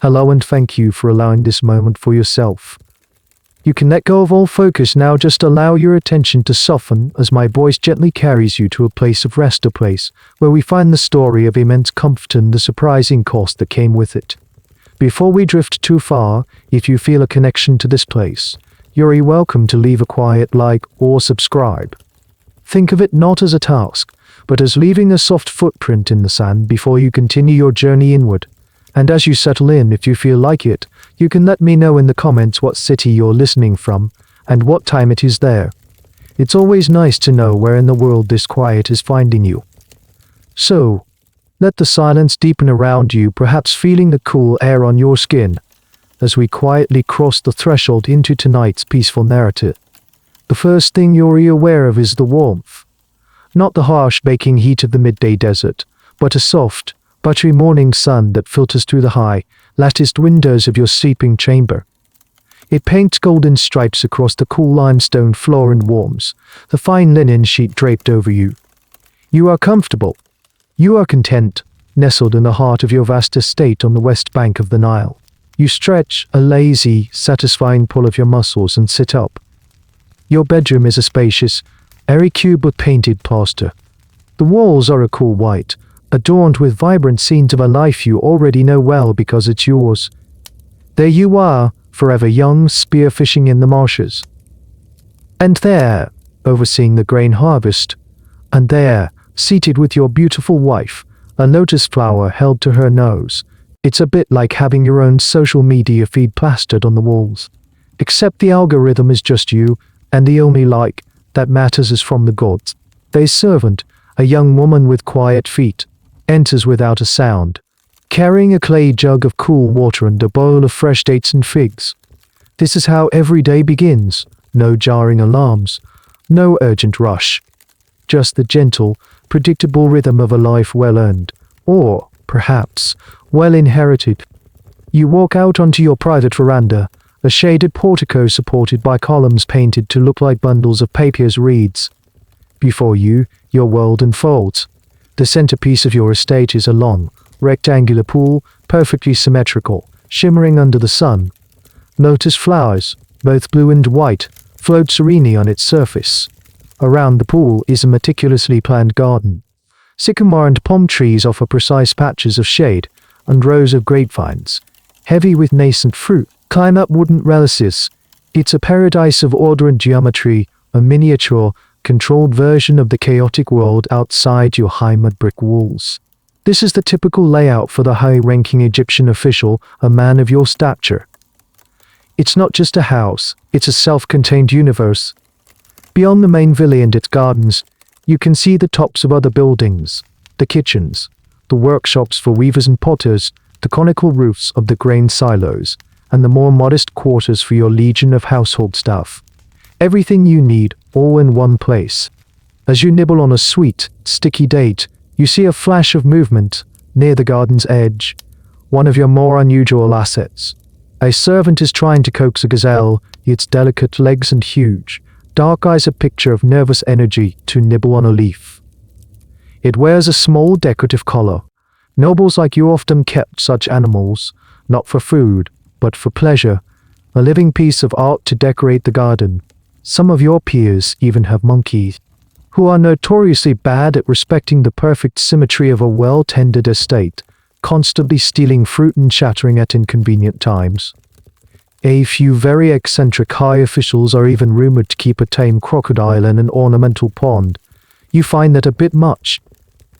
Hello and thank you for allowing this moment for yourself. You can let go of all focus now, just allow your attention to soften as my voice gently carries you to a place of rest, a place where we find the story of immense comfort and the surprising cost that came with it. Before we drift too far, if you feel a connection to this place, you're welcome to leave a quiet like or subscribe. Think of it not as a task, but as leaving a soft footprint in the sand before you continue your journey inward. And as you settle in, if you feel like it, you can let me know in the comments what city you're listening from and what time it is there. It's always nice to know where in the world this quiet is finding you. So, let the silence deepen around you, perhaps feeling the cool air on your skin, as we quietly cross the threshold into tonight's peaceful narrative. The first thing you're aware of is the warmth. Not the harsh baking heat of the midday desert, but a soft, buttery morning sun that filters through the high, latticed windows of your sleeping chamber. It paints golden stripes across the cool limestone floor and warms the fine linen sheet draped over you. You are comfortable. You are content, nestled in the heart of your vast estate on the west bank of the Nile. You stretch a lazy, satisfying pull of your muscles and sit up. Your bedroom is a spacious, airy cube with painted plaster. The walls are a cool white, adorned with vibrant scenes of a life you already know well because it's yours. There you are, forever young, spearfishing in the marshes. And there, overseeing the grain harvest. And there, seated with your beautiful wife, a lotus flower held to her nose. It's a bit like having your own social media feed plastered on the walls. Except the algorithm is just you, and the only like that matters is from the gods. Their servant, a young woman with quiet feet, enters without a sound, carrying a clay jug of cool water and a bowl of fresh dates and figs. This is how every day begins. No jarring alarms, no urgent rush. Just the gentle, predictable rhythm of a life well earned, or, perhaps, well inherited. You walk out onto your private veranda, a shaded portico supported by columns painted to look like bundles of papyrus reeds. Before you, your world unfolds. The centerpiece of your estate is a long, rectangular pool, perfectly symmetrical, shimmering under the sun. Lotus flowers, both blue and white, float serenely on its surface. Around the pool is a meticulously planned garden. Sycamore and palm trees offer precise patches of shade, and rows of grapevines, heavy with nascent fruit, climb up wooden trellises. It's a paradise of order and geometry, a miniature, controlled version of the chaotic world outside your high mud brick walls. This is the typical layout for the high-ranking Egyptian official, a man of your stature. It's not just a house, it's a self-contained universe. Beyond the main villa and its gardens, you can see the tops of other buildings, the kitchens, the workshops for weavers and potters, the conical roofs of the grain silos, and the more modest quarters for your legion of household staff. Everything you need, all in one place. As you nibble on a sweet, sticky date, you see a flash of movement near the garden's edge, one of your more unusual assets. A servant is trying to coax a gazelle, its delicate legs and huge, dark eyes a picture of nervous energy, to nibble on a leaf. It wears a small decorative collar. Nobles like you often kept such animals, not for food, but for pleasure, a living piece of art to decorate the garden. Some of your peers even have monkeys, who are notoriously bad at respecting the perfect symmetry of a well-tended estate, constantly stealing fruit and chattering at inconvenient times. A few very eccentric high officials are even rumored to keep a tame crocodile in an ornamental pond. You find that a bit much.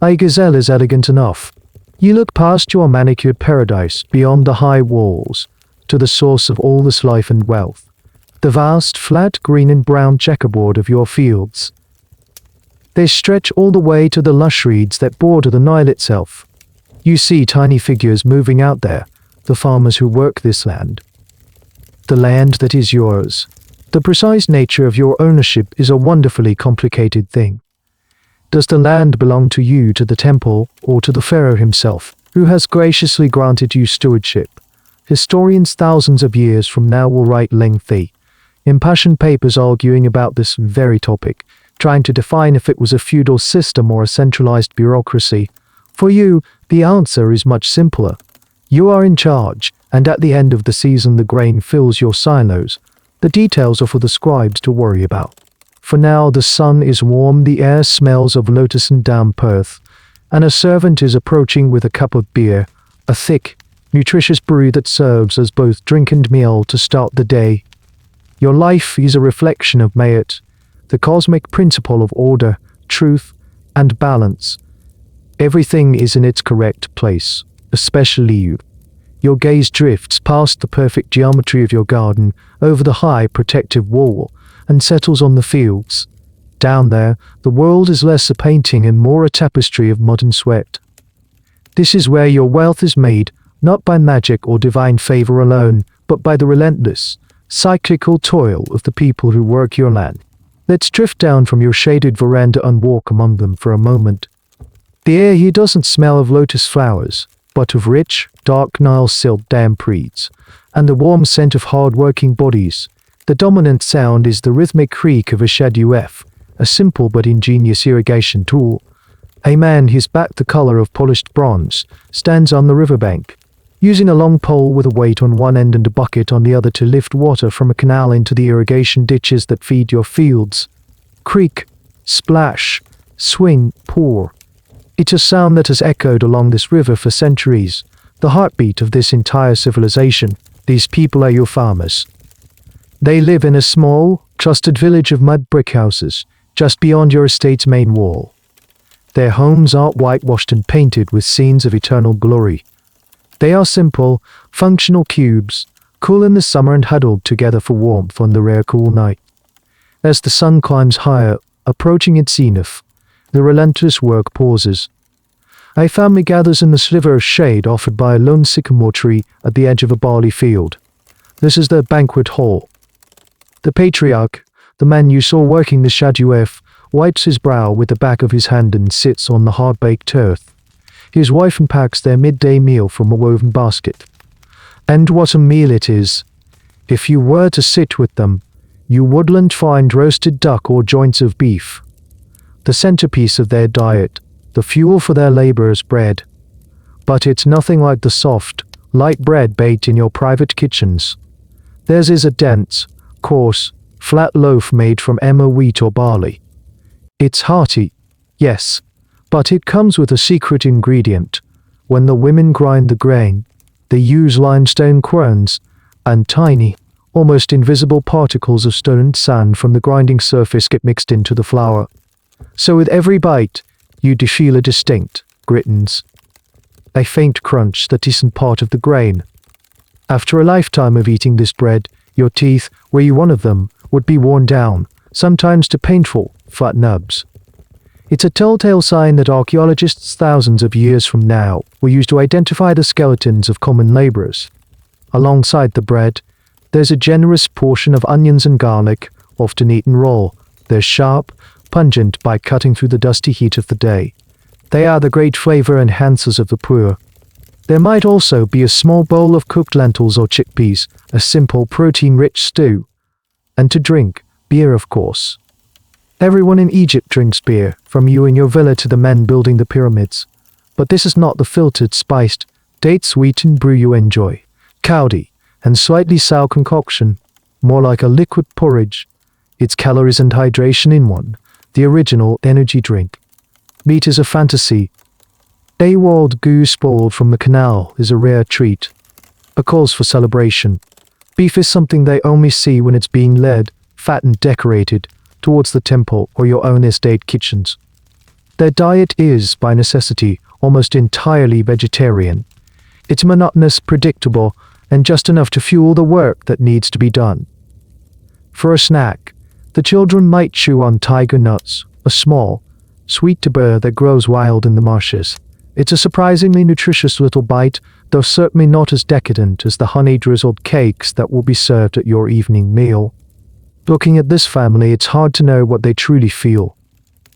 A gazelle is elegant enough. You look past your manicured paradise, beyond the high walls, to the source of all this life and wealth, the vast, flat green and brown checkerboard of your fields. They stretch all the way to the lush reeds that border the Nile itself. You see tiny figures moving out there, the farmers who work this land. The land that is yours. The precise nature of your ownership is a wonderfully complicated thing. Does the land belong to you, to the temple, or to the Pharaoh himself, who has graciously granted you stewardship? Historians thousands of years from now will write lengthy, impassioned papers arguing about this very topic, trying to define if it was a feudal system or a centralized bureaucracy. For you, the answer is much simpler. You are in charge, and at the end of the season the grain fills your silos. The details are for the scribes to worry about. For now the sun is warm, the air smells of lotus and damp earth, and a servant is approaching with a cup of beer, a thick, nutritious brew that serves as both drink and meal to start the day. Your life is a reflection of Mayat, the cosmic principle of order, truth, and balance. Everything is in its correct place, especially you. Your gaze drifts past the perfect geometry of your garden, over the high protective wall, and settles on the fields. Down there, the world is less a painting and more a tapestry of modern sweat. This is where your wealth is made, not by magic or divine favor alone, but by the relentless, cyclical toil of the people who work your land. Let's drift down from your shaded veranda and walk among them for a moment. The air here doesn't smell of lotus flowers, but of rich, dark Nile silk damp reeds, and the warm scent of hard-working bodies. The dominant sound is the rhythmic creak of a shaduef, a simple but ingenious irrigation tool. A man, his back the color of polished bronze, stands on the riverbank, using a long pole with a weight on one end and a bucket on the other to lift water from a canal into the irrigation ditches that feed your fields. Creak, splash, swing, pour. It's a sound that has echoed along this river for centuries, the heartbeat of this entire civilization. These people are your farmers. They live in a small, trusted village of mud brick houses, just beyond your estate's main wall. Their homes are whitewashed and painted with scenes of eternal glory. They are simple, functional cubes, cool in the summer and huddled together for warmth on the rare cool night. As the sun climbs higher, approaching its zenith, the relentless work pauses. A family gathers in the sliver of shade offered by a lone sycamore tree at the edge of a barley field. This is their banquet hall. The patriarch, the man you saw working the shaduef, wipes his brow with the back of his hand and sits on the hard-baked earth. His wife unpacks their midday meal from a woven basket. And what a meal it is! If you were to sit with them, you wouldn't find roasted duck or joints of beef. The centerpiece of their diet, the fuel for their labor is bread. But it's nothing like the soft, light bread baked in your private kitchens. Theirs is a dense, coarse, flat loaf made from emmer wheat or barley. It's hearty, yes, but it comes with a secret ingredient. When the women grind the grain, they use limestone querns, and tiny, almost invisible particles of stone sand from the grinding surface get mixed into the flour. So with every bite, you feel a distinct grittins, a faint crunch that isn't part of the grain. After a lifetime of eating this bread, your teeth, were you one of them, would be worn down, sometimes to painful, flat nubs. It's a telltale sign that archaeologists thousands of years from now will use to identify the skeletons of common laborers. Alongside the bread, there's a generous portion of onions and garlic, often eaten raw. They're sharp, pungent by cutting through the dusty heat of the day. They are the great flavor enhancers of the poor. There might also be a small bowl of cooked lentils or chickpeas, a simple protein-rich stew. And to drink, beer of course. Everyone in Egypt drinks beer, from you in your villa to the men building the pyramids. But this is not the filtered, spiced, date-sweetened brew you enjoy. Cloudy and slightly sour concoction, more like a liquid porridge. Its calories and hydration in one, the original energy drink. Meat is a fantasy. A wild goose boiled from the canal is a rare treat. A cause for celebration. Beef is something they only see when it's being led, fat and decorated, towards the temple or your own estate kitchens. Their diet is, by necessity, almost entirely vegetarian. It's monotonous, predictable, and just enough to fuel the work that needs to be done. For a snack, the children might chew on tiger nuts, a small, sweet tuber that grows wild in the marshes. It's a surprisingly nutritious little bite, though certainly not as decadent as the honey-drizzled cakes that will be served at your evening meal. Looking at this family, it's hard to know what they truly feel.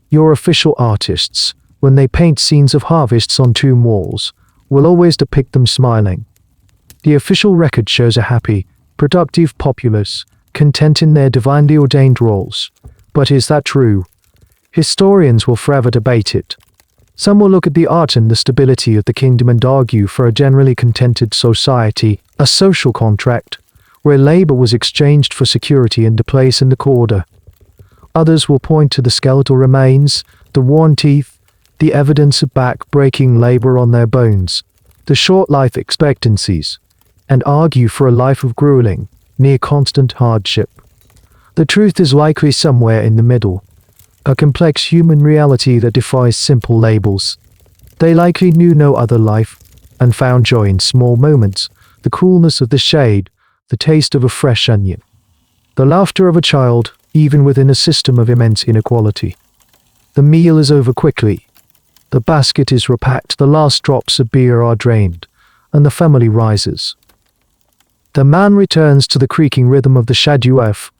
Your official artists, when they paint scenes of harvests on tomb walls, will always depict them smiling. The official record shows a happy, productive populace, content in their divinely ordained roles. But is that true? Historians will forever debate it. Some will look at the art and the stability of the kingdom and argue for a generally contented society, a social contract, where labor was exchanged for security and a place in the quarter. Others will point to the skeletal remains, the worn teeth, the evidence of back-breaking labor on their bones, the short life expectancies, and argue for a life of grueling, near-constant hardship. The truth is likely somewhere in the middle, a complex human reality that defies simple labels. They likely knew no other life, and found joy in small moments, the coolness of the shade, the taste of a fresh onion, the laughter of a child, even within a system of immense inequality. The meal is over quickly. The basket is repacked, the last drops of beer are drained, and the family rises. The man returns to the creaking rhythm of the shaduaf.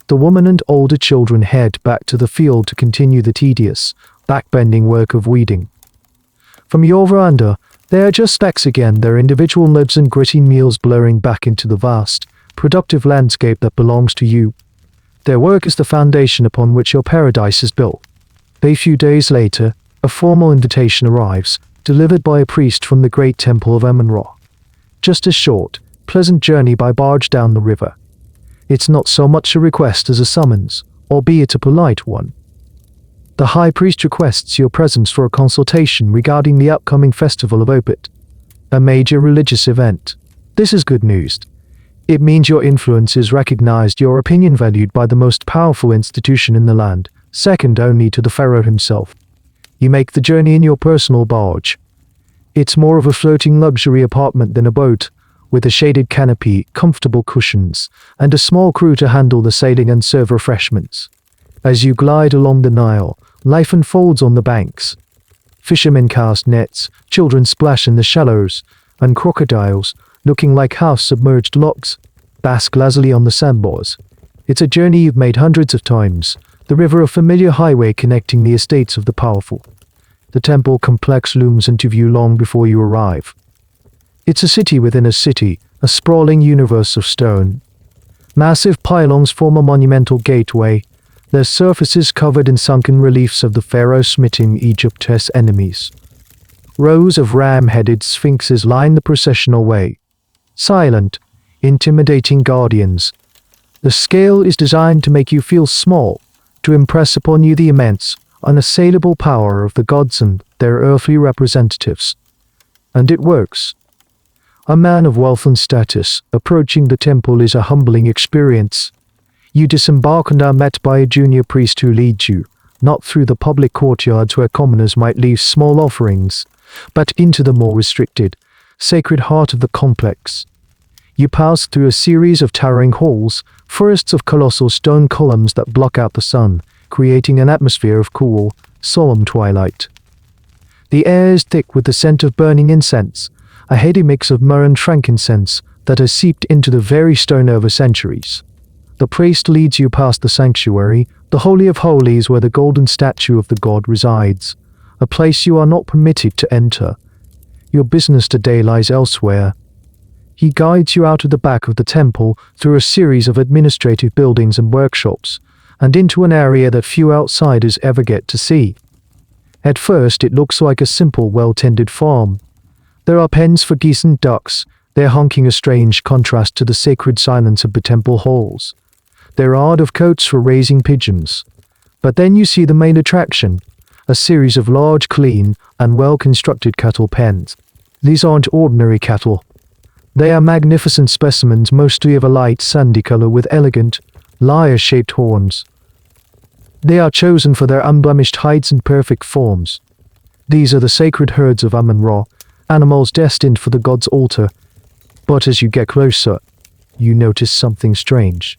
The woman and older children head back to the field to continue the tedious, backbending work of weeding. From your veranda, they are just specks again, their individual lives and gritty meals blurring back into the vast, productive landscape that belongs to you. Their work is the foundation upon which your paradise is built. A few days later, a formal invitation arrives, delivered by a priest from the great temple of Amun-Ra. Just a short, pleasant journey by barge down the river. It's not so much a request as a summons, albeit a polite one. The high priest requests your presence for a consultation regarding the upcoming festival of Opet, a major religious event. This is good news. It means your influence is recognized, your opinion valued by the most powerful institution in the land, second only to the Pharaoh himself. You make the journey in your personal barge. It's more of a floating luxury apartment than a boat, with a shaded canopy, comfortable cushions, and a small crew to handle the sailing and serve refreshments. As you glide along the Nile, life unfolds on the banks. Fishermen cast nets, children splash in the shallows, and crocodiles, looking like half-submerged logs, bask lazily on the sandbars. It's a journey you've made hundreds of times, the river a familiar highway connecting the estates of the powerful. The temple complex looms into view long before you arrive. It's a city within a city, a sprawling universe of stone. Massive pylons form a monumental gateway, their surfaces covered in sunken reliefs of the Pharaoh smiting Egypt's enemies. Rows of ram-headed sphinxes line the processional way. Silent, intimidating guardians. The scale is designed to make you feel small, to impress upon you the immense, unassailable power of the gods and their earthly representatives. And it works. A man of wealth and status approaching the temple is a humbling experience. You disembark and are met by a junior priest who leads you, not through the public courtyards where commoners might leave small offerings, but into the more restricted, sacred heart of the complex. You pass through a series of towering halls, forests of colossal stone columns that block out the sun, creating an atmosphere of cool, solemn twilight. The air is thick with the scent of burning incense, a heady mix of myrrh and frankincense that has seeped into the very stone over centuries. The priest leads you past the sanctuary, the Holy of Holies where the golden statue of the god resides, a place you are not permitted to enter. Your business today lies elsewhere. He guides you out of the back of the temple through a series of administrative buildings and workshops, and into an area that few outsiders ever get to see. At first it looks like a simple, well-tended farm. There are pens for geese and ducks, their honking a strange contrast to the sacred silence of the temple halls. There are dovecotes for raising pigeons. But then you see the main attraction, a series of large, clean, and well-constructed cattle pens. These aren't ordinary cattle. They are magnificent specimens, mostly of a light sandy color with elegant, lyre-shaped horns. They are chosen for their unblemished hides and perfect forms. These are the sacred herds of Amun-Ra, animals destined for the god's altar. But as you get closer, you notice something strange.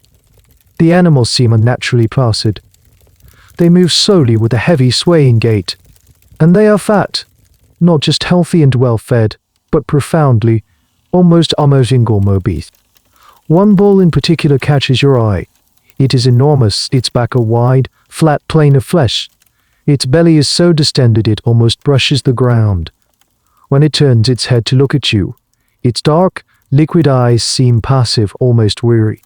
The animals seem unnaturally placid. They move slowly with a heavy swaying gait. And they are fat. Not just healthy and well-fed, but profoundly, almost obese. One bull in particular catches your eye. It is enormous, its back a wide, flat plane of flesh. Its belly is so distended it almost brushes the ground. When it turns its head to look at you, its dark, liquid eyes seem passive, almost weary.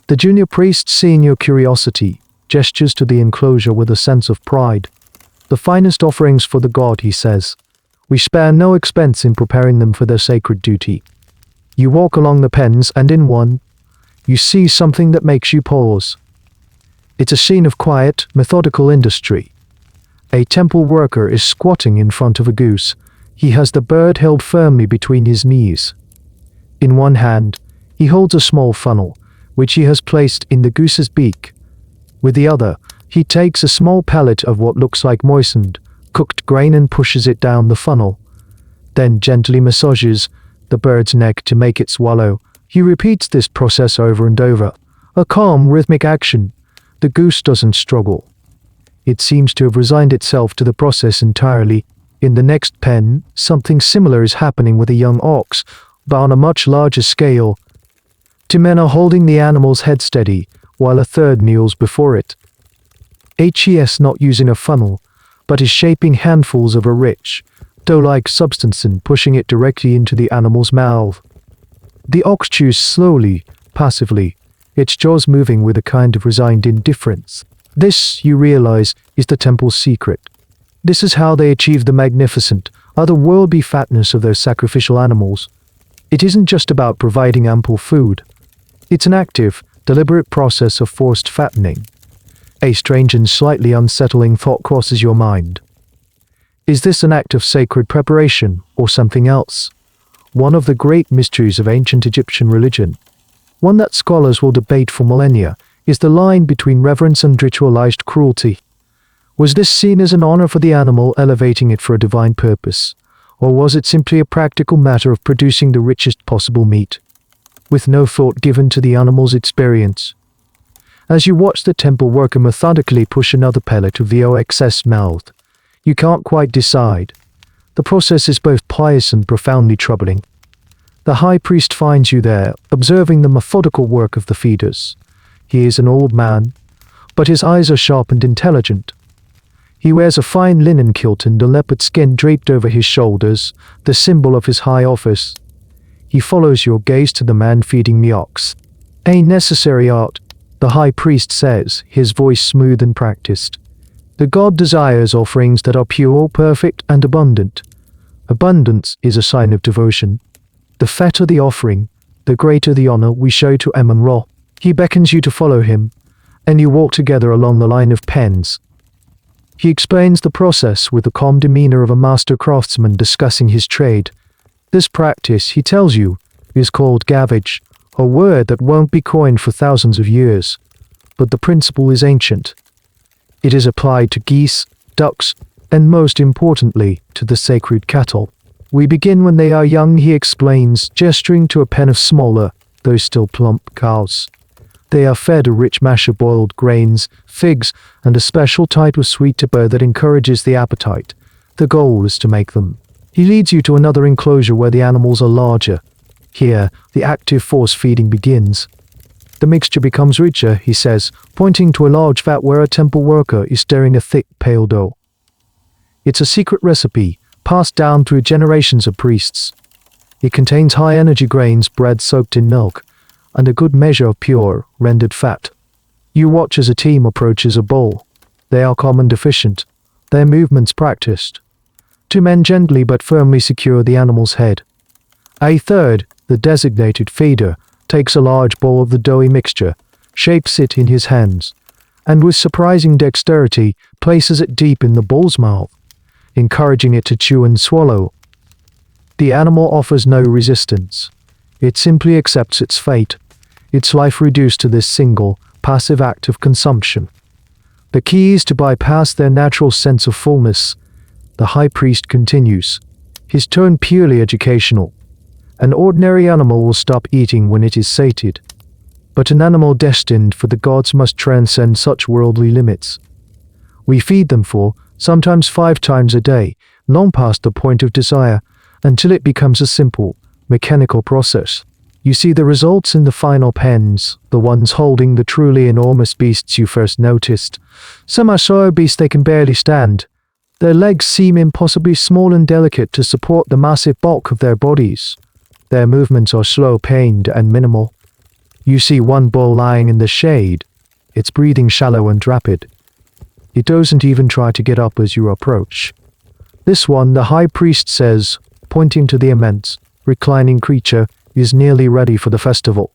The junior priest, seeing your curiosity, gestures to the enclosure with a sense of pride. The finest offerings for the god, he says. We spare no expense in preparing them for their sacred duty. You walk along the pens and in one, you see something that makes you pause. It's a scene of quiet, methodical industry. A temple worker is squatting in front of a goose. He has the bird held firmly between his knees. In one hand, he holds a small funnel, which he has placed in the goose's beak. With the other, he takes a small pellet of what looks like moistened, cooked grain and pushes it down the funnel. Then gently massages the bird's neck to make it swallow. He repeats this process over and over. A calm, rhythmic action. The goose doesn't struggle. It seems to have resigned itself to the process entirely. In the next pen, something similar is happening with a young ox, but on a much larger scale. Two men are holding the animal's head steady, while a third kneels before it. HES not using a funnel, but is shaping handfuls of a rich, dough-like substance and pushing it directly into the animal's mouth. The ox chews slowly, passively, its jaws moving with a kind of resigned indifference. This, you realize, is the temple's secret. This is how they achieve the magnificent, otherworldly fatness of their sacrificial animals. It isn't just about providing ample food. It's an active, deliberate process of forced fattening. A strange and slightly unsettling thought crosses your mind. Is this an act of sacred preparation, or something else? One of the great mysteries of ancient Egyptian religion, one that scholars will debate for millennia, is the line between reverence and ritualized cruelty. Was this seen as an honor for the animal, elevating it for a divine purpose? Or was it simply a practical matter of producing the richest possible meat, with no thought given to the animal's experience? As you watch the temple worker methodically push another pellet of the ox's mouth, you can't quite decide. The process is both pious and profoundly troubling. The high priest finds you there, observing the methodical work of the feeders. He is an old man, but his eyes are sharp and intelligent. He wears a fine linen kilt and a leopard skin draped over his shoulders, the symbol of his high office. He follows your gaze to the man feeding the ox. A necessary art, the high priest says, his voice smooth and practiced. The god desires offerings that are pure, perfect, and abundant. Abundance is a sign of devotion. The fatter the offering, the greater the honor we show to Amun-Ra. He beckons you to follow him, and you walk together along the line of pens. He explains the process with the calm demeanor of a master craftsman discussing his trade. This practice, he tells you, is called gavage, a word that won't be coined for thousands of years. But the principle is ancient. It is applied to geese, ducks, and most importantly, to the sacred cattle. We begin when they are young, he explains, gesturing to a pen of smaller, though still plump, cows. They are fed a rich mash of boiled grains, figs, and a special type of sweet tobacco that encourages the appetite. The goal is to make them. He leads you to another enclosure where the animals are larger. Here, the active force feeding begins. The mixture becomes richer, he says, pointing to a large vat where a temple worker is stirring a thick, pale dough. It's a secret recipe, passed down through generations of priests. It contains high-energy grains, bread soaked in milk, and a good measure of pure, rendered fat. You watch as a team approaches a bowl. They are calm and efficient, their movements practiced. Two men gently but firmly secure the animal's head. A third, the designated feeder, takes a large bowl of the doughy mixture, shapes it in his hands, and with surprising dexterity places it deep in the bull's mouth, encouraging it to chew and swallow. The animal offers no resistance. It simply accepts its fate, its life reduced to this single, passive act of consumption. The key is to bypass their natural sense of fullness. The high priest continues, his tone purely educational. An ordinary animal will stop eating when it is sated, but an animal destined for the gods must transcend such worldly limits. We feed them 4, sometimes 5 times a day, long past the point of desire, until it becomes a simple, mechanical process. You see the results in the final pens, the ones holding the truly enormous beasts you first noticed. Some are so obese they can barely stand. Their legs seem impossibly small and delicate to support the massive bulk of their bodies. Their movements are slow, pained, and minimal. You see one bull lying in the shade, its breathing shallow and rapid. It doesn't even try to get up as you approach. This one, the high priest says, pointing to the immense, reclining creature, is nearly ready for the festival.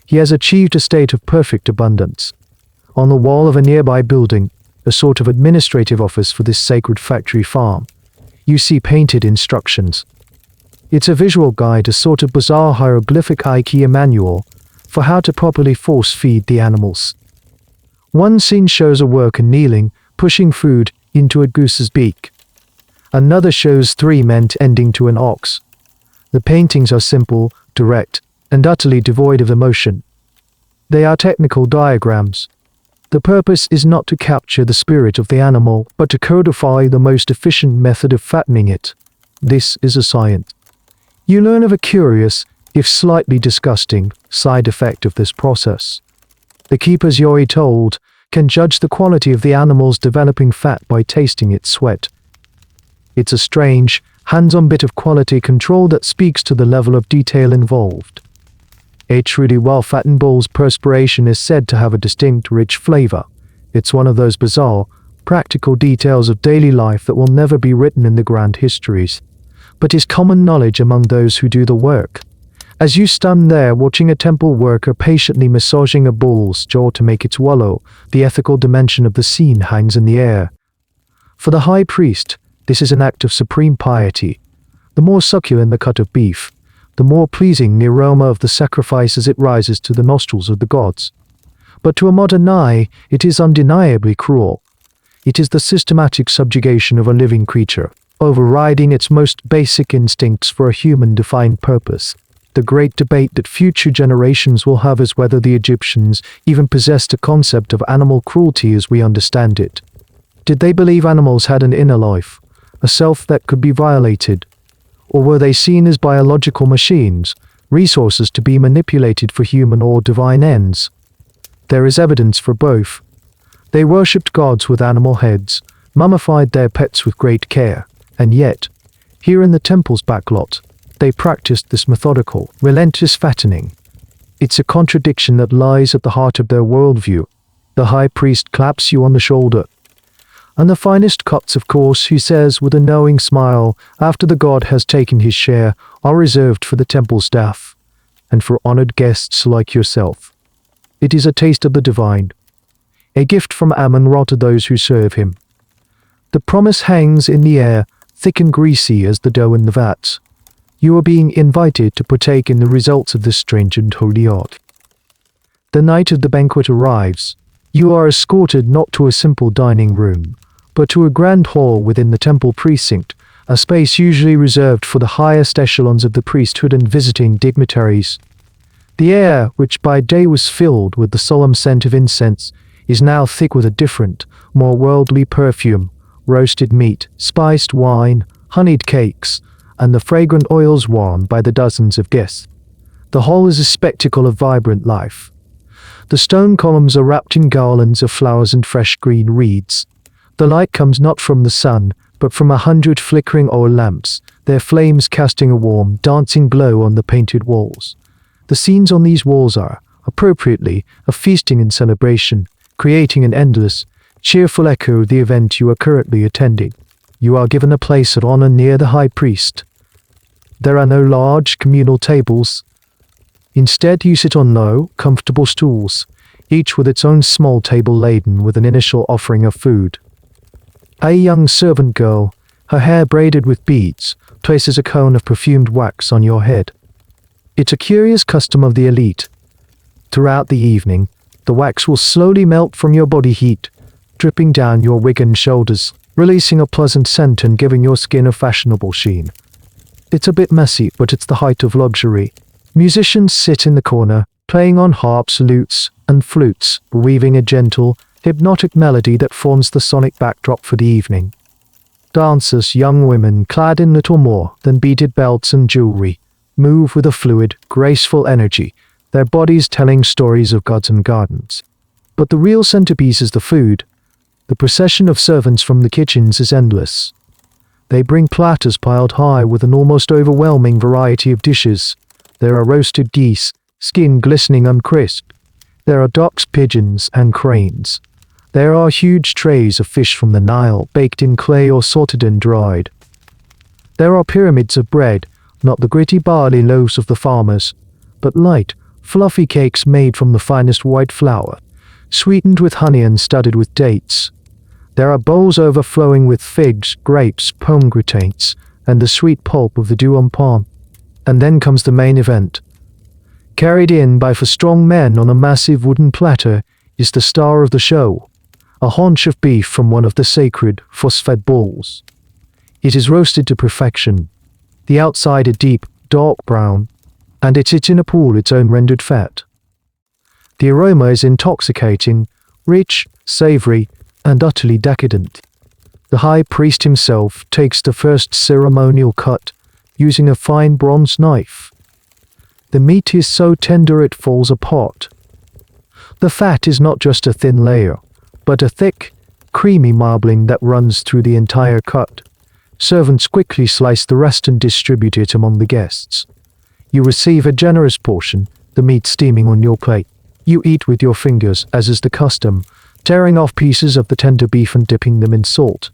He has achieved a state of perfect abundance. On the wall of a nearby building, a sort of administrative office for this sacred factory farm, you see painted instructions. It's a visual guide, a sort of bizarre hieroglyphic IKEA manual for how to properly force feed the animals. One scene shows a worker kneeling, pushing food into a goose's beak. Another shows 3 men tending to an ox. The paintings are simple, direct, and utterly devoid of emotion. They are technical diagrams. The purpose is not to capture the spirit of the animal, but to codify the most efficient method of fattening it. This is a science. You learn of a curious, if slightly disgusting, side effect of this process. The keepers, you're told, can judge the quality of the animal's developing fat by tasting its sweat. It's a strange, hands-on bit of quality control that speaks to the level of detail involved. A truly well-fattened bull's perspiration is said to have a distinct, rich flavor. It's one of those bizarre, practical details of daily life that will never be written in the grand histories, but is common knowledge among those who do the work. As you stand there watching a temple worker patiently massaging a bull's jaw to make it wallow, the ethical dimension of the scene hangs in the air. For the high priest, this is an act of supreme piety. The more succulent the cut of beef, the more pleasing the aroma of the sacrifice as it rises to the nostrils of the gods. But to a modern eye, it is undeniably cruel. It is the systematic subjugation of a living creature, overriding its most basic instincts for a human-defined purpose. The great debate that future generations will have is whether the Egyptians even possessed a concept of animal cruelty as we understand it. Did they believe animals had an inner life, a self that could be violated? Or were they seen as biological machines, resources to be manipulated for human or divine ends? There is evidence for both. They worshipped gods with animal heads, mummified their pets with great care, and yet, here in the temple's backlot, they practiced this methodical, relentless fattening. It's a contradiction that lies at the heart of their worldview. The high priest claps you on the shoulder. And the finest cuts, of course, he says with a knowing smile, after the god has taken his share, are reserved for the temple staff, and for honored guests like yourself. It is a taste of the divine, a gift from Amun-Ra to those who serve him. The promise hangs in the air, thick and greasy as the dough in the vats. You are being invited to partake in the results of this strange and holy art. The night of the banquet arrives. You are escorted not to a simple dining room, but to a grand hall within the temple precinct, a space usually reserved for the highest echelons of the priesthood and visiting dignitaries. The air, which by day was filled with the solemn scent of incense, is now thick with a different, more worldly perfume: roasted meat, spiced wine, honeyed cakes, and the fragrant oils worn by the dozens of guests. The hall is a spectacle of vibrant life. The stone columns are wrapped in garlands of flowers and fresh green reeds. The light comes not from the sun, but from 100 flickering oil lamps, their flames casting a warm, dancing glow on the painted walls. The scenes on these walls are, appropriately, a feasting and celebration, creating an endless, cheerful echo of the event you are currently attending. You are given a place of honor near the high priest. There are no large, communal tables. Instead, you sit on low, comfortable stools, each with its own small table laden with an initial offering of food. A young servant girl, her hair braided with beads, places a cone of perfumed wax on your head. It's a curious custom of the elite. Throughout the evening, the wax will slowly melt from your body heat, dripping down your wig and shoulders, releasing a pleasant scent and giving your skin a fashionable sheen. It's a bit messy, but it's the height of luxury. Musicians sit in the corner, playing on harps, lutes, and flutes, weaving a gentle, hypnotic melody that forms the sonic backdrop for the evening. Dancers, young women clad in little more than beaded belts and jewelry, move with a fluid, graceful energy, their bodies telling stories of gods and gardens. But the real centerpiece is the food. The procession of servants from the kitchens is endless. They bring platters piled high with an almost overwhelming variety of dishes. There are roasted geese, skin glistening and crisp. There are ducks, pigeons, and cranes. There are huge trays of fish from the Nile, baked in clay or salted and dried. There are pyramids of bread, not the gritty barley loaves of the farmers, but light, fluffy cakes made from the finest white flour, sweetened with honey and studded with dates. There are bowls overflowing with figs, grapes, pomegranates, and the sweet pulp of the doux pomme. And then comes the main event. Carried in by 4 strong men on a massive wooden platter is the star of the show, a haunch of beef from one of the sacred force-fed bulls. It is roasted to perfection, the outside a deep, dark brown, and it sits in a pool its own rendered fat. The aroma is intoxicating, rich, savory, and utterly decadent. The high priest himself takes the first ceremonial cut, using a fine bronze knife. The meat is so tender it falls apart. The fat is not just a thin layer, but a thick, creamy marbling that runs through the entire cut. Servants quickly slice the rest and distribute it among the guests. You receive a generous portion, the meat steaming on your plate. You eat with your fingers, as is the custom, tearing off pieces of the tender beef and dipping them in salt.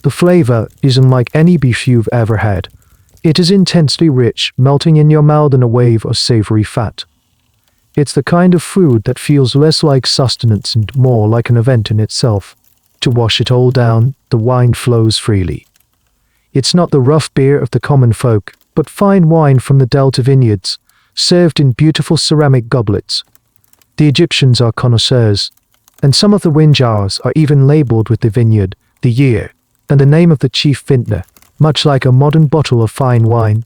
The flavor is unlike any beef you've ever had. It is intensely rich, melting in your mouth in a wave of savory fat. It's the kind of food that feels less like sustenance and more like an event in itself. To wash it all down, the wine flows freely. It's not the rough beer of the common folk, but fine wine from the Delta vineyards, served in beautiful ceramic goblets. The Egyptians are connoisseurs, and some of the wine jars are even labeled with the vineyard, the year, and the name of the chief vintner, much like a modern bottle of fine wine.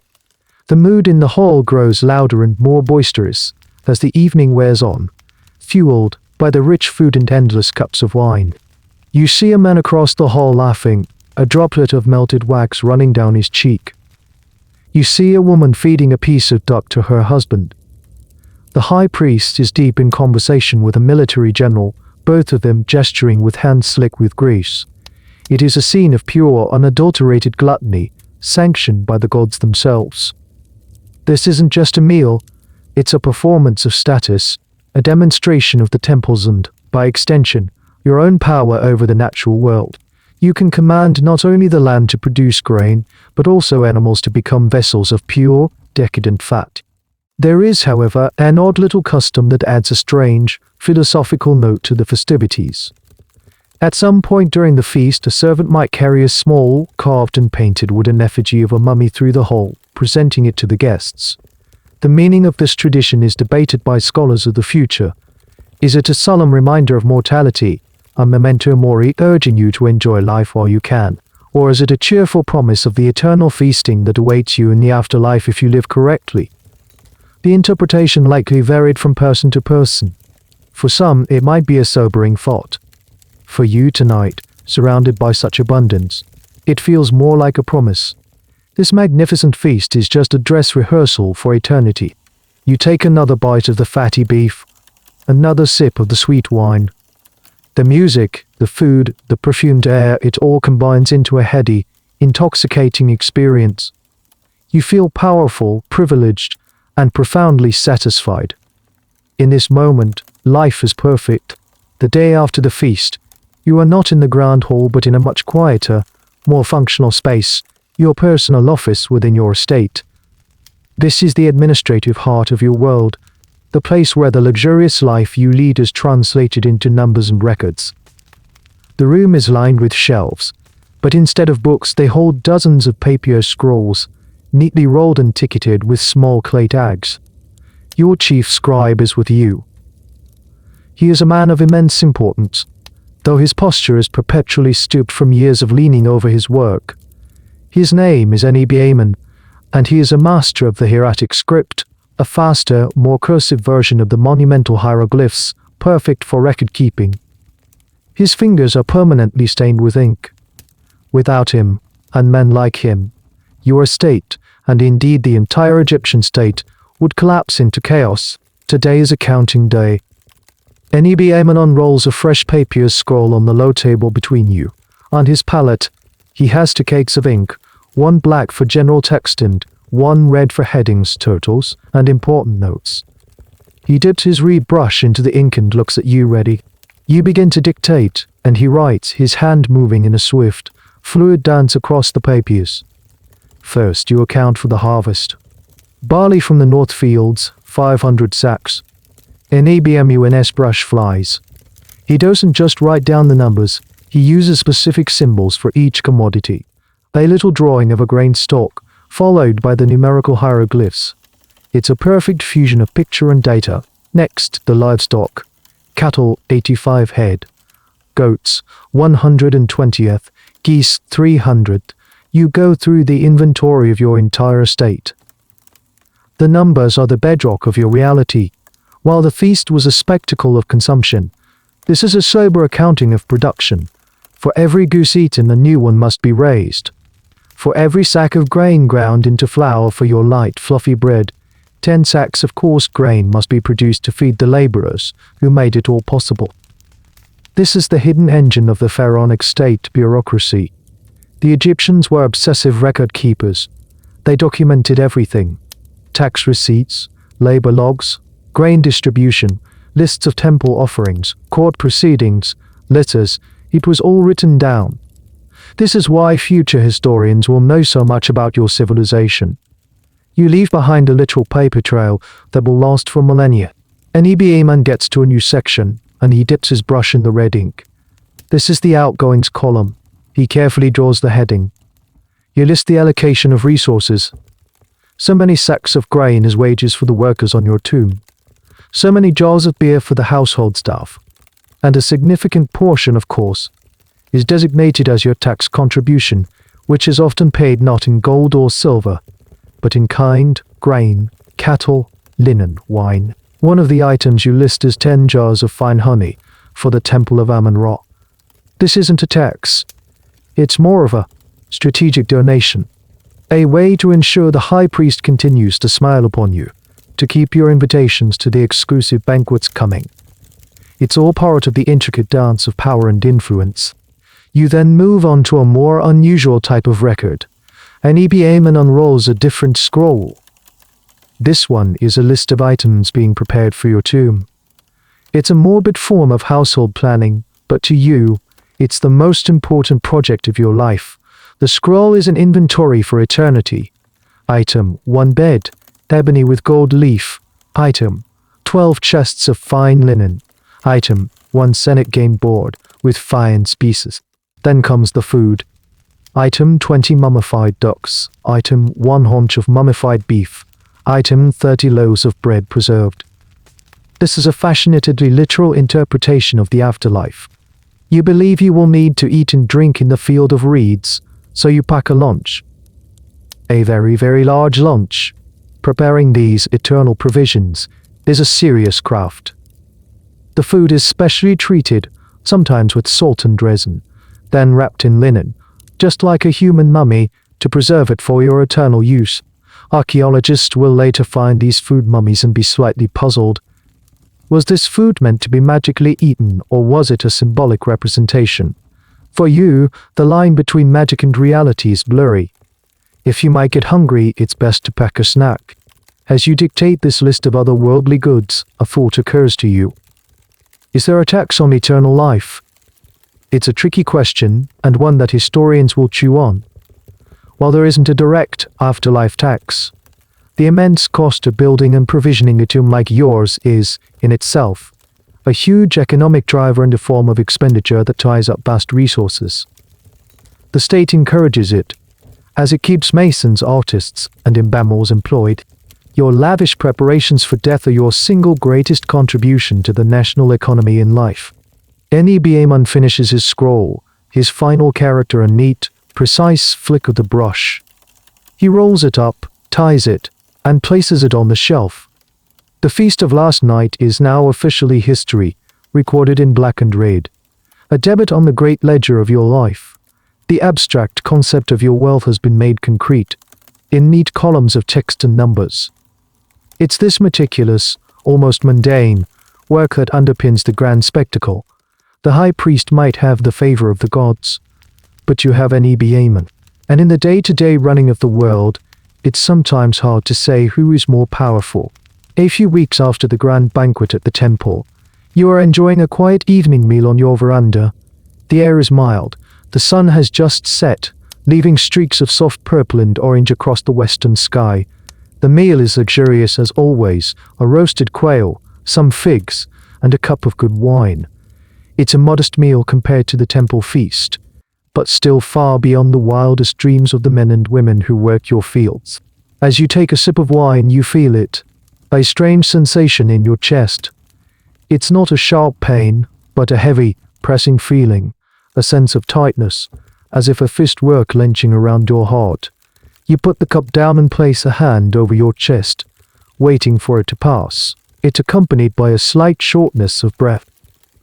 The mood in the hall grows louder and more boisterous as the evening wears on, fueled by the rich food and endless cups of wine. You see a man across the hall laughing, a droplet of melted wax running down his cheek. You see a woman feeding a piece of duck to her husband. The high priest is deep in conversation with a military general, both of them gesturing with hands slick with grease. It is a scene of pure, unadulterated gluttony, sanctioned by the gods themselves. This isn't just a meal, it's a performance of status, a demonstration of the temples and, by extension, your own power over the natural world. You can command not only the land to produce grain, but also animals to become vessels of pure, decadent fat. There is, however, an odd little custom that adds a strange, philosophical note to the festivities. At some point during the feast, a servant might carry a small, carved and painted wooden effigy of a mummy through the hall, presenting it to the guests. The meaning of this tradition is debated by scholars of the future. Is it a solemn reminder of mortality, a memento mori urging you to enjoy life while you can? Or is it a cheerful promise of the eternal feasting that awaits you in the afterlife if you live correctly? The interpretation likely varied from person to person. For some, it might be a sobering thought. For you tonight, surrounded by such abundance, it feels more like a promise. This magnificent feast is just a dress rehearsal for eternity. You take another bite of the fatty beef, another sip of the sweet wine. The music, the food, the perfumed air, it all combines into a heady, intoxicating experience. You feel powerful, privileged, and profoundly satisfied. In this moment, life is perfect. The day after the feast, you are not in the grand hall but in a much quieter, more functional space, your personal office within your estate. This is the administrative heart of your world, the place where the luxurious life you lead is translated into numbers and records. The room is lined with shelves, but instead of books they hold dozens of papier scrolls, neatly rolled and ticketed with small clay tags. Your chief scribe is with you. He is a man of immense importance, though his posture is perpetually stooped from years of leaning over his work. His name is Neb, and he is a master of the hieratic script, a faster, more cursive version of the monumental hieroglyphs, perfect for record-keeping. His fingers are permanently stained with ink. Without him, and men like him, your state, and indeed the entire Egyptian state, would collapse into chaos. Today is a counting day. Neb unrolls a fresh papier scroll on the low table between you. On his palette, he has 2 cakes of ink, one black for general text and one red for headings, totals, and important notes. He dips his reed brush into the ink and looks at you ready. You begin to dictate, and he writes, his hand moving in a swift, fluid dance across the papiers. First, you account for the harvest. Barley from the north fields, 500 sacks. NEBMUNS brush flies. He doesn't just write down the numbers, he uses specific symbols for each commodity. A little drawing of a grain stalk, followed by the numerical hieroglyphs. It's a perfect fusion of picture and data. Next, the livestock. Cattle, 85 head. Goats, 120th. Geese, 300. You go through the inventory of your entire estate. The numbers are the bedrock of your reality. While the feast was a spectacle of consumption, this is a sober accounting of production. For every goose eaten, a new one must be raised. For every sack of grain ground into flour for your light, fluffy bread, 10 sacks of coarse grain must be produced to feed the laborers who made it all possible. This is the hidden engine of the pharaonic state bureaucracy. The Egyptians were obsessive record keepers. They documented everything. Tax receipts, labor logs, grain distribution, lists of temple offerings, court proceedings, letters. It was all written down. This is why future historians will know so much about your civilization. You leave behind a literal paper trail that will last for millennia. An EBA man gets to a new section, and he dips his brush in the red ink. This is the outgoings column. He carefully draws the heading. You list the allocation of resources. So many sacks of grain as wages for the workers on your tomb. So many jars of beer for the household staff. And a significant portion, of course, is designated as your tax contribution, which is often paid not in gold or silver, but in kind, grain, cattle, linen, wine. One of the items you list is 10 jars of fine honey for the Temple of Amun-Ra. This isn't a tax. It's more of a strategic donation, a way to ensure the high priest continues to smile upon you, to keep your invitations to the exclusive banquets coming. It's all part of the intricate dance of power and influence. You then move on to a more unusual type of record. An EBA-man unrolls a different scroll. This one is a list of items being prepared for your tomb. It's a morbid form of household planning, but to you, it's the most important project of your life. The scroll is an inventory for eternity. Item 1 bed, ebony with gold leaf. Item 12 chests of fine linen. Item 1 Senate game board with fine species. Then comes the food. Item 20 mummified ducks. Item 1 haunch of mummified beef. Item 30 loaves of bread preserved. This is a fascinatedly literal interpretation of the afterlife. You believe you will need to eat and drink in the field of reeds, so you pack a lunch. A very, very large lunch. Preparing these eternal provisions is a serious craft. The food is specially treated, sometimes with salt and resin, then wrapped in linen, just like a human mummy, to preserve it for your eternal use. Archaeologists will later find these food mummies and be slightly puzzled. Was this food meant to be magically eaten, or was it a symbolic representation? For you, the line between magic and reality is blurry. If you might get hungry, it's best to pack a snack. As you dictate this list of otherworldly goods, a thought occurs to you. Is there a tax on eternal life? It's a tricky question, and one that historians will chew on. While there isn't a direct afterlife tax, the immense cost of building and provisioning a tomb like yours is, in itself, a huge economic driver and a form of expenditure that ties up vast resources. The state encourages it, as it keeps masons, artists, and embalmers employed. Your lavish preparations for death are your single greatest contribution to the national economy in life. Any BA-man finishes his scroll, his final character a neat, precise flick of the brush. He rolls it up, ties it, and places it on the shelf. The feast of last night is now officially history, recorded in black and red. A debit on the great ledger of your life. The abstract concept of your wealth has been made concrete, in neat columns of text and numbers. It's this meticulous, almost mundane, work that underpins the grand spectacle. The high priest might have the favor of the gods, but you have an EBA-man. And in the day-to-day running of the world, it's sometimes hard to say who is more powerful. A few weeks after the grand banquet at the temple, you are enjoying a quiet evening meal on your veranda. The air is mild, the sun has just set, leaving streaks of soft purple and orange across the western sky. The meal is luxurious as always, a roasted quail, some figs, and a cup of good wine. It's a modest meal compared to the temple feast, but still far beyond the wildest dreams of the men and women who work your fields. As you take a sip of wine, you feel it, a strange sensation in your chest. It's not a sharp pain, but a heavy, pressing feeling, a sense of tightness, as if a fist were clenching around your heart. You put the cup down and place a hand over your chest, waiting for it to pass. It's accompanied by a slight shortness of breath.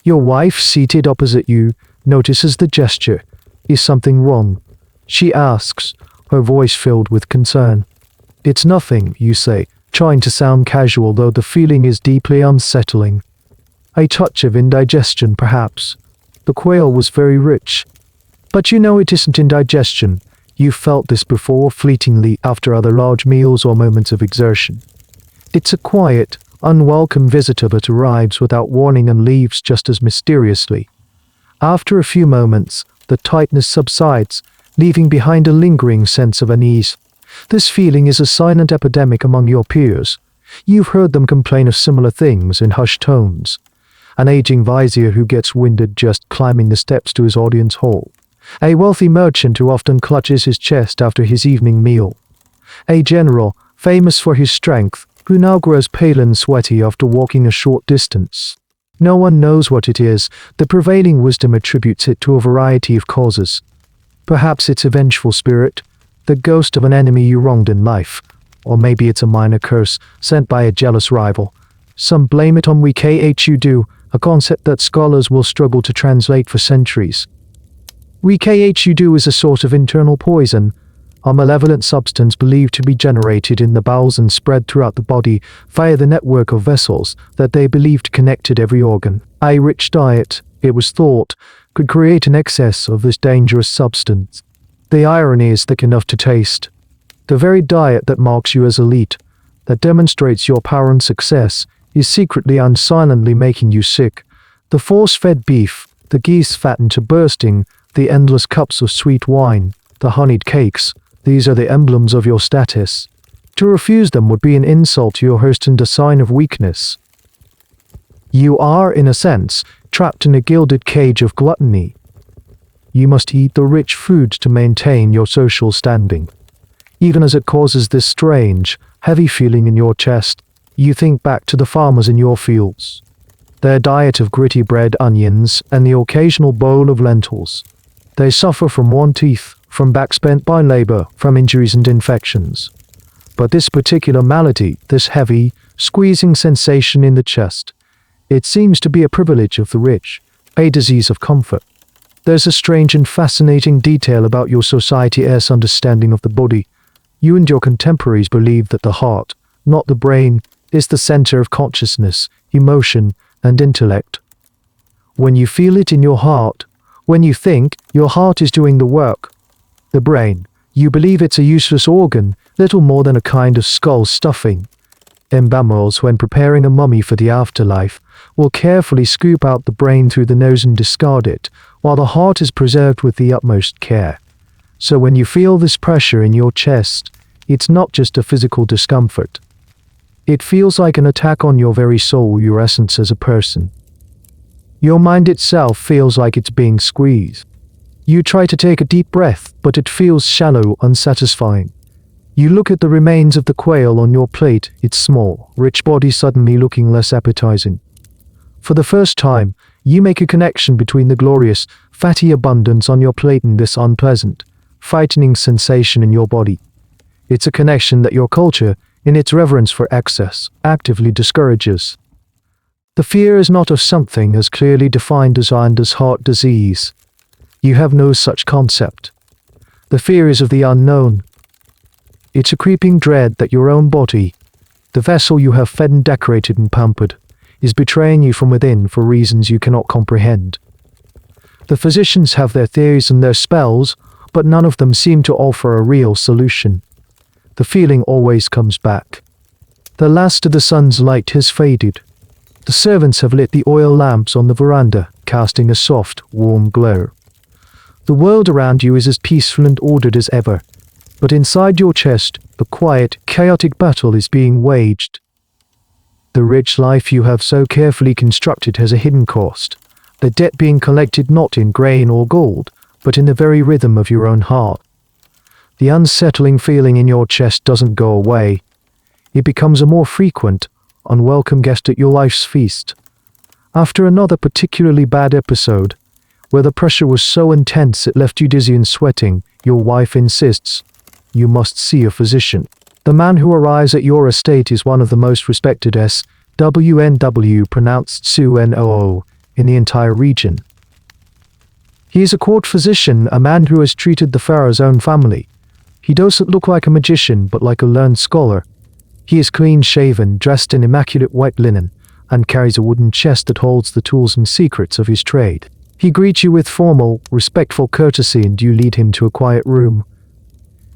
Your wife, seated opposite you, notices the gesture. Is something wrong? She asks, her voice filled with concern. It's nothing, you say, trying to sound casual, though the feeling is deeply unsettling. A touch of indigestion, perhaps. The quail was very rich. But you know it isn't indigestion. You've felt this before, fleetingly, after other large meals or moments of exertion. It's a quiet, unwelcome visitor that arrives without warning and leaves just as mysteriously. After a few moments, the tightness subsides, leaving behind a lingering sense of unease. This feeling is a silent epidemic among your peers. You've heard them complain of similar things in hushed tones. An aging vizier who gets winded just climbing the steps to his audience hall. A wealthy merchant who often clutches his chest after his evening meal. A general, famous for his strength, who now grows pale and sweaty after walking a short distance. No one knows what it is. The prevailing wisdom attributes it to a variety of causes. Perhaps it's a vengeful spirit, the ghost of an enemy you wronged in life. Or maybe it's a minor curse sent by a jealous rival. Some blame it on wkhud, a concept that scholars will struggle to translate for centuries. Wkhud is a sort of internal poison, a malevolent substance believed to be generated in the bowels and spread throughout the body via the network of vessels that they believed connected every organ. A rich diet, it was thought, could create an excess of this dangerous substance. The irony is thick enough to taste. The very diet that marks you as elite, that demonstrates your power and success, is secretly and silently making you sick. The force-fed beef, the geese fattened to bursting, the endless cups of sweet wine, the honeyed cakes, these are the emblems of your status. To refuse them would be an insult to your host and a sign of weakness. You are, in a sense, trapped in a gilded cage of gluttony. You must eat the rich food to maintain your social standing. Even as it causes this strange, heavy feeling in your chest, you think back to the farmers in your fields. Their diet of gritty bread, onions, and the occasional bowl of lentils. They suffer from worn teeth, from backs bent by labor, from injuries and infections. But this particular malady, this heavy, squeezing sensation in the chest, it seems to be a privilege of the rich, a disease of comfort. There's a strange and fascinating detail about your society's understanding of the body. You and your contemporaries believe that the heart, not the brain, is the center of consciousness, emotion, and intellect. When you feel it in your heart, when you think, your heart is doing the work. The brain, you believe it's a useless organ, little more than a kind of skull stuffing. Embalmers, when preparing a mummy for the afterlife, will carefully scoop out the brain through the nose and discard it, while the heart is preserved with the utmost care. So when you feel this pressure in your chest, it's not just a physical discomfort. It feels like an attack on your very soul, your essence as a person. Your mind itself feels like it's being squeezed. You try to take a deep breath, but it feels shallow, unsatisfying. You look at the remains of the quail on your plate, its small, rich body suddenly looking less appetizing. For the first time, you make a connection between the glorious, fatty abundance on your plate and this unpleasant, frightening sensation in your body. It's a connection that your culture, in its reverence for excess, actively discourages. The fear is not of something as clearly defined as heart disease. You have no such concept. The fear is of the unknown. It's a creeping dread that your own body, the vessel you have fed and decorated and pampered, is betraying you from within for reasons you cannot comprehend. The physicians have their theories and their spells, but none of them seem to offer a real solution. The feeling always comes back. The last of the sun's light has faded. The servants have lit the oil lamps on the veranda, casting a soft, warm glow. The world around you is as peaceful and ordered as ever, but inside your chest, a quiet, chaotic battle is being waged. The rich life you have so carefully constructed has a hidden cost, the debt being collected not in grain or gold, but in the very rhythm of your own heart. The unsettling feeling in your chest doesn't go away. It becomes a more frequent, unwelcome guest at your life's feast. After another particularly bad episode, where the pressure was so intense it left you dizzy and sweating, your wife insists, you must see a physician. The man who arrives at your estate is one of the most respected SWNW, pronounced SUNOO, in the entire region. He is a court physician, a man who has treated the pharaoh's own family. He doesn't look like a magician, but like a learned scholar. He is clean-shaven, dressed in immaculate white linen, and carries a wooden chest that holds the tools and secrets of his trade. He greets you with formal, respectful courtesy, and you lead him to a quiet room.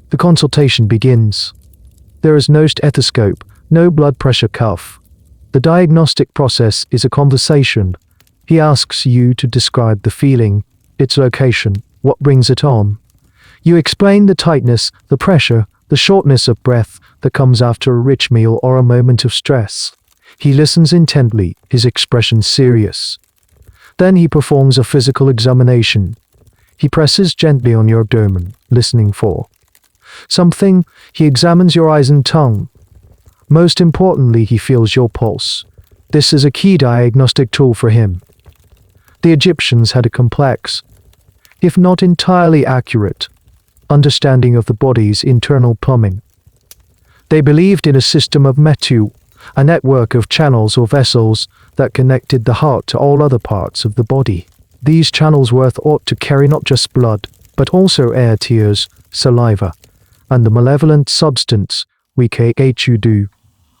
The consultation begins. There is no stethoscope, no blood pressure cuff. The diagnostic process is a conversation. He asks you to describe the feeling, its location, what brings it on. You explain the tightness, the pressure, the shortness of breath that comes after a rich meal or a moment of stress. He listens intently, his expression serious. Then he performs a physical examination. He presses gently on your abdomen, listening for something. He examines your eyes and tongue. Most importantly, he feels your pulse. This is a key diagnostic tool for him. The Egyptians had a complex, if not entirely accurate, understanding of the body's internal plumbing. They believed in a system of metu, a network of channels or vessels that connected the heart to all other parts of the body. These channels were thought to carry not just blood, but also air, tears, saliva, and the malevolent substance, wikhu.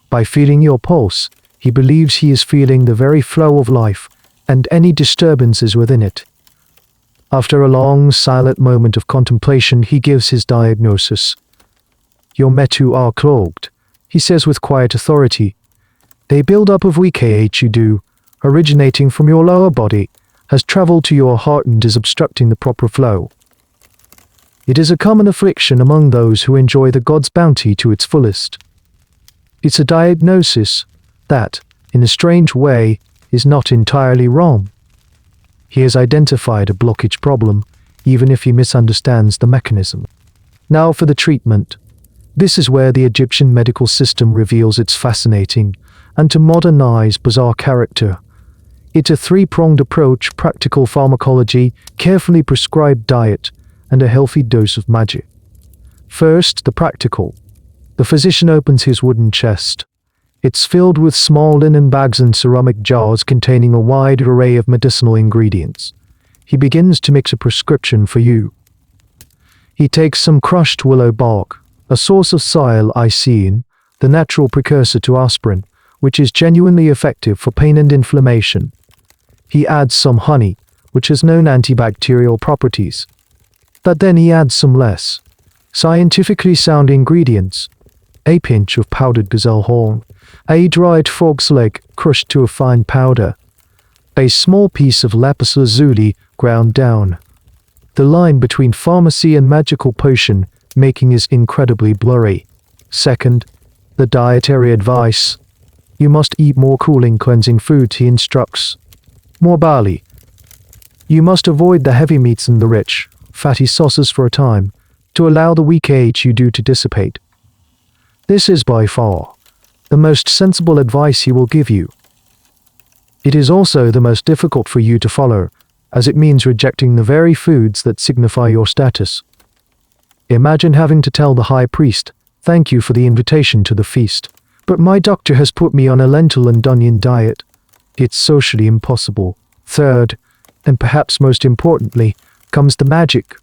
By feeling your pulse, he believes he is feeling the very flow of life and any disturbances within it. After a long, silent moment of contemplation, he gives his diagnosis. Your metu are clogged, he says with quiet authority. They build up of wikhu, originating from your lower body, has traveled to your heart and is obstructing the proper flow. It is a common affliction among those who enjoy the God's bounty to its fullest. It's a diagnosis that, in a strange way, is not entirely wrong. He has identified a blockage problem, even if he misunderstands the mechanism. Now for the treatment. This is where the Egyptian medical system reveals its fascinating and to modernize bizarre character. It's a three-pronged approach: practical pharmacology, carefully prescribed diet, and a healthy dose of magic. First, the practical. The physician opens his wooden chest. It's filled with small linen bags and ceramic jars containing a wide array of medicinal ingredients. He begins to mix a prescription for you. He takes some crushed willow bark, a source of lysine, the natural precursor to aspirin, which is genuinely effective for pain and inflammation. He adds some honey, which has known antibacterial properties. But then he adds some less scientifically sound ingredients: a pinch of powdered gazelle horn, a dried frog's leg crushed to a fine powder, a small piece of lapis lazuli ground down. The line between pharmacy and magical potion making is incredibly blurry. Second, the dietary advice. You must eat more cooling, cleansing foods, he instructs. More barley. You must avoid the heavy meats and the rich, fatty sauces for a time, to allow the wikhu to dissipate. This is by far the most sensible advice he will give you. It is also the most difficult for you to follow, as it means rejecting the very foods that signify your status. Imagine having to tell the high priest, "Thank you for the invitation to the feast, but my doctor has put me on a lentil and onion diet." It's socially impossible. Third, and perhaps most importantly, comes the magic.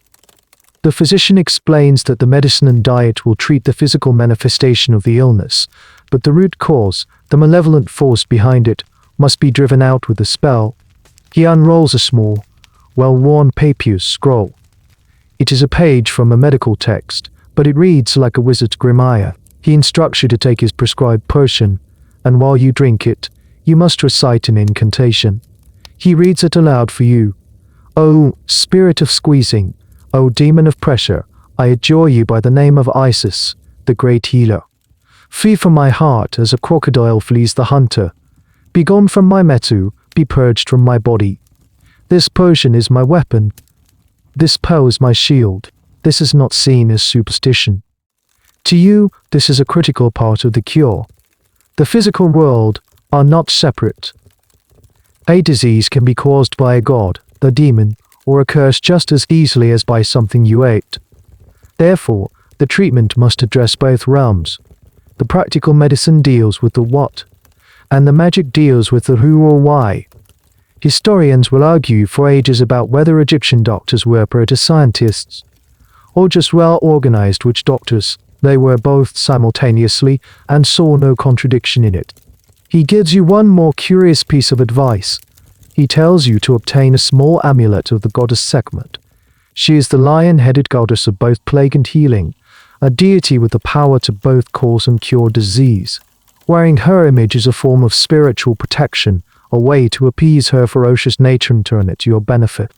The physician explains that the medicine and diet will treat the physical manifestation of the illness, but the root cause, the malevolent force behind it, must be driven out with a spell. He unrolls a small, well-worn papyrus scroll. It is a page from a medical text, but it reads like a wizard's grimoire. He instructs you to take his prescribed potion, and while you drink it, you must recite an incantation. He reads it aloud for you. O spirit of squeezing, O demon of pressure, I adjure you by the name of Isis, the great healer. Flee from my heart as a crocodile flees the hunter. Be gone from my metu, be purged from my body. This potion is my weapon. This pearl is my shield. This is not seen as superstition. To you, this is a critical part of the cure. The physical world are not separate. A disease can be caused by a god, the demon, or a curse just as easily as by something you ate. Therefore, the treatment must address both realms. The practical medicine deals with the what, and the magic deals with the who or why. Historians will argue for ages about whether Egyptian doctors were proto-scientists, or just well-organized witch doctors. They were both simultaneously and saw no contradiction in it. He gives you one more curious piece of advice. He tells you to obtain a small amulet of the goddess Sekhmet. She is the lion-headed goddess of both plague and healing, a deity with the power to both cause and cure disease. Wearing her image is a form of spiritual protection, a way to appease her ferocious nature and turn it to your benefit.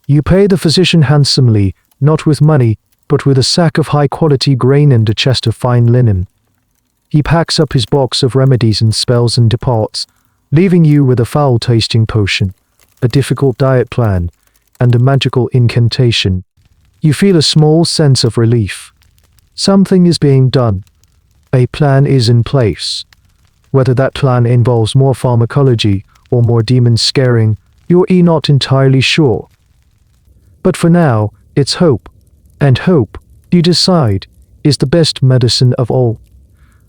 You pay the physician handsomely, not with money, but with a sack of high-quality grain and a chest of fine linen. He packs up his box of remedies and spells and departs, leaving you with a foul-tasting potion, a difficult diet plan, and a magical incantation. You feel a small sense of relief. Something is being done. A plan is in place. Whether that plan involves more pharmacology or more demon scaring, you're not entirely sure. But for now, it's hope. And hope, you decide, is the best medicine of all.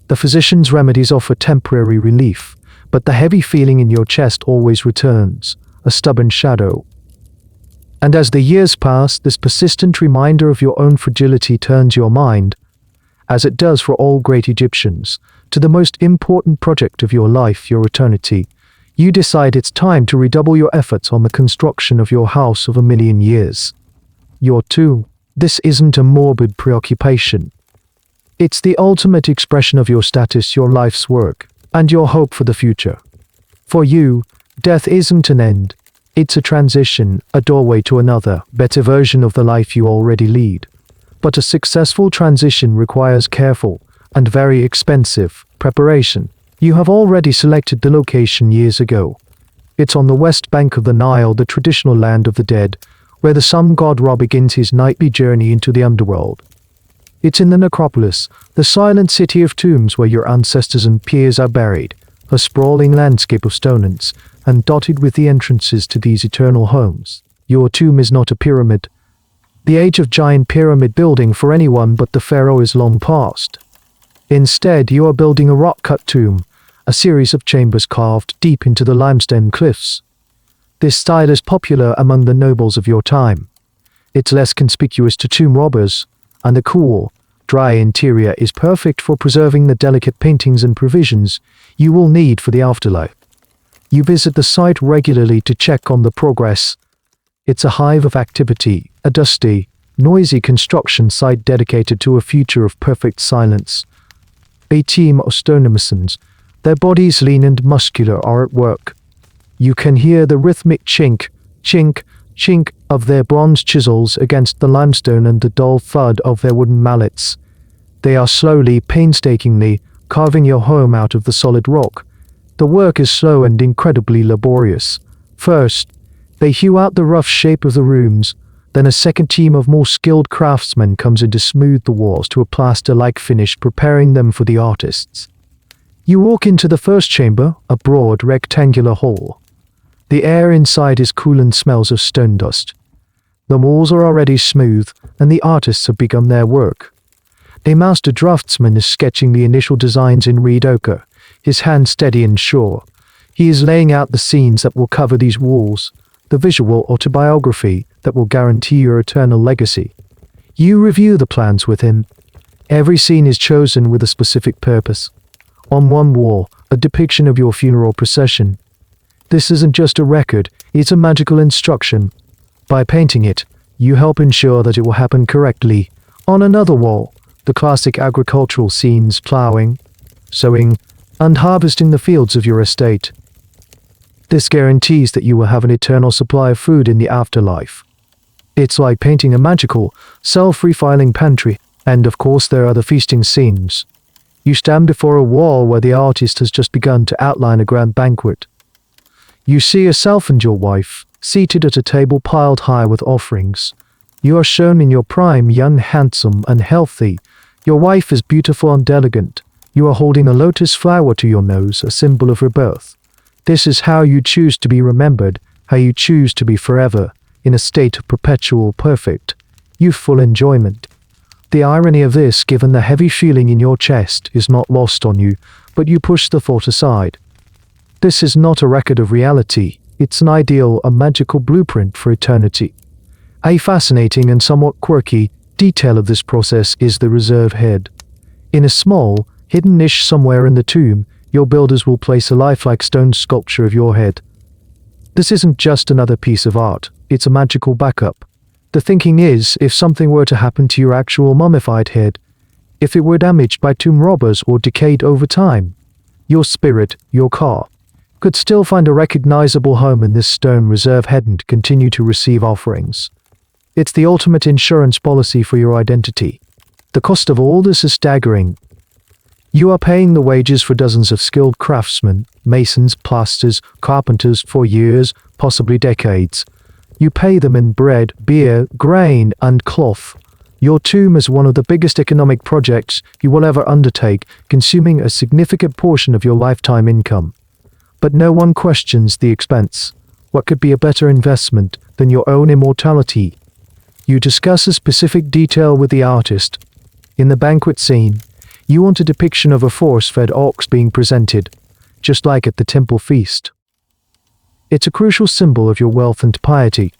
The physician's remedies offer temporary relief, but the heavy feeling in your chest always returns, a stubborn shadow. And as the years pass, this persistent reminder of your own fragility turns your mind, as it does for all great Egyptians, to the most important project of your life, your eternity. You decide it's time to redouble your efforts on the construction of your house of 1,000,000 years. Your tomb. This isn't a morbid preoccupation. It's the ultimate expression of your status, your life's work, and your hope for the future. For you, death isn't an end. It's a transition, a doorway to another, better version of the life you already lead. But a successful transition requires careful, and very expensive, preparation. You have already selected the location years ago. It's on the west bank of the Nile, the traditional land of the dead, where the sun god Ra begins his nightly journey into the underworld. It's in the necropolis, the silent city of tombs where your ancestors and peers are buried, a sprawling landscape of stones, and dotted with the entrances to these eternal homes. Your tomb is not a pyramid. The age of giant pyramid building for anyone but the pharaoh is long past. Instead, you are building a rock-cut tomb, a series of chambers carved deep into the limestone cliffs. This style is popular among the nobles of your time. It's less conspicuous to tomb robbers, and the cool, dry interior is perfect for preserving the delicate paintings and provisions you will need for the afterlife. You visit the site regularly to check on the progress. It's a hive of activity, a dusty, noisy construction site dedicated to a future of perfect silence. A team of stonemasons, their bodies lean and muscular, are at work. You can hear the rhythmic chink, chink, chink of their bronze chisels against the limestone and the dull thud of their wooden mallets. They are slowly, painstakingly, carving your home out of the solid rock. The work is slow and incredibly laborious. First, they hew out the rough shape of the rooms, then a second team of more skilled craftsmen comes in to smooth the walls to a plaster-like finish, preparing them for the artists. You walk into the first chamber, a broad, rectangular hall. The air inside is cool and smells of stone dust. The walls are already smooth, and the artists have begun their work. A master draftsman is sketching the initial designs in reed ochre, his hand steady and sure. He is laying out the scenes that will cover these walls, the visual autobiography that will guarantee your eternal legacy. You review the plans with him. Every scene is chosen with a specific purpose. On one wall, a depiction of your funeral procession. This isn't just a record, it's a magical instruction. By painting it, you help ensure that it will happen correctly. On another wall, the classic agricultural scenes, plowing, sowing, and harvesting the fields of your estate. This guarantees that you will have an eternal supply of food in the afterlife. It's like painting a magical, self-refilling pantry, and of course there are the feasting scenes. You stand before a wall where the artist has just begun to outline a grand banquet. You see yourself and your wife, seated at a table piled high with offerings. You are shown in your prime, young, handsome, and healthy. Your wife is beautiful and elegant. You are holding a lotus flower to your nose, a symbol of rebirth. This is how you choose to be remembered, how you choose to be forever, in a state of perpetual, perfect, youthful enjoyment. The irony of this, given the heavy feeling in your chest, is not lost on you, but you push the thought aside. This is not a record of reality. It's an ideal, a magical blueprint for eternity. A fascinating and somewhat quirky detail of this process is the reserve head. In a small, hidden niche somewhere in the tomb, your builders will place a lifelike stone sculpture of your head. This isn't just another piece of art, it's a magical backup. The thinking is, if something were to happen to your actual mummified head, if it were damaged by tomb robbers or decayed over time, your spirit, your car, could still find a recognizable home in this stone reserve head and continue to receive offerings. It's the ultimate insurance policy for your identity. The cost of all this is staggering. You are paying the wages for dozens of skilled craftsmen, masons, plasters, carpenters for years, possibly decades. You pay them in bread, beer, grain, and cloth. Your tomb is one of the biggest economic projects you will ever undertake, consuming a significant portion of your lifetime income. But no one questions the expense. What could be a better investment than your own immortality? You discuss a specific detail with the artist. In the banquet scene, you want a depiction of a force-fed ox being presented, just like at the temple feast. It's a crucial symbol of your wealth and piety.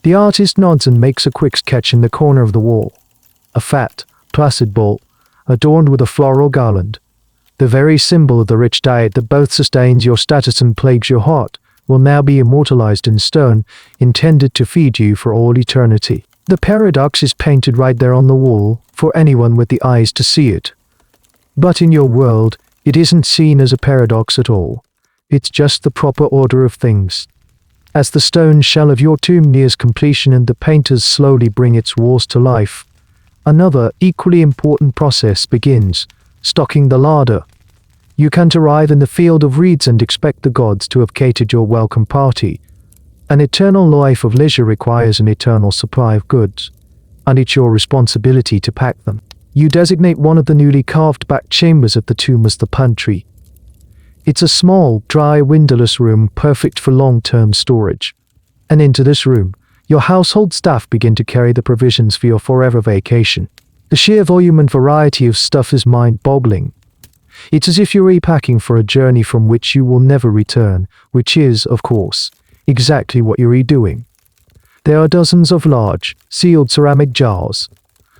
The artist nods and makes a quick sketch in the corner of the wall. A fat, placid bowl, adorned with a floral garland. The very symbol of the rich diet that both sustains your status and plagues your heart will now be immortalized in stone, intended to feed you for all eternity. The paradox is painted right there on the wall, for anyone with the eyes to see it. But in your world, it isn't seen as a paradox at all. It's just the proper order of things. As the stone shell of your tomb nears completion and the painters slowly bring its walls to life, another, equally important process begins, stocking the larder. You can't arrive in the field of reeds and expect the gods to have catered your welcome party. An eternal life of leisure requires an eternal supply of goods, and it's your responsibility to pack them. You designate one of the newly carved back chambers of the tomb as the pantry. It's a small, dry, windowless room perfect for long-term storage. And into this room, your household staff begin to carry the provisions for your forever vacation. The sheer volume and variety of stuff is mind-boggling. It's as if you're repacking for a journey from which you will never return, which is, of course, exactly what you're doing. There are dozens of large, sealed ceramic jars.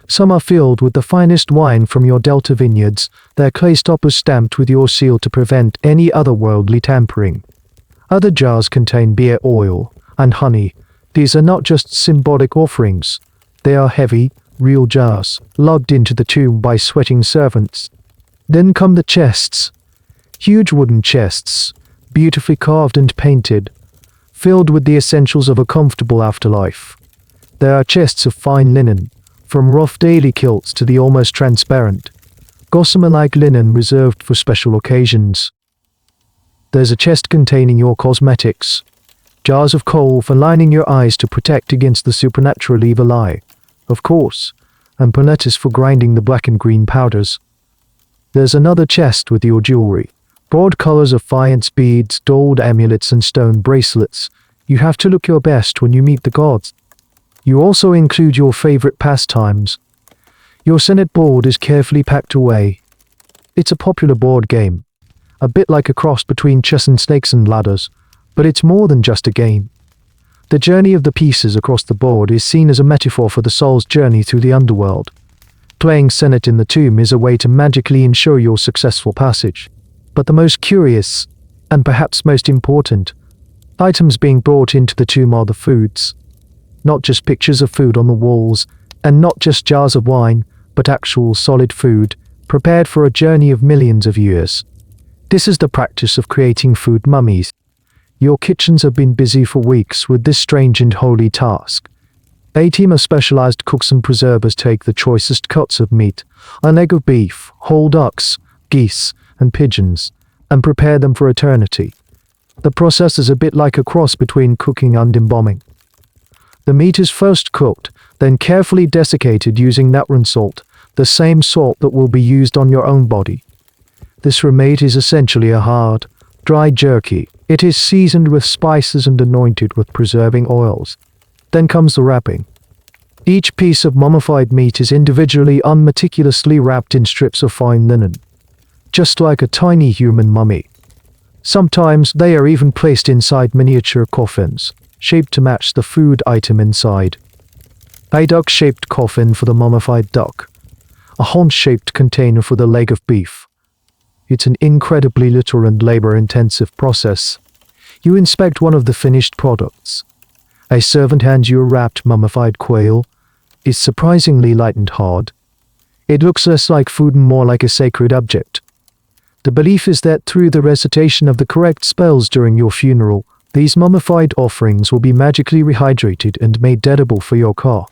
Some are filled with the finest wine from your Delta vineyards, their clay stoppers stamped with your seal to prevent any otherworldly tampering. Other jars contain beer oil and honey. These are not just symbolic offerings. They are heavy, real jars, lugged into the tomb by sweating servants. Then come the chests. Huge wooden chests, beautifully carved and painted, filled with the essentials of a comfortable afterlife. There are chests of fine linen, from rough daily kilts to the almost transparent, gossamer-like linen reserved for special occasions. There's a chest containing your cosmetics, jars of kohl for lining your eyes to protect against the supernatural evil eye, of course, and palettes for grinding the black and green powders. There's another chest with your jewelry, broad colors of faience beads, gold amulets and stone bracelets. You have to look your best when you meet the gods. You also include your favorite pastimes. Your Senate board is carefully packed away. It's a popular board game, a bit like a cross between chess and snakes and ladders, but it's more than just a game. The journey of the pieces across the board is seen as a metaphor for the soul's journey through the underworld. Playing Senate in the tomb is a way to magically ensure your successful passage. But the most curious, and perhaps most important, items being brought into the tomb are the foods. Not just pictures of food on the walls, and not just jars of wine, but actual solid food, prepared for a journey of millions of years. This is the practice of creating food mummies. Your kitchens have been busy for weeks with this strange and holy task. A team of specialized cooks and preservers take the choicest cuts of meat, a leg of beef, whole ducks, geese, and pigeons, and prepare them for eternity. The process is a bit like a cross between cooking and embalming. The meat is first cooked, then carefully desiccated using natural salt, the same salt that will be used on your own body. This meat is essentially a hard, dry jerky. It is seasoned with spices and anointed with preserving oils. Then comes the wrapping. Each piece of mummified meat is individually meticulously wrapped in strips of fine linen, just like a tiny human mummy. Sometimes they are even placed inside miniature coffins, shaped to match the food item inside. A duck-shaped coffin for the mummified duck, a haunch-shaped container for the leg of beef. It's an incredibly literal and labor-intensive process. You inspect one of the finished products. A servant hands you a wrapped mummified quail. It's surprisingly light and hard. It looks less like food and more like a sacred object. The belief is that through the recitation of the correct spells during your funeral, these mummified offerings will be magically rehydrated and made edible for your car.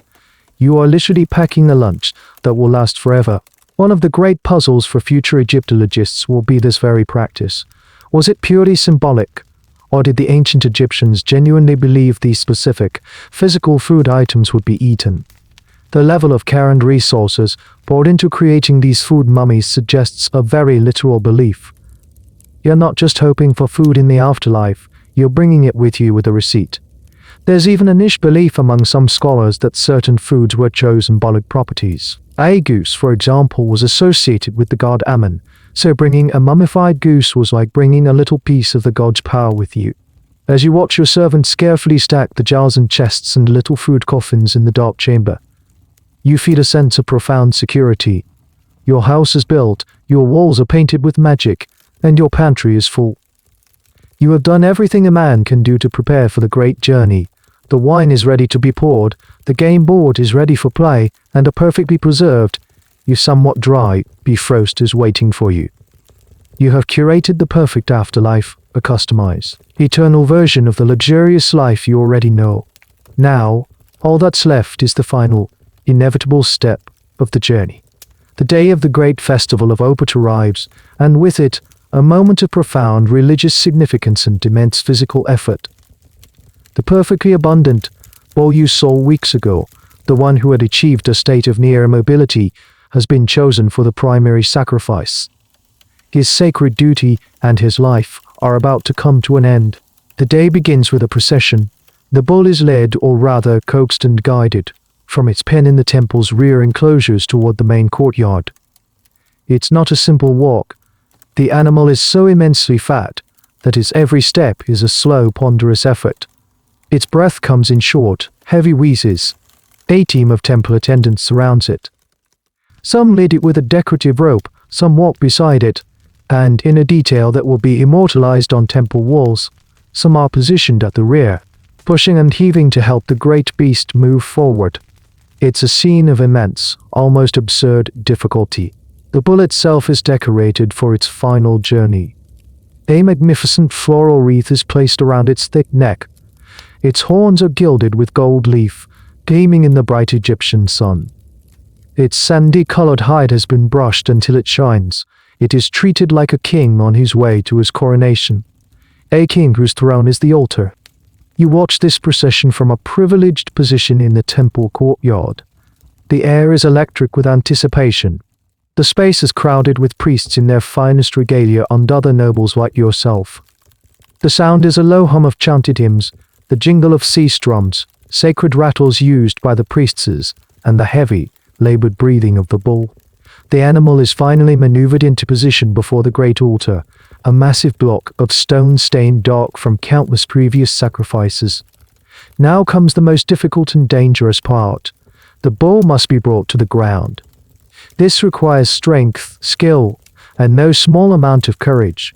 You are literally packing a lunch that will last forever. One of the great puzzles for future Egyptologists will be this very practice. Was it purely symbolic? Or did the ancient Egyptians genuinely believe these specific, physical food items would be eaten? The level of care and resources poured into creating these food mummies suggests a very literal belief. You're not just hoping for food in the afterlife, you're bringing it with you with a receipt. There's even a niche belief among some scholars that certain foods were chosen symbolic properties. A goose, for example, was associated with the god Ammon, so bringing a mummified goose was like bringing a little piece of the god's power with you. As you watch your servants carefully stack the jars and chests and little food coffins in the dark chamber, you feel a sense of profound security. Your house is built, your walls are painted with magic, and your pantry is full. You have done everything a man can do to prepare for the great journey. The wine is ready to be poured, the game board is ready for play, and a perfectly preserved, yet somewhat dry, beef roast is waiting for you. You have curated the perfect afterlife, a customized, eternal version of the luxurious life you already know. Now, all that's left is the final, inevitable step of the journey. The day of the great festival of Opet arrives, and with it, a moment of profound religious significance and immense physical effort. The perfectly abundant bowl you saw weeks ago, the one who had achieved a state of near immobility, has been chosen for the primary sacrifice. His sacred duty and his life are about to come to an end. The day begins with a procession. The bull is led, or rather coaxed and guided, from its pen in the temple's rear enclosures toward the main courtyard. It's not a simple walk. The animal is so immensely fat that its every step is a slow, ponderous effort. Its breath comes in short, heavy wheezes. A team of temple attendants surrounds it. Some lead it with a decorative rope, some walk beside it, and in a detail that will be immortalized on temple walls, some are positioned at the rear, pushing and heaving to help the great beast move forward. It's a scene of immense, almost absurd difficulty. The bull itself is decorated for its final journey. A magnificent floral wreath is placed around its thick neck. Its horns are gilded with gold leaf, gleaming in the bright Egyptian sun. Its sandy-colored hide has been brushed until it shines. It is treated like a king on his way to his coronation. A king whose throne is the altar. You watch this procession from a privileged position in the temple courtyard. The air is electric with anticipation. The space is crowded with priests in their finest regalia and other nobles like yourself. The sound is a low hum of chanted hymns, the jingle of sea drums, sacred rattles used by the priestesses, and the heavy, labored breathing of the bull. The animal is finally maneuvered into position before the great altar, a massive block of stone stained dark from countless previous sacrifices. Now comes the most difficult and dangerous part. The bull must be brought to the ground. This requires strength, skill, and no small amount of courage.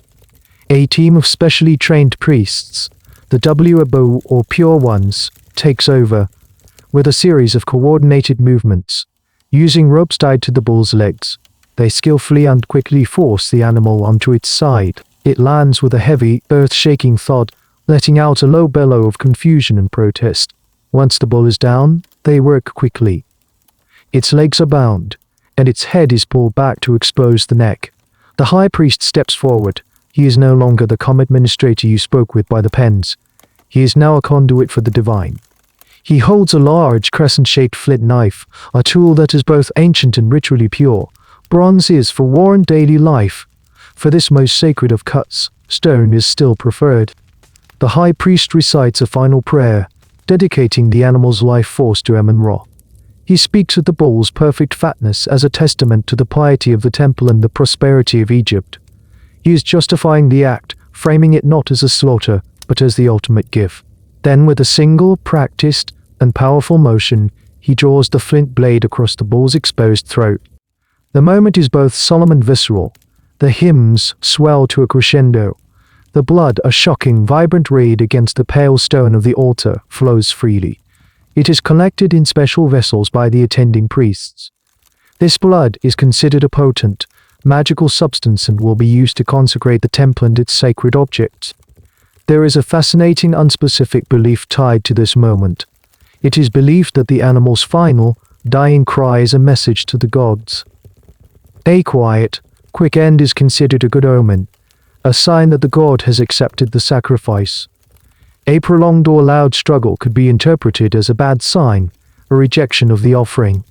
A team of specially trained priests, the WABO or Pure Ones, takes over, with a series of coordinated movements. Using ropes tied to the bull's legs, they skillfully and quickly force the animal onto its side. It lands with a heavy, earth-shaking thud, letting out a low bellow of confusion and protest. Once the bull is down, they work quickly. Its legs are bound, and its head is pulled back to expose the neck. The high priest steps forward. He is no longer the calm administrator you spoke with by the pens. He is now a conduit for the divine. He holds a large crescent-shaped flint knife, a tool that is both ancient and ritually pure. Bronze is for war and daily life. For this most sacred of cuts, stone is still preferred. The high priest recites a final prayer, dedicating the animal's life force to Amun-Ra. He speaks of the bull's perfect fatness as a testament to the piety of the temple and the prosperity of Egypt. He is justifying the act, framing it not as a slaughter, but as the ultimate gift. Then, with a single, practiced, and powerful motion, he draws the flint blade across the bull's exposed throat. The moment is both solemn and visceral. The hymns swell to a crescendo. The blood, a shocking, vibrant raid against the pale stone of the altar, flows freely. It is collected in special vessels by the attending priests. This blood is considered a potent, magical substance and will be used to consecrate the temple and its sacred objects. There is a fascinating unspecific belief tied to this moment. It is believed that the animal's final, dying cry is a message to the gods. A quiet, quick end is considered a good omen, a sign that the god has accepted the sacrifice. A prolonged or loud struggle could be interpreted as a bad sign, a rejection of the offering.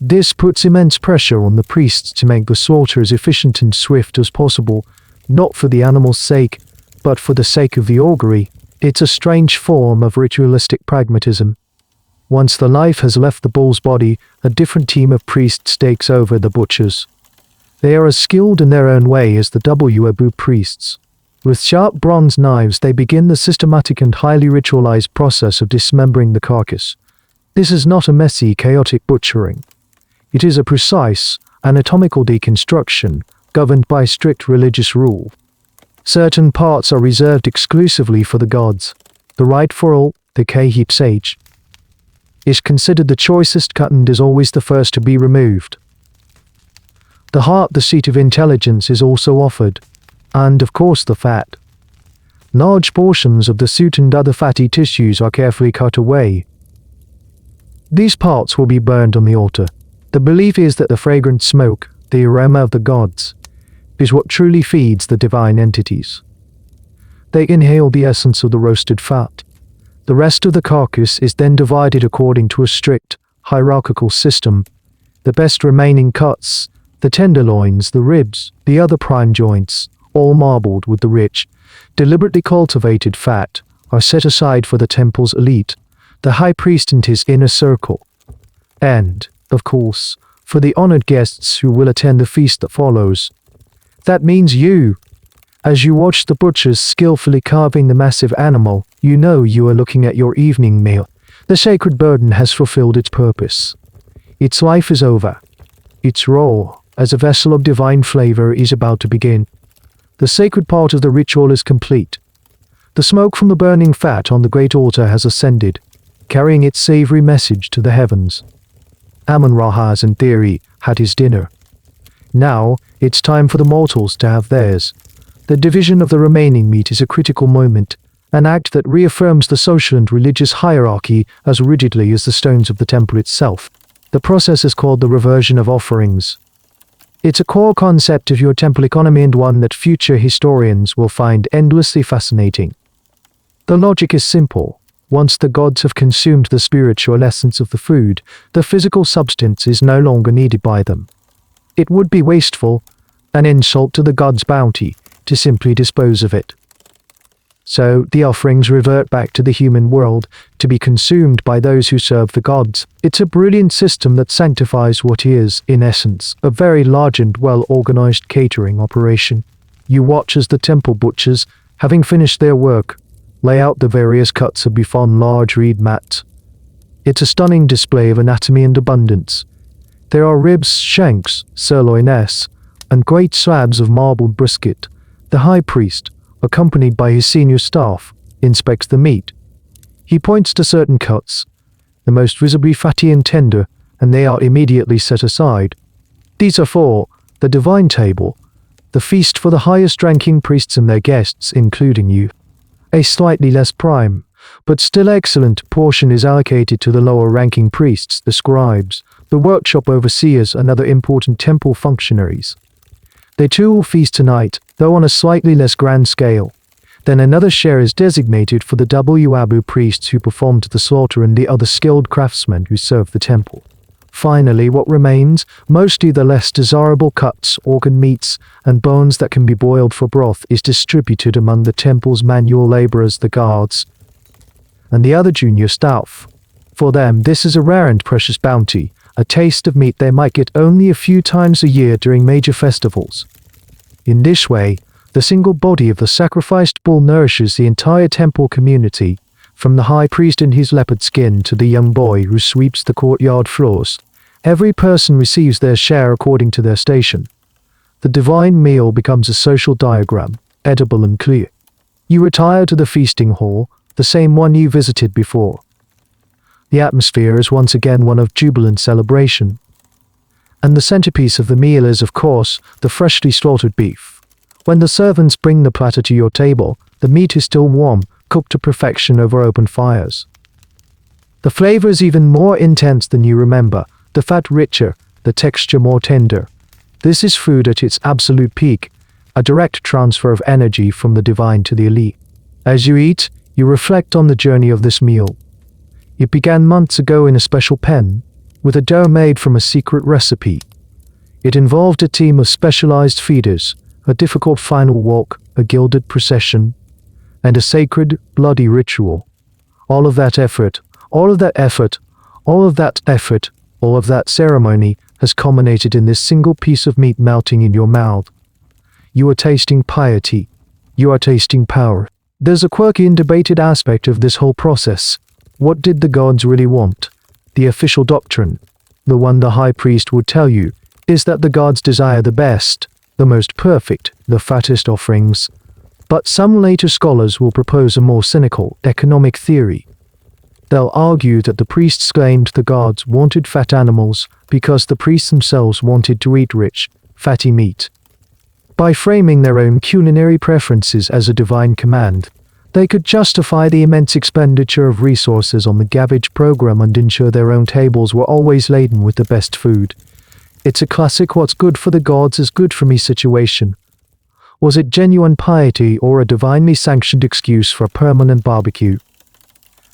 This puts immense pressure on the priests to make the slaughter as efficient and swift as possible, not for the animal's sake, but for the sake of the augury. It's a strange form of ritualistic pragmatism. Once the life has left the bull's body, a different team of priests takes over the butchers. They are as skilled in their own way as the Abu priests. With sharp bronze knives, they begin the systematic and highly ritualized process of dismembering the carcass. This is not a messy, chaotic butchering. It is a precise, anatomical deconstruction, governed by strict religious rule. Certain parts are reserved exclusively for the gods. The right for all, the Khehip sage, is considered the choicest cut and is always the first to be removed. The heart, the seat of intelligence, is also offered. And, of course, the fat. Large portions of the suit and other fatty tissues are carefully cut away. These parts will be burned on the altar. The belief is that the fragrant smoke, the aroma of the gods, is what truly feeds the divine entities. They inhale the essence of the roasted fat. The rest of the carcass is then divided according to a strict, hierarchical system. The best remaining cuts, the tenderloins, the ribs, the other prime joints, all marbled with the rich, deliberately cultivated fat, are set aside for the temple's elite, the high priest and his inner circle. And, of course, for the honored guests who will attend the feast that follows. That means you. As you watch the butchers skillfully carving the massive animal, you know you are looking at your evening meal. The sacred burden has fulfilled its purpose. Its life is over. Its role, as a vessel of divine flavor, is about to begin. The sacred part of the ritual is complete. The smoke from the burning fat on the great altar has ascended, carrying its savory message to the heavens. Amun-Ra has, in theory, had his dinner. Now, it's time for the mortals to have theirs. The division of the remaining meat is a critical moment, an act that reaffirms the social and religious hierarchy as rigidly as the stones of the temple itself. The process is called the reversion of offerings. It's a core concept of your temple economy and one that future historians will find endlessly fascinating. The logic is simple. Once the gods have consumed the spiritual essence of the food, the physical substance is no longer needed by them. It would be wasteful, an insult to the gods' bounty, to simply dispose of it. So the offerings revert back to the human world, to be consumed by those who serve the gods. It's a brilliant system that sanctifies what is, in essence, a very large and well-organized catering operation. You watch as the temple butchers, having finished their work, lay out the various cuts of beef on large reed mats. It's a stunning display of anatomy and abundance. There are ribs, shanks, sirloins, and great slabs of marbled brisket. The high priest, accompanied by his senior staff, inspects the meat. He points to certain cuts, the most visibly fatty and tender, and they are immediately set aside. These are for the divine table, the feast for the highest-ranking priests and their guests, including you. A slightly less prime, but still excellent portion is allocated to the lower-ranking priests, the scribes, the workshop overseers, and other important temple functionaries. They too will feast tonight, though on a slightly less grand scale. Then another share is designated for the Wabu priests who performed the slaughter and the other skilled craftsmen who serve the temple. Finally, what remains, mostly the less desirable cuts, organ meats, and bones that can be boiled for broth, is distributed among the temple's manual laborers, the guards, and the other junior staff. For them, this is a rare and precious bounty, a taste of meat they might get only a few times a year during major festivals. In this way, the single body of the sacrificed bull nourishes the entire temple community, from the high priest in his leopard skin to the young boy who sweeps the courtyard floors. Every person receives their share according to their station. The divine meal becomes a social diagram, edible and clear. You retire to the feasting hall, the same one you visited before. The atmosphere is once again one of jubilant celebration. And the centerpiece of the meal is, of course, the freshly slaughtered beef. When the servants bring the platter to your table, the meat is still warm, cooked to perfection over open fires. The flavor is even more intense than you remember, the fat richer, the texture more tender. This is food at its absolute peak, a direct transfer of energy from the divine to the elite. As you eat, you reflect on the journey of this meal. It began months ago in a special pen, with a dough made from a secret recipe. It involved a team of specialized feeders, a difficult final walk, a gilded procession, and a sacred, bloody ritual. All of that ceremony has culminated in this single piece of meat melting in your mouth. You are tasting piety. You are tasting power. There's a quirky and debated aspect of this whole process. What did the gods really want? The official doctrine, the one the high priest would tell you, is that the gods desire the best, the most perfect, the fattest offerings. But some later scholars will propose a more cynical, economic theory. They'll argue that the priests claimed the gods wanted fat animals because the priests themselves wanted to eat rich, fatty meat. By framing their own culinary preferences as a divine command, they could justify the immense expenditure of resources on the garbage program and ensure their own tables were always laden with the best food. It's a classic what's good for the gods is good for me situation. Was it genuine piety or a divinely sanctioned excuse for a permanent barbecue?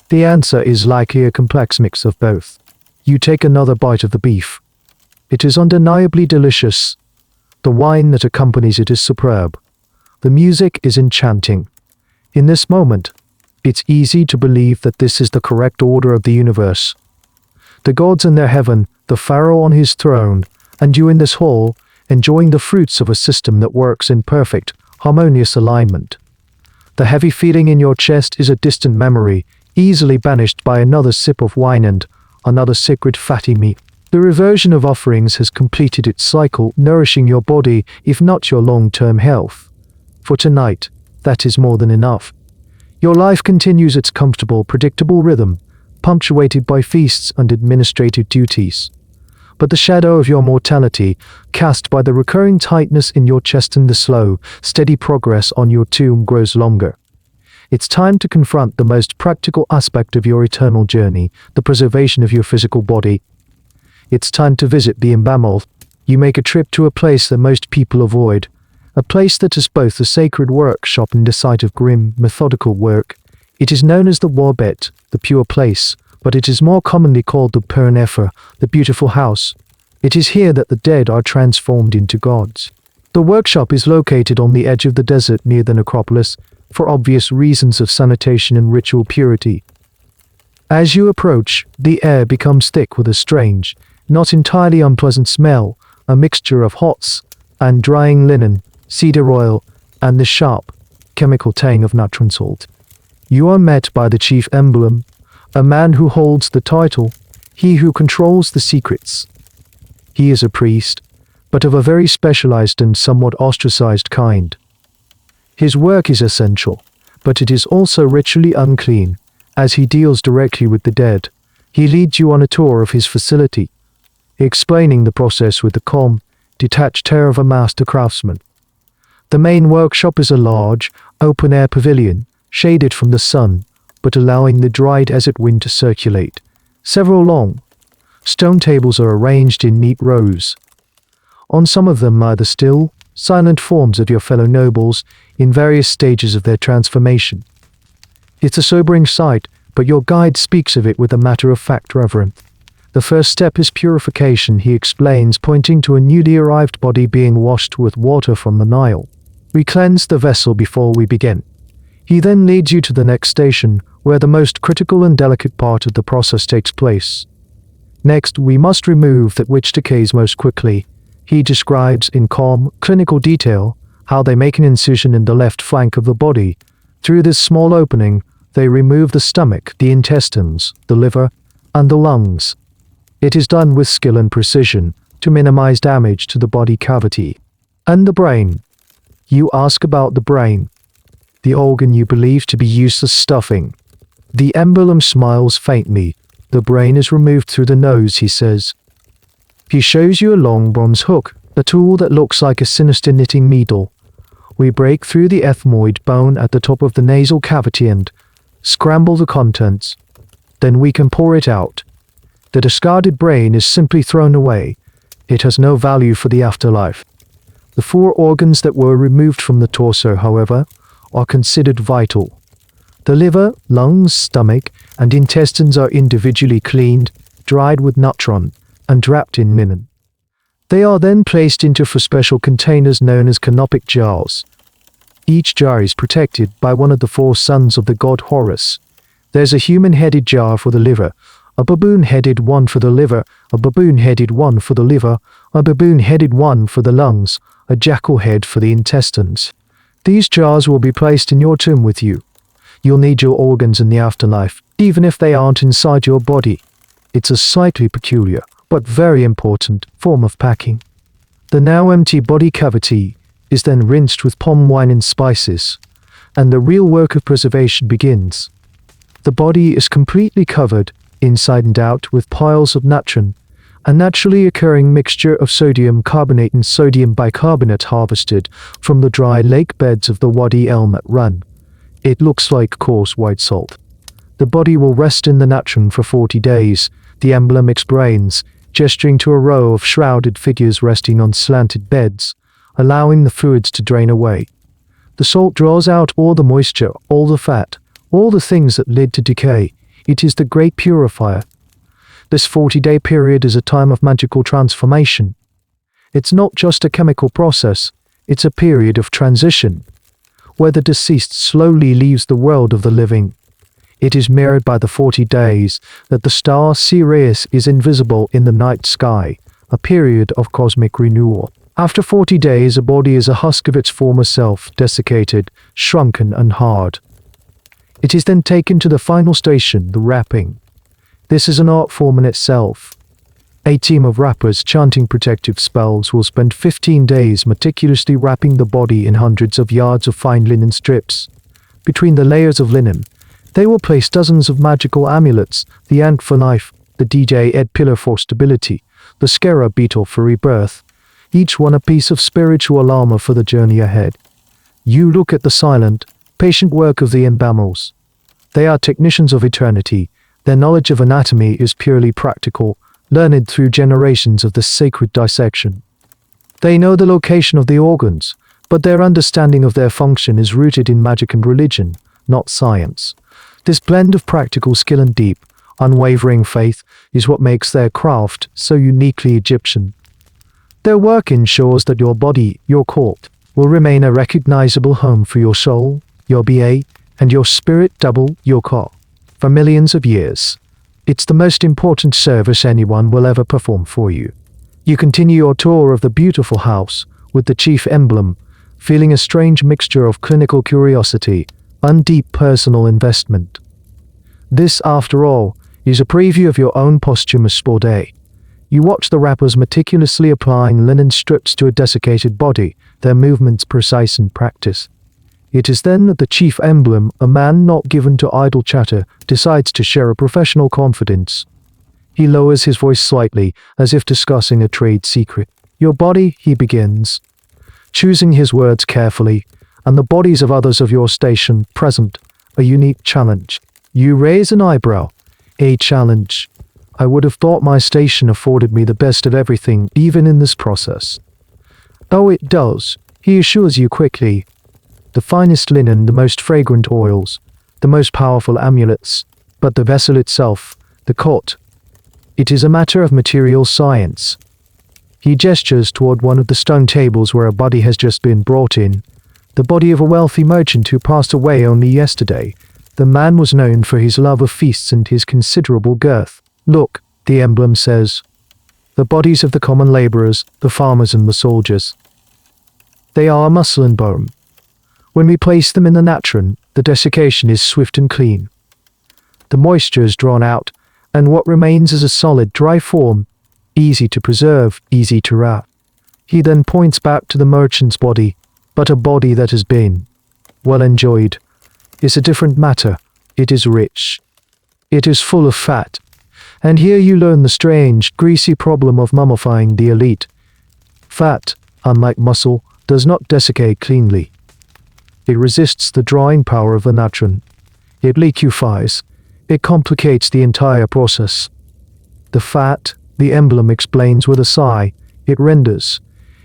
The answer is likely a complex mix of both. You take another bite of the beef. It is undeniably delicious. The wine that accompanies it is superb. The music is enchanting. In this moment, it's easy to believe that this is the correct order of the universe. The gods in their heaven, the Pharaoh on his throne, and you in this hall, enjoying the fruits of a system that works in perfect, harmonious alignment. The heavy feeling in your chest is a distant memory, easily banished by another sip of wine and another sacred fatty meat. The reversion of offerings has completed its cycle, nourishing your body, if not your long-term health. For tonight, that is more than enough. Your life continues its comfortable, predictable rhythm, punctuated by feasts and administrative duties. But the shadow of your mortality, cast by the recurring tightness in your chest and the slow, steady progress on your tomb grows longer. It's time to confront the most practical aspect of your eternal journey, the preservation of your physical body. It's time to visit the Imbamal. You make a trip to a place that most people avoid, a place that is both a sacred workshop and a site of grim, methodical work. It is known as the Warbet, the pure place, but it is more commonly called the Pernefer, the beautiful house. It is here that the dead are transformed into gods. The workshop is located on the edge of the desert near the necropolis, for obvious reasons of sanitation and ritual purity. As you approach, the air becomes thick with a strange, not entirely unpleasant smell, a mixture of hots and drying linen, cedar oil, and the sharp, chemical tang of natron salt. You are met by the chief emblem, a man who holds the title, he who controls the secrets. He is a priest, but of a very specialized and somewhat ostracized kind. His work is essential, but it is also ritually unclean, as he deals directly with the dead. He leads you on a tour of his facility, explaining the process with the calm, detached air of a master craftsman. The main workshop is a large, open-air pavilion, shaded from the sun, but allowing the dry desert wind to circulate. Several long, stone tables are arranged in neat rows. On some of them are the still, silent forms of your fellow nobles in various stages of their transformation. It's a sobering sight, but your guide speaks of it with a matter-of-fact reverence. The first step is purification, he explains, pointing to a newly arrived body being washed with water from the Nile. We cleanse the vessel before we begin. He then leads you to the next station, where the most critical and delicate part of the process takes place. Next, we must remove that which decays most quickly. He describes in calm, clinical detail how they make an incision in the left flank of the body. Through this small opening, they remove the stomach, the intestines, the liver, and the lungs. It is done with skill and precision to minimize damage to the body cavity. And the brain. You ask about the brain, the organ you believe to be useless stuffing. The emblem smiles faintly. The brain is removed through the nose, he says. He shows you a long bronze hook, a tool that looks like a sinister knitting needle. We break through the ethmoid bone at the top of the nasal cavity and scramble the contents. Then we can pour it out. The discarded brain is simply thrown away. It has no value for the afterlife. The 4 organs that were removed from the torso, however, are considered vital. The liver, lungs, stomach, and intestines are individually cleaned, dried with natron, and wrapped in linen. They are then placed into 4 special containers known as canopic jars. Each jar is protected by one of the 4 sons of the god Horus. There's a human-headed jar for the liver, a baboon-headed one for the liver, a baboon-headed one for the liver, a baboon-headed one for the lungs, a jackal head for the intestines. These jars will be placed in your tomb with you. You'll need your organs in the afterlife, even if they aren't inside your body. It's a slightly peculiar, but very important, form of packing. The now empty body cavity is then rinsed with palm wine and spices, and the real work of preservation begins. The body is completely covered, inside and out, with piles of natron, a naturally occurring mixture of sodium carbonate and sodium bicarbonate harvested from the dry lake beds of the Wadi Elmet Run. It looks like coarse white salt. The body will rest in the natron for 40 days, the emblem explains, gesturing to a row of shrouded figures resting on slanted beds, allowing the fluids to drain away. The salt draws out all the moisture, all the fat, all the things that lead to decay. It is the great purifier. This 40-day period is a time of magical transformation. It's not just a chemical process, it's a period of transition, where the deceased slowly leaves the world of the living. It is mirrored by the 40 days that the star Sirius is invisible in the night sky, a period of cosmic renewal. After 40 days, a body is a husk of its former self, desiccated, shrunken, and hard. It is then taken to the final station, the wrapping. This is an art form in itself. A team of wrappers chanting protective spells will spend 15 days meticulously wrapping the body in hundreds of yards of fine linen strips. Between the layers of linen, they will place dozens of magical amulets, the ant for life, the DJ Ed pillar for stability, the scarab beetle for rebirth, each one a piece of spiritual armor for the journey ahead. You look at the silent, patient work of the embalmers. They are technicians of eternity. Their knowledge of anatomy is purely practical, learned through generations of the sacred dissection. They know the location of the organs, but their understanding of their function is rooted in magic and religion, not science. This blend of practical skill and deep, unwavering faith is what makes their craft so uniquely Egyptian. Their work ensures that your body, your court, will remain a recognizable home for your soul, your BA, and your spirit double, your car, for millions of years. It's the most important service anyone will ever perform for you. You continue your tour of the beautiful house, with the chief emblem, feeling a strange mixture of clinical curiosity and deep personal investment. This, after all, is a preview of your own posthumous sport day. You watch the wrappers meticulously applying linen strips to a desiccated body, their movements precise in practice. It is then that the chief emblem, a man not given to idle chatter, decides to share a professional confidence. He lowers his voice slightly, as if discussing a trade secret. Your body, he begins. choosing his words carefully, and the bodies of others of your station present, a unique challenge. You raise an eyebrow. A challenge. I would have thought my station afforded me the best of everything, even in this process. Oh, it does, he assures you quickly. The finest linen, the most fragrant oils, the most powerful amulets, but the vessel itself, the cot. It is a matter of material science. He gestures toward one of the stone tables where a body has just been brought in, the body of a wealthy merchant who passed away only yesterday. The man was known for his love of feasts and his considerable girth. Look, the emblem says. The bodies of the common laborers, the farmers and the soldiers. They are muscle and bone. When we place them in the natron, the desiccation is swift and clean. The moisture is drawn out, and what remains is a solid, dry form, easy to preserve, easy to wrap. He then points back to the merchant's body, but a body that has been, well enjoyed, is a different matter. It is rich. It is full of fat. And here you learn the strange, greasy problem of mummifying the elite. Fat, unlike muscle, does not desiccate cleanly. It resists the drawing power of the natron. It liquefies. It complicates the entire process. The fat, the emblem explains with a sigh, it renders.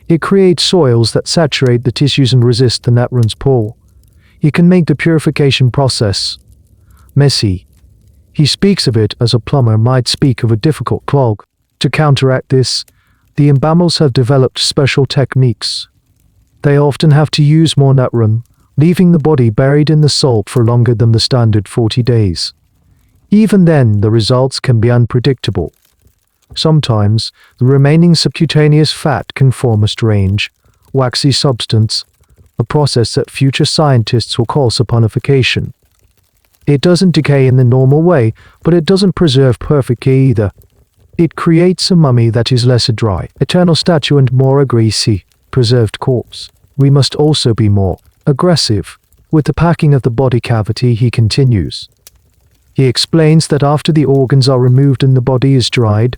It creates soils that saturate the tissues and resist the natron's pull. It can make the purification process messy. He speaks of it as a plumber might speak of a difficult clog. To counteract this, the Imbamals have developed special techniques. They often have to use more natron, leaving the body buried in the salt for longer than the standard 40 days. Even then, the results can be unpredictable. Sometimes, the remaining subcutaneous fat can form a strange, waxy substance, a process that future scientists will call saponification. It doesn't decay in the normal way, but it doesn't preserve perfectly either. It creates a mummy that is less a dry, eternal statue and more a greasy, preserved corpse. We must also be more aggressive. With the packing of the body cavity, he continues. He explains that after the organs are removed and the body is dried,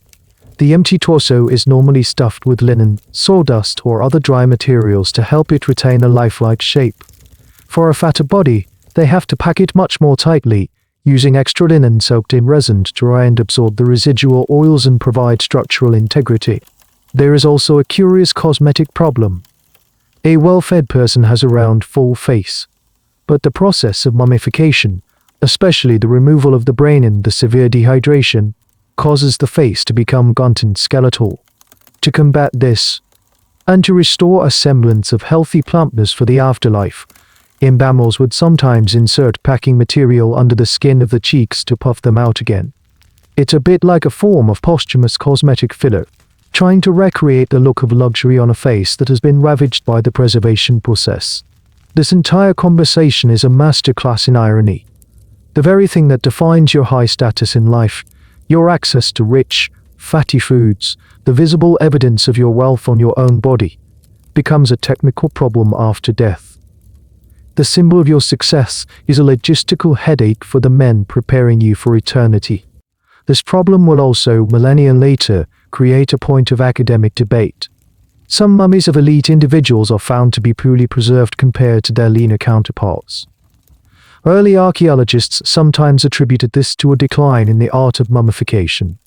the empty torso is normally stuffed with linen, sawdust or other dry materials to help it retain a lifelike shape. For a fatter body, they have to pack it much more tightly, using extra linen soaked in resin to dry and absorb the residual oils and provide structural integrity. There is also a curious cosmetic problem. A well-fed person has a round, full face. But the process of mummification, especially the removal of the brain and the severe dehydration, causes the face to become gaunt and skeletal. To combat this, and to restore a semblance of healthy plumpness for the afterlife, Imbamals would sometimes insert packing material under the skin of the cheeks to puff them out again. It's a bit like a form of posthumous cosmetic filler, trying to recreate the look of luxury on a face that has been ravaged by the preservation process. This entire conversation is a masterclass in irony. The very thing that defines your high status in life, your access to rich, fatty foods, the visible evidence of your wealth on your own body, becomes a technical problem after death. The symbol of your success is a logistical headache for the men preparing you for eternity. This problem will also, millennia later, create a point of academic debate. Some mummies of elite individuals are found to be poorly preserved compared to their leaner counterparts. Early archaeologists sometimes attributed this to a decline in the art of mummification.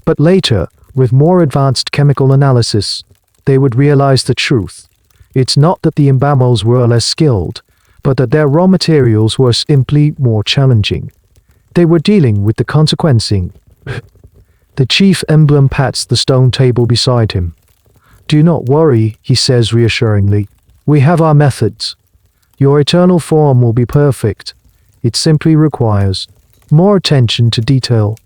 But later, with more advanced chemical analysis, they would realize the truth. It's not that the Imbamals were less skilled, but that their raw materials were simply more challenging. They were dealing with the consequencing. The chief emblem pats the stone table beside him. Do not worry, he says reassuringly. We have our methods. Your eternal form will be perfect. It simply requires more attention to detail.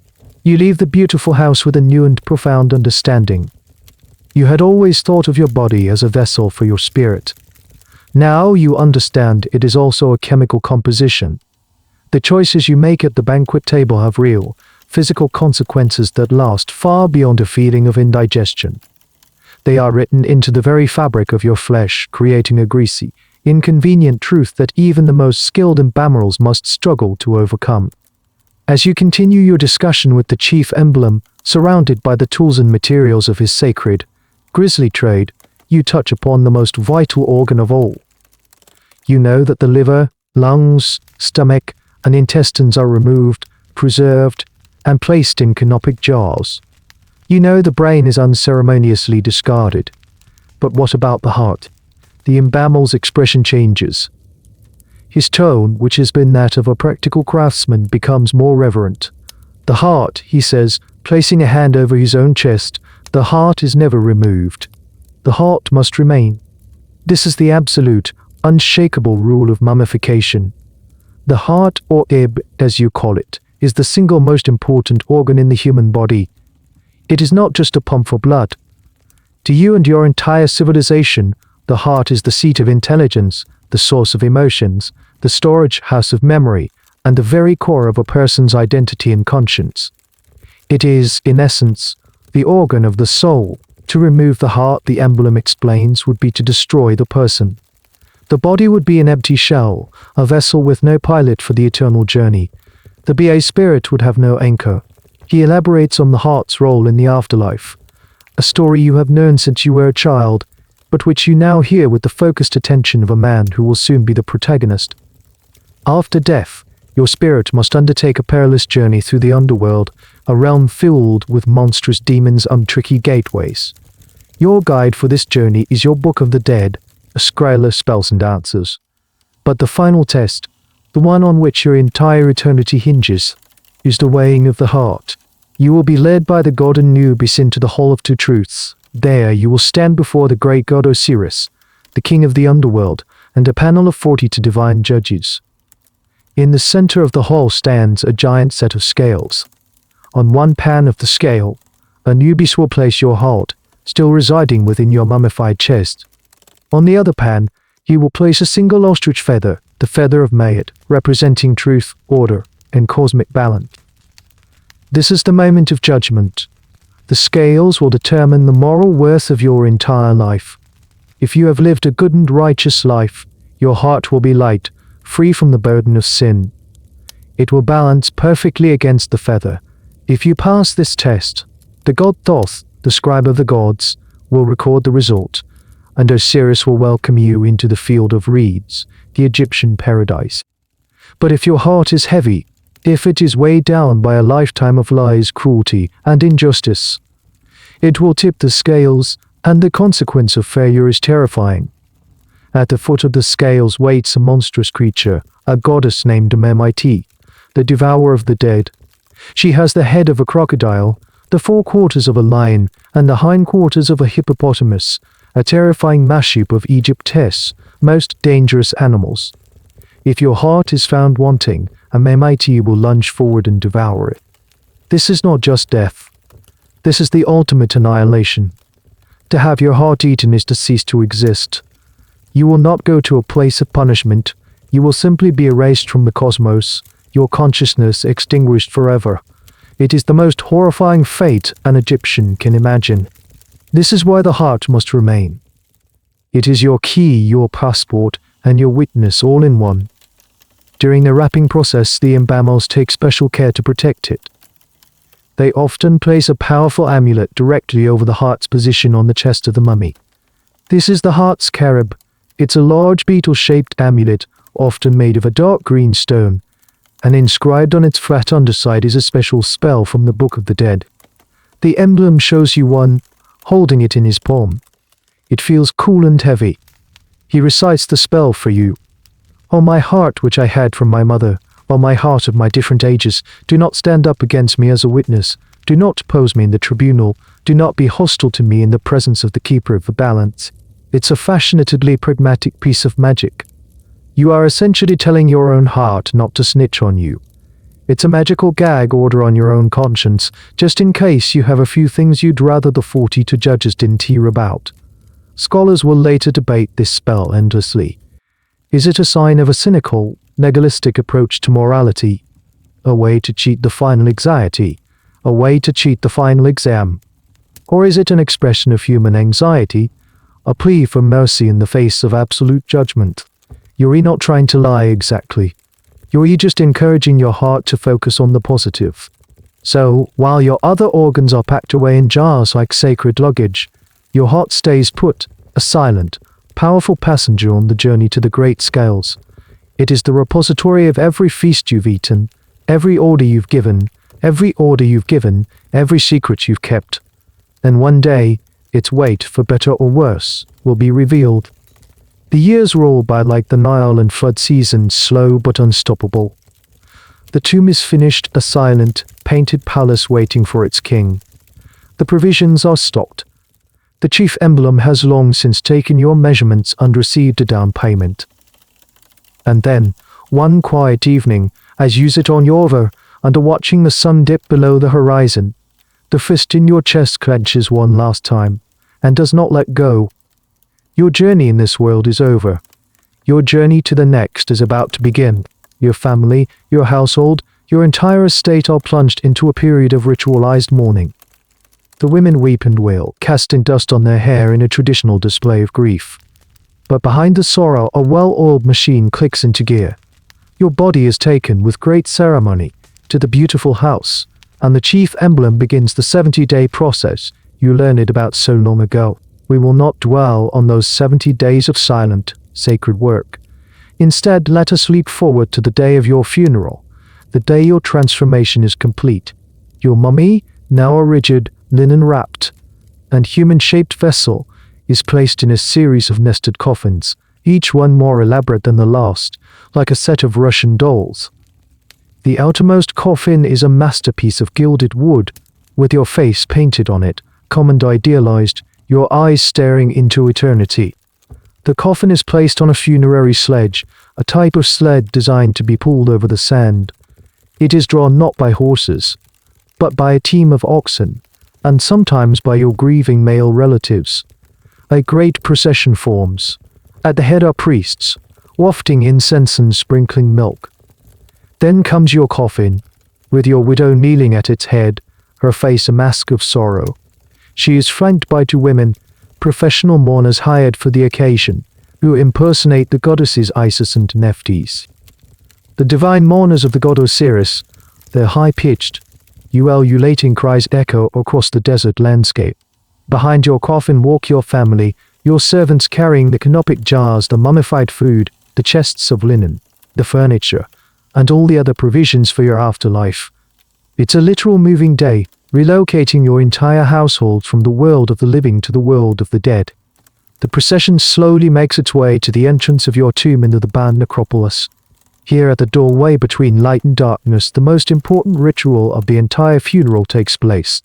You leave the beautiful house with a new and profound understanding. You had always thought of your body as a vessel for your spirit. Now you understand it is also a chemical composition. The choices you make at the banquet table have real, physical consequences that last far beyond a feeling of indigestion. They are written into the very fabric of your flesh, creating a greasy, inconvenient truth that even the most skilled Imbamals must struggle to overcome. As you continue your discussion with the chief emblem, surrounded by the tools and materials of his sacred, grisly trade, you touch upon the most vital organ of all. You know that the liver, lungs, stomach, and intestines are removed, preserved, and placed in canopic jars. You know the brain is unceremoniously discarded. But what about the heart? The Imbamal's expression changes. His tone, which has been that of a practical craftsman, becomes more reverent. The heart, he says, placing a hand over his own chest, the heart is never removed. The heart must remain. This is the absolute, unshakable rule of mummification. The heart, or ib, as you call it, is the single most important organ in the human body. It is not just a pump for blood. To you and your entire civilization, the heart is the seat of intelligence, the source of emotions, the storage house of memory, and the very core of a person's identity and conscience. It is, in essence, the organ of the soul. To remove the heart, the emblem explains, would be to destroy the person. The body would be an empty shell, a vessel with no pilot for the eternal journey. The BA spirit would have no anchor. He elaborates on the heart's role in the afterlife, a story you have known since you were a child, but which you now hear with the focused attention of a man who will soon be the protagonist. After death, your spirit must undertake a perilous journey through the underworld, a realm filled with monstrous demons and tricky gateways. Your guide for this journey is your Book of the Dead, a scroll of spells and answers. But the final test, the one on which your entire eternity hinges, is the weighing of the heart. You will be led by the god Anubis into the Hall of Two Truths. There you will stand before the great god Osiris, the king of the underworld, and a panel of 42 divine judges. In the center of the hall stands a giant set of scales. On one pan of the scale, Anubis will place your heart, still residing within your mummified chest. On the other pan, he will place a single ostrich feather, the feather of Mayat, representing truth, order, and cosmic balance. This is the moment of judgment. The scales will determine the moral worth of your entire life. If you have lived a good and righteous life, your heart will be light, free from the burden of sin. It will balance perfectly against the feather. If you pass this test, the god Thoth, the scribe of the gods, will record the result, and Osiris will welcome you into the field of reeds, the Egyptian paradise. But if your heart is heavy, if it is weighed down by a lifetime of lies, cruelty, and injustice, it will tip the scales, and the consequence of failure is terrifying. At the foot of the scales waits a monstrous creature, a goddess named Memite, the devourer of the dead. She has the head of a crocodile, the forequarters of a lion, and the hindquarters of a hippopotamus, a terrifying mashup of Egypt's most dangerous animals. If your heart is found wanting, a Memite will lunge forward and devour it. This is not just death. This is the ultimate annihilation. To have your heart eaten is to cease to exist. You will not go to a place of punishment. You will simply be erased from the cosmos, your consciousness extinguished forever. It is the most horrifying fate an Egyptian can imagine. This is why the heart must remain. It is your key, your passport, and your witness all in one. During the wrapping process, the Imbamos take special care to protect it. They often place a powerful amulet directly over the heart's position on the chest of the mummy. This is the heart's scarab. It's a large beetle-shaped amulet, often made of a dark green stone, and inscribed on its flat underside is a special spell from the Book of the Dead. The emblem shows you one, holding it in his palm. It feels cool and heavy. He recites the spell for you. O my heart which I had from my mother, O my heart of my different ages, do not stand up against me as a witness, do not oppose me in the tribunal, do not be hostile to me in the presence of the keeper of the balance. It's a fascinatedly pragmatic piece of magic. You are essentially telling your own heart not to snitch on you. It's a magical gag order on your own conscience, just in case you have a few things you'd rather the 42 judges didn't hear about. Scholars will later debate this spell endlessly. Is it a sign of a cynical, legalistic approach to morality? A way to cheat the final anxiety? A way to cheat the final exam? Or is it an expression of human anxiety? A plea for mercy in the face of absolute judgment? You're not trying to lie exactly. You're just encouraging your heart to focus on the positive. So, while your other organs are packed away in jars like sacred luggage, your heart stays put. a silent, powerful passenger on the journey to the great scales. It is the repository of every feast you've eaten, every order you've given, every secret you've kept. And one day, its weight, for better or worse, will be revealed. The years roll by like the Nile and flood seasons, slow but unstoppable. The tomb is finished, a silent, painted palace waiting for its king. The provisions are stocked. The chief emblem has long since taken your measurements and received a down payment. And then, one quiet evening, as you sit on your over and are watching the sun dip below the horizon, the fist in your chest clenches one last time and does not let go. Your journey in this world is over. Your journey to the next is about to begin. Your family, your household, your entire estate are plunged into a period of ritualized mourning. The women weep and wail, casting dust on their hair in a traditional display of grief. But behind the sorrow, a well-oiled machine clicks into gear. Your body is taken with great ceremony to the beautiful house, and the chief emblem begins the 70-day process you learned about so long ago. We will not dwell on those 70 days of silent, sacred work. Instead, let us leap forward to the day of your funeral, the day your transformation is complete. Your mummy, now a rigid, linen-wrapped, and human-shaped vessel, is placed in a series of nested coffins, each one more elaborate than the last, like a set of Russian dolls. The outermost coffin is a masterpiece of gilded wood, with your face painted on it, calm and idealized, your eyes staring into eternity. The coffin is placed on a funerary sledge, a type of sled designed to be pulled over the sand. It is drawn not by horses, but by a team of oxen, and sometimes by your grieving male relatives. A great procession forms. At the head are priests, wafting incense and sprinkling milk. Then comes your coffin, with your widow kneeling at its head, her face a mask of sorrow. She is flanked by two women, professional mourners hired for the occasion, who impersonate the goddesses Isis and Nephthys. The divine mourners of the god Osiris, their high-pitched, ululating cries echo across the desert landscape. Behind your coffin walk your family, your servants carrying the canopic jars, the mummified food, the chests of linen, the furniture, and all the other provisions for your afterlife. It's a literal moving day, relocating your entire household from the world of the living to the world of the dead. The procession slowly makes its way to the entrance of your tomb into the banned necropolis. Here at the doorway between light and darkness, the most important ritual of the entire funeral takes place,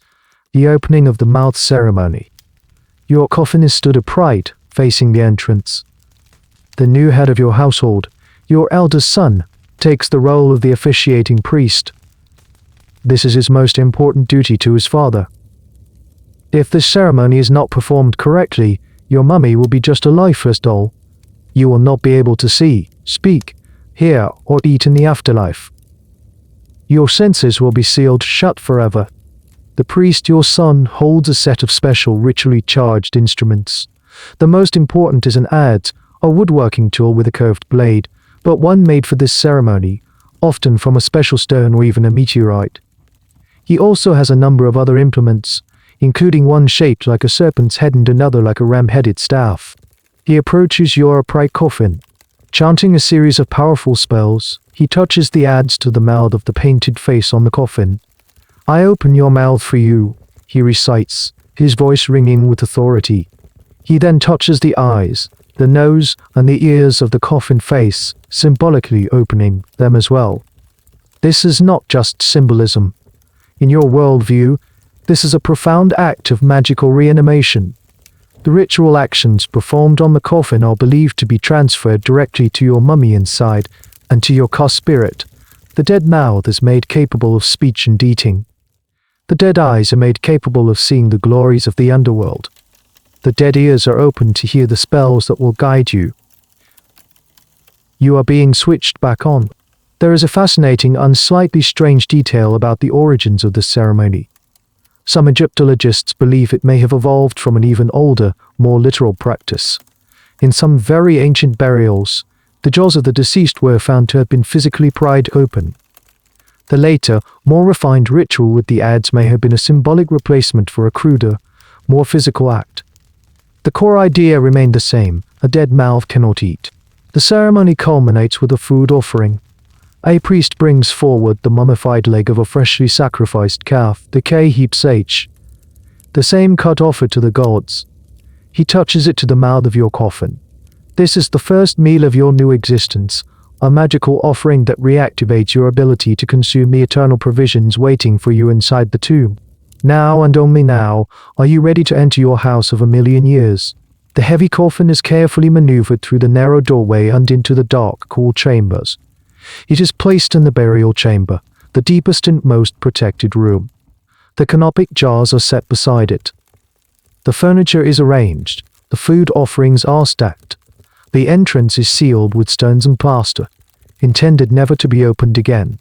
the opening of the mouth ceremony. Your coffin is stood upright, facing the entrance. The new head of your household, your eldest son, takes the role of the officiating priest. This is his most important duty to his father. If this ceremony is not performed correctly, your mummy will be just a lifeless doll. You will not be able to see, speak, hear, or eat in the afterlife. Your senses will be sealed shut forever. The priest, your son, holds a set of special ritually charged instruments. The most important is an adze, a woodworking tool with a curved blade, but one made for this ceremony, often from a special stone or even a meteorite. He also has a number of other implements, including one shaped like a serpent's head and another like a ram-headed staff. He approaches your upright coffin. Chanting a series of powerful spells, he touches the adze to the mouth of the painted face on the coffin. "I open your mouth for you," he recites, his voice ringing with authority. He then touches the eyes, the nose, and the ears of the coffin face, symbolically opening them as well. This is not just symbolism. In your worldview, this is a profound act of magical reanimation. The ritual actions performed on the coffin are believed to be transferred directly to your mummy inside and to your co-spirit. The dead mouth is made capable of speech and eating. The dead eyes are made capable of seeing the glories of the underworld. The dead ears are open to hear the spells that will guide you. You are being switched back on. There is a fascinating and slightly strange detail about the origins of this ceremony. Some Egyptologists believe it may have evolved from an even older, more literal practice. In some very ancient burials, the jaws of the deceased were found to have been physically pried open. The later, more refined ritual with the adze may have been a symbolic replacement for a cruder, more physical act. The core idea remained the same: a dead mouth cannot eat. The ceremony culminates with a food offering. A priest brings forward the mummified leg of a freshly sacrificed calf, the K-heap-sage, the same cut offered to the gods. He touches it to the mouth of your coffin. This is the first meal of your new existence, a magical offering that reactivates your ability to consume the eternal provisions waiting for you inside the tomb. Now and only now are you ready to enter your house of 1,000,000 years. The heavy coffin is carefully maneuvered through the narrow doorway and into the dark, cool chambers. It is placed in the burial chamber, the deepest and most protected room. The canopic jars are set beside it. The furniture is arranged. The food offerings are stacked. The entrance is sealed with stones and plaster, intended never to be opened again.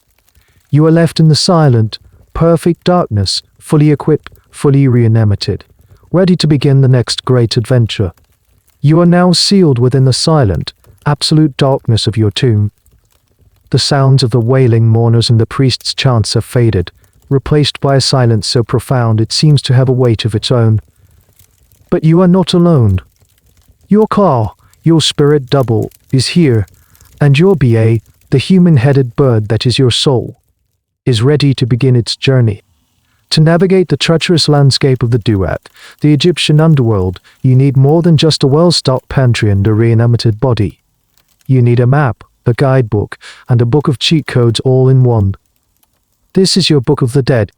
You are left in the silent, perfect darkness, fully equipped, fully reanimated, ready to begin the next great adventure. You are now sealed within the silent, absolute darkness of your tomb. The sounds of the wailing mourners and the priest's chants have faded, replaced by a silence so profound it seems to have a weight of its own. But you are not alone. Your claw, your spirit double, is here, and your BA, the human-headed bird that is your soul, is ready to begin its journey. To navigate the treacherous landscape of the duat, the Egyptian underworld, you need more than just a well-stocked pantry and a reanimated body. You need a map, a guidebook, and a book of cheat codes all in one. This is your Book of the Dead.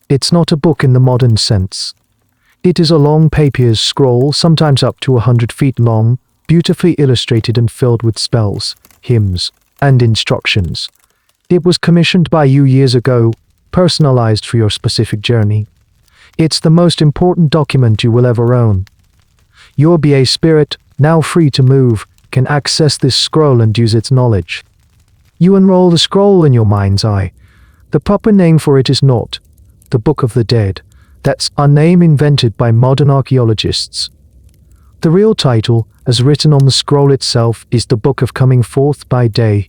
It's not a book in the modern sense. It is a long papyrus scroll, sometimes up to 100 feet long, beautifully illustrated and filled with spells, hymns, and instructions. It was commissioned by you years ago, personalized for your specific journey. It's the most important document you will ever own. Your BA spirit, now free to move, can access this scroll and use its knowledge. You unroll the scroll in your mind's eye. The proper name for it is not the Book of the Dead. That's a name invented by modern archaeologists. The real title, as written on the scroll itself, is the Book of Coming Forth by Day.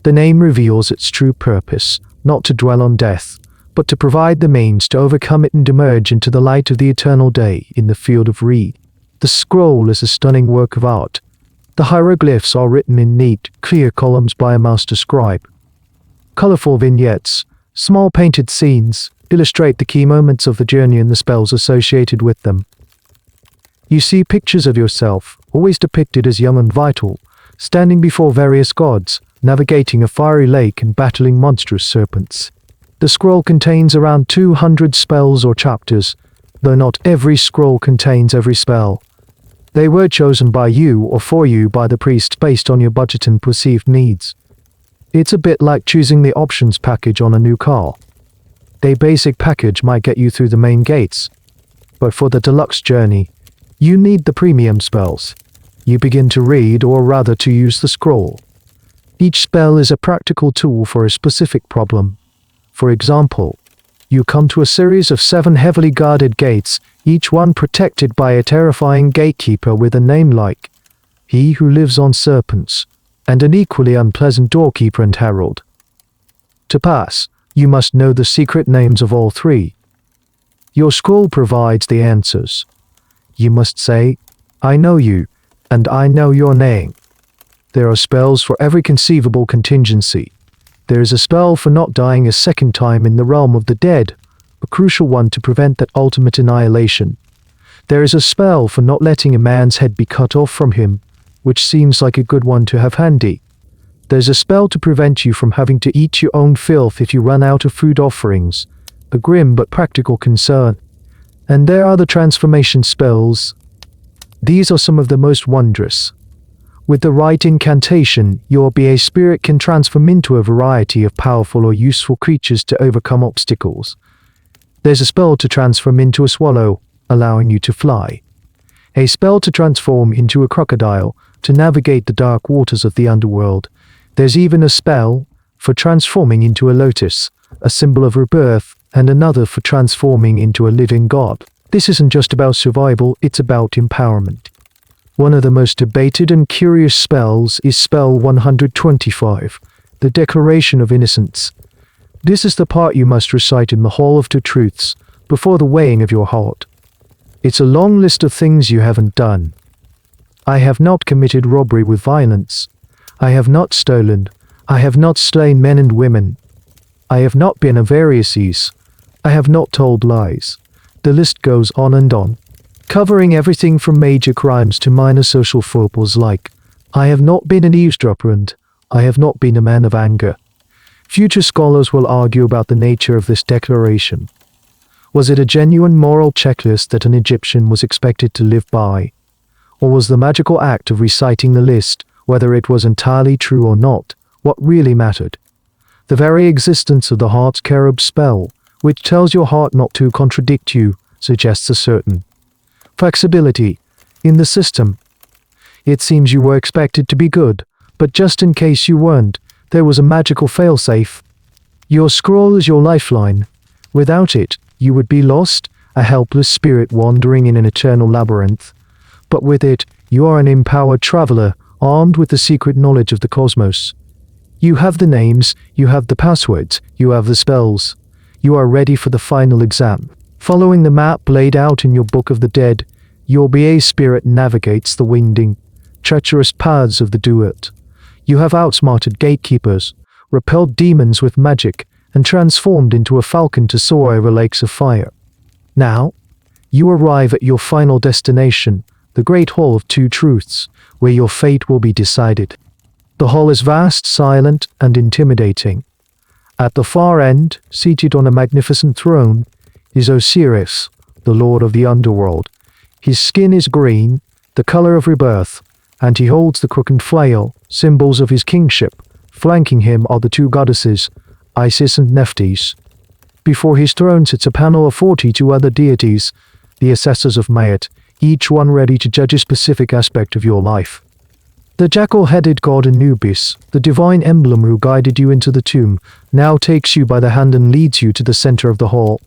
The name reveals its true purpose, not to dwell on death, but to provide the means to overcome it and emerge into the light of the eternal day in the field of Re. The scroll is a stunning work of art. The hieroglyphs are written in neat, clear columns by a master scribe. Colorful vignettes, small painted scenes, illustrate the key moments of the journey and the spells associated with them. You see pictures of yourself, always depicted as young and vital, standing before various gods, navigating a fiery lake and battling monstrous serpents. The scroll contains around 200 spells or chapters, though not every scroll contains every spell. They were chosen by you or for you by the priest based on your budget and perceived needs. It's a bit like choosing the options package on a new car. The basic package might get you through the main gates, but for the deluxe journey, you need the premium spells. You begin to read, or rather to use the scroll. Each spell is a practical tool for a specific problem. For example, you come to a series of 7 heavily guarded gates, each one protected by a terrifying gatekeeper with a name like He Who Lives on Serpents, and an equally unpleasant doorkeeper and herald. To pass, you must know the secret names of all 3. Your scroll provides the answers. You must say, I know you, and I know your name. There are spells for every conceivable contingency. There is a spell for not dying a second time in the realm of the dead, a crucial one to prevent that ultimate annihilation. There is a spell for not letting a man's head be cut off from him, which seems like a good one to have handy. There's a spell to prevent you from having to eat your own filth if you run out of food offerings, a grim but practical concern. And there are the transformation spells. These are some of the most wondrous. With the right incantation, your BA spirit can transform into a variety of powerful or useful creatures to overcome obstacles. There's a spell to transform into a swallow, allowing you to fly. A spell to transform into a crocodile, to navigate the dark waters of the underworld. There's even a spell for transforming into a lotus, a symbol of rebirth, and another for transforming into a living god. This isn't just about survival, it's about empowerment. One of the most debated and curious spells is spell 125, the Declaration of Innocence. This is the part you must recite in the Hall of Two Truths, before the weighing of your heart. It's a long list of things you haven't done. I have not committed robbery with violence. I have not stolen. I have not slain men and women. I have not been a Pharisees. I have not told lies. The list goes on and on, covering everything from major crimes to minor social foibles like, I have not been an eavesdropper and I have not been a man of anger. Future scholars will argue about the nature of this declaration. Was it a genuine moral checklist that an Egyptian was expected to live by? Or was the magical act of reciting the list, whether it was entirely true or not, what really mattered? The very existence of the heart's cherub spell, which tells your heart not to contradict you, suggests a certain flexibility in the system. It seems you were expected to be good, but just in case you weren't, there was a magical failsafe. Your scroll is your lifeline. Without it, you would be lost, a helpless spirit wandering in an eternal labyrinth. But with it, you are an empowered traveler, armed with the secret knowledge of the cosmos. You have the names, you have the passwords, you have the spells. You are ready for the final exam. Following the map laid out in your Book of the Dead, your BA spirit navigates the winding, treacherous paths of the Duat. You have outsmarted gatekeepers, repelled demons with magic, and transformed into a falcon to soar over lakes of fire. Now, you arrive at your final destination, the Great Hall of Two Truths, where your fate will be decided. The hall is vast, silent, and intimidating. At the far end, seated on a magnificent throne, is Osiris, the lord of the underworld. His skin is green, the color of rebirth, and he holds the crook and flail, symbols of his kingship. Flanking him are the two goddesses, Isis and Nephthys. Before his throne sits a panel of 42 other deities, the assessors of Mayat, each one ready to judge a specific aspect of your life. The jackal-headed god Anubis, the divine emblem who guided you into the tomb, now takes you by the hand and leads you to the center of the hall.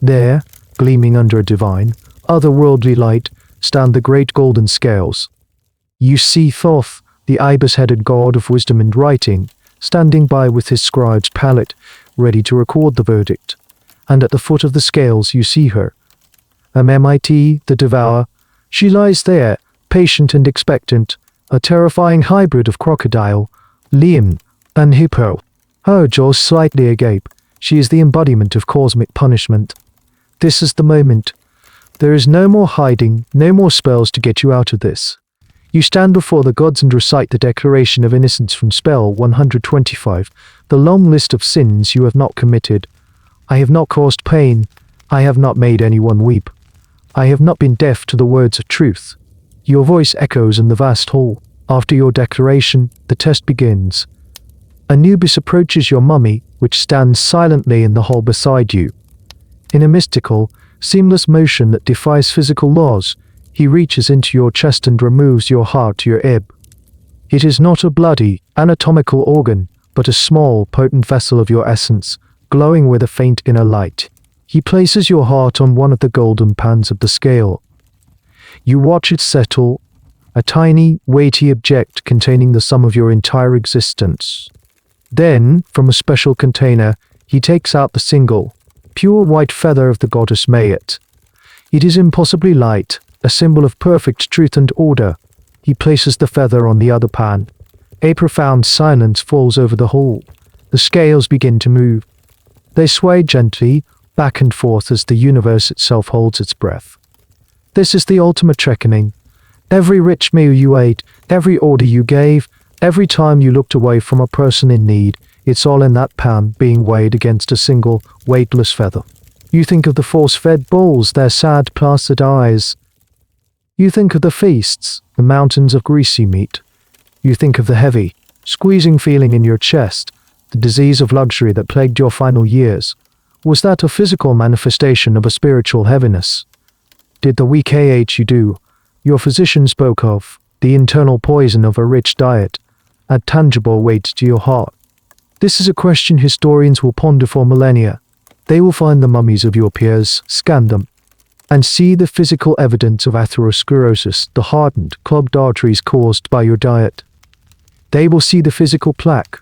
There, gleaming under a divine, otherworldly light, stand the great golden scales. You see Thoth, the ibis-headed god of wisdom and writing, standing by with his scribe's palette, ready to record the verdict. And at the foot of the scales you see her. Ammit, the devourer. She lies there, patient and expectant, a terrifying hybrid of crocodile, lion, and hippo. Her jaws slightly agape. She is the embodiment of cosmic punishment. This is the moment. There is no more hiding, no more spells to get you out of this. You stand before the gods and recite the Declaration of Innocence from spell 125, the long list of sins you have not committed. I have not caused pain. I have not made anyone weep. I have not been deaf to the words of truth. Your voice echoes in the vast hall. After your declaration, the test begins. Anubis approaches your mummy, which stands silently in the hall beside you. In a mystical, seamless motion that defies physical laws, he reaches into your chest and removes your heart to your ib. It is not a bloody, anatomical organ, but a small, potent vessel of your essence, glowing with a faint inner light. He places your heart on one of the golden pans of the scale. You watch it settle, a tiny, weighty object containing the sum of your entire existence. Then, from a special container, he takes out the single, pure white feather of the goddess Mayat. It is impossibly light, a symbol of perfect truth and order. He places the feather on the other pan. A profound silence falls over the hall. The scales begin to move. They sway gently, back and forth as the universe itself holds its breath. This is the ultimate reckoning. Every rich meal you ate, every order you gave, every time you looked away from a person in need, it's all in that pan being weighed against a single, weightless feather. You think of the force-fed bulls, their sad, plastered eyes. You think of the feasts, the mountains of greasy meat. You think of the heavy, squeezing feeling in your chest, the disease of luxury that plagued your final years. Was that a physical manifestation of a spiritual heaviness? Did the weak AH you do, your physician spoke of, the internal poison of a rich diet, add tangible weight to your heart? This is a question historians will ponder for millennia. They will find the mummies of your peers, scan them, and see the physical evidence of atherosclerosis, the hardened, clogged arteries caused by your diet. They will see the physical plaque,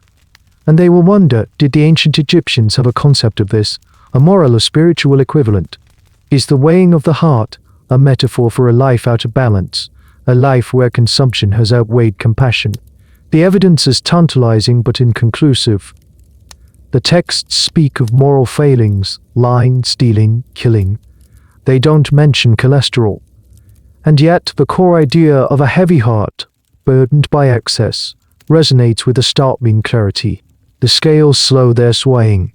and they will wonder, did the ancient Egyptians have a concept of this, a moral or spiritual equivalent? Is the weighing of the heart, a metaphor for a life out of balance, a life where consumption has outweighed compassion. The evidence is tantalizing but inconclusive. The texts speak of moral failings, lying, stealing, killing. They don't mention cholesterol. And yet, the core idea of a heavy heart, burdened by excess, resonates with a startling clarity. The scales slow their swaying.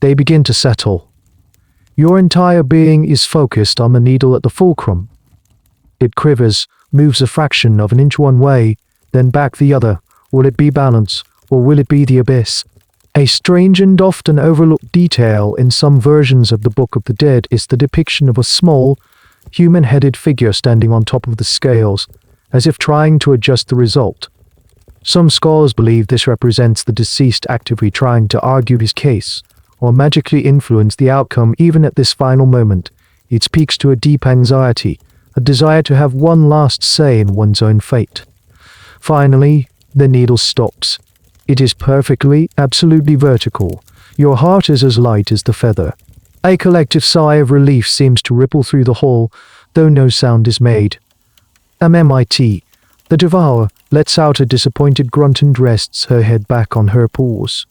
They begin to settle. Your entire being is focused on the needle at the fulcrum. It quivers, moves a fraction of an inch one way, then back the other. Will it be balance, or will it be the abyss? A strange and often overlooked detail in some versions of the Book of the Dead is the depiction of a small, human-headed figure standing on top of the scales, as if trying to adjust the result. Some scholars believe this represents the deceased actively trying to argue his case, or magically influence the outcome even at this final moment. It speaks to a deep anxiety, a desire to have one last say in one's own fate. Finally, the needle stops. It is perfectly, absolutely vertical. Your heart is as light as the feather. A collective sigh of relief seems to ripple through the hall, though no sound is made. MMIT. The devourer lets out a disappointed grunt and rests her head back on her paws.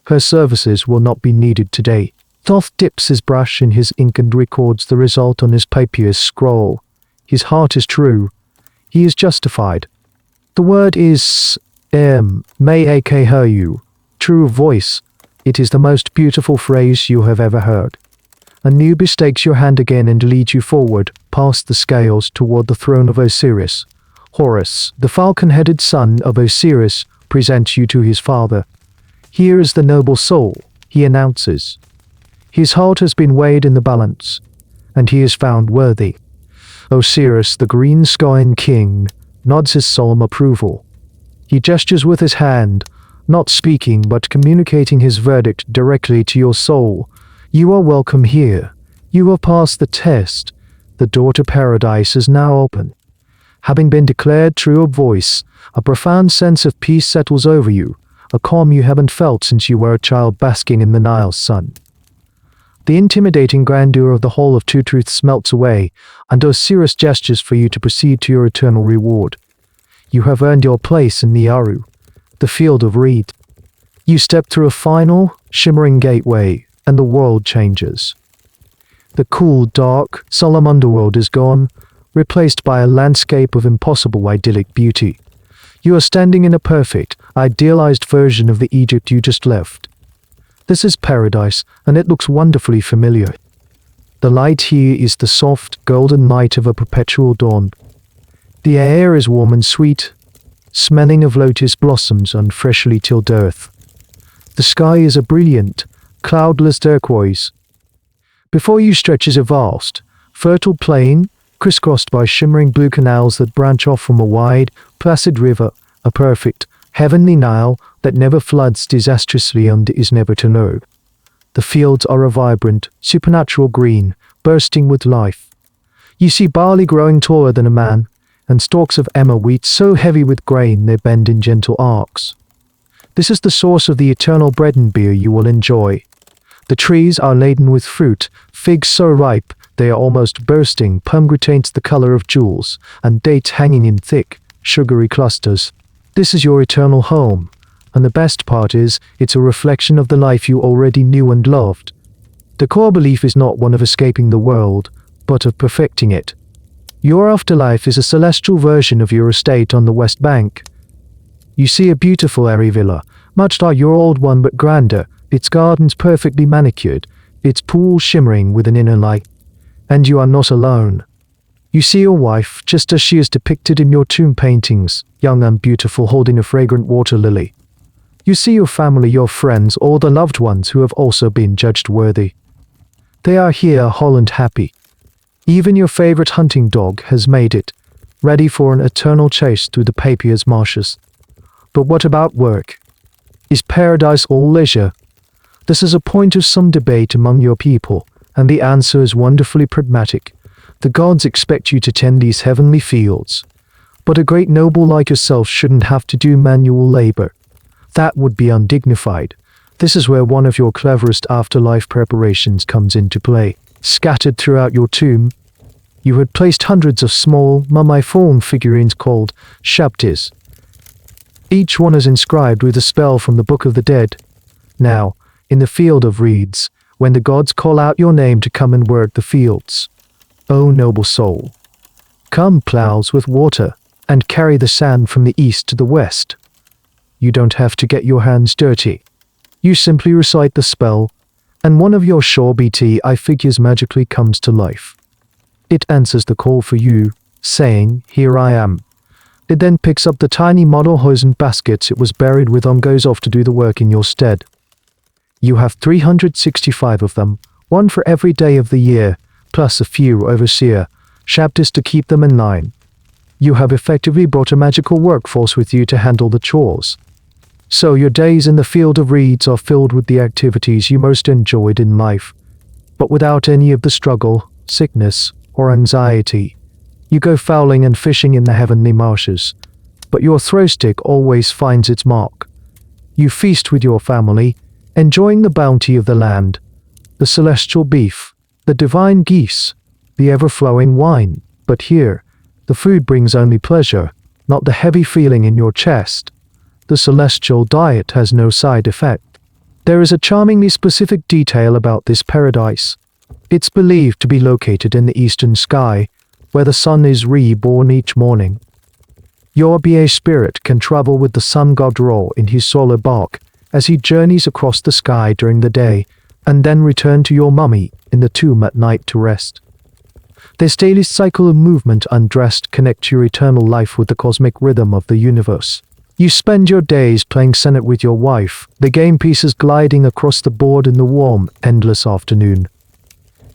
Her services will not be needed today. Thoth dips his brush in his ink and records the result on his papyrus scroll. His heart is true. He is justified. The word is may ak hear you. True voice. It is the most beautiful phrase you have ever heard. Anubis takes your hand again and leads you forward, past the scales, toward the throne of Osiris. Horus, the falcon-headed son of Osiris, presents you to his father. Here is the noble soul, he announces. His heart has been weighed in the balance, and he is found worthy. Osiris, the green-skinned king, nods his solemn approval. He gestures with his hand, not speaking but communicating his verdict directly to your soul. You are welcome here. You have passed the test. The door to paradise is now open. Having been declared true of voice, a profound sense of peace settles over you, a calm you haven't felt since you were a child basking in the Nile's sun. The intimidating grandeur of the Hall of Two Truths melts away, and Osiris gestures for you to proceed to your eternal reward. You have earned your place in the Aru, the field of reed. You step through a final, shimmering gateway, and the world changes. The cool, dark, solemn underworld is gone, replaced by a landscape of impossible idyllic beauty. You are standing in a perfect, idealized version of the Egypt you just left. This is paradise, and it looks wonderfully familiar. The light here is the soft, golden light of a perpetual dawn. The air is warm and sweet, smelling of lotus blossoms on freshly tilled earth. The sky is a brilliant, cloudless turquoise. Before you stretches a vast, fertile plain, crisscrossed by shimmering blue canals that branch off from a wide, placid river, a perfect, heavenly Nile that never floods disastrously and is never to know. The fields are a vibrant, supernatural green, bursting with life. You see barley growing taller than a man, and stalks of emmer wheat so heavy with grain they bend in gentle arcs. This is the source of the eternal bread and beer you will enjoy. The trees are laden with fruit, figs so ripe they are almost bursting, pomegranates the color of jewels, and dates hanging in thick, sugary clusters. This is your eternal home, and the best part is, it's a reflection of the life you already knew and loved. The core belief is not one of escaping the world, but of perfecting it. Your afterlife is a celestial version of your estate on the West Bank. You see a beautiful airy villa, much like your old one but grander, its gardens perfectly manicured, its pool shimmering with an inner light. And you are not alone. You see your wife, just as she is depicted in your tomb paintings, young and beautiful, holding a fragrant water lily. You see your family, your friends, all the loved ones who have also been judged worthy. They are here whole and happy. Even your favorite hunting dog has made it, ready for an eternal chase through the Papyrus marshes. But what about work? Is paradise all leisure? This is a point of some debate among your people, and the answer is wonderfully pragmatic. The gods expect you to tend these heavenly fields. But a great noble like yourself shouldn't have to do manual labor. That would be undignified. This is where one of your cleverest afterlife preparations comes into play. Scattered throughout your tomb, You had placed hundreds of small, mummified figurines called shabtis. Each one is inscribed with a spell from the Book of the Dead. Now, in the field of reeds, when the gods call out your name to come and work the fields, O noble soul, come plows with water, and carry the sand from the east to the west. You don't have to get your hands dirty. You simply recite the spell, and one of your Shaw BTI figures magically comes to life. It answers the call for you, saying, "Here I am." It then picks up the tiny model hosen baskets it was buried with and goes off to do the work in your stead. You have 365 of them, one for every day of the year, plus a few overseer shabtis to keep them in line. You have effectively brought a magical workforce with you to handle the chores. So your days in the field of reeds are filled with the activities you most enjoyed in life, but without any of the struggle, sickness, or anxiety. You go fowling and fishing in the heavenly marshes, but your throw stick always finds its mark. You feast with your family, enjoying the bounty of the land, the celestial beef, the divine geese, the ever-flowing wine. But here, the food brings only pleasure, not the heavy feeling in your chest. The celestial diet has no side effect. There is a charmingly specific detail about this paradise. It's believed to be located in the eastern sky, where the sun is reborn each morning. Your BA spirit can travel with the sun god Ra in his solar bark as he journeys across the sky during the day, and then return to your mummy in the tomb at night to rest. This daily cycle of movement undressed connects your eternal life with the cosmic rhythm of the universe. You spend your days playing Senate with your wife, the game pieces gliding across the board in the warm, endless afternoon.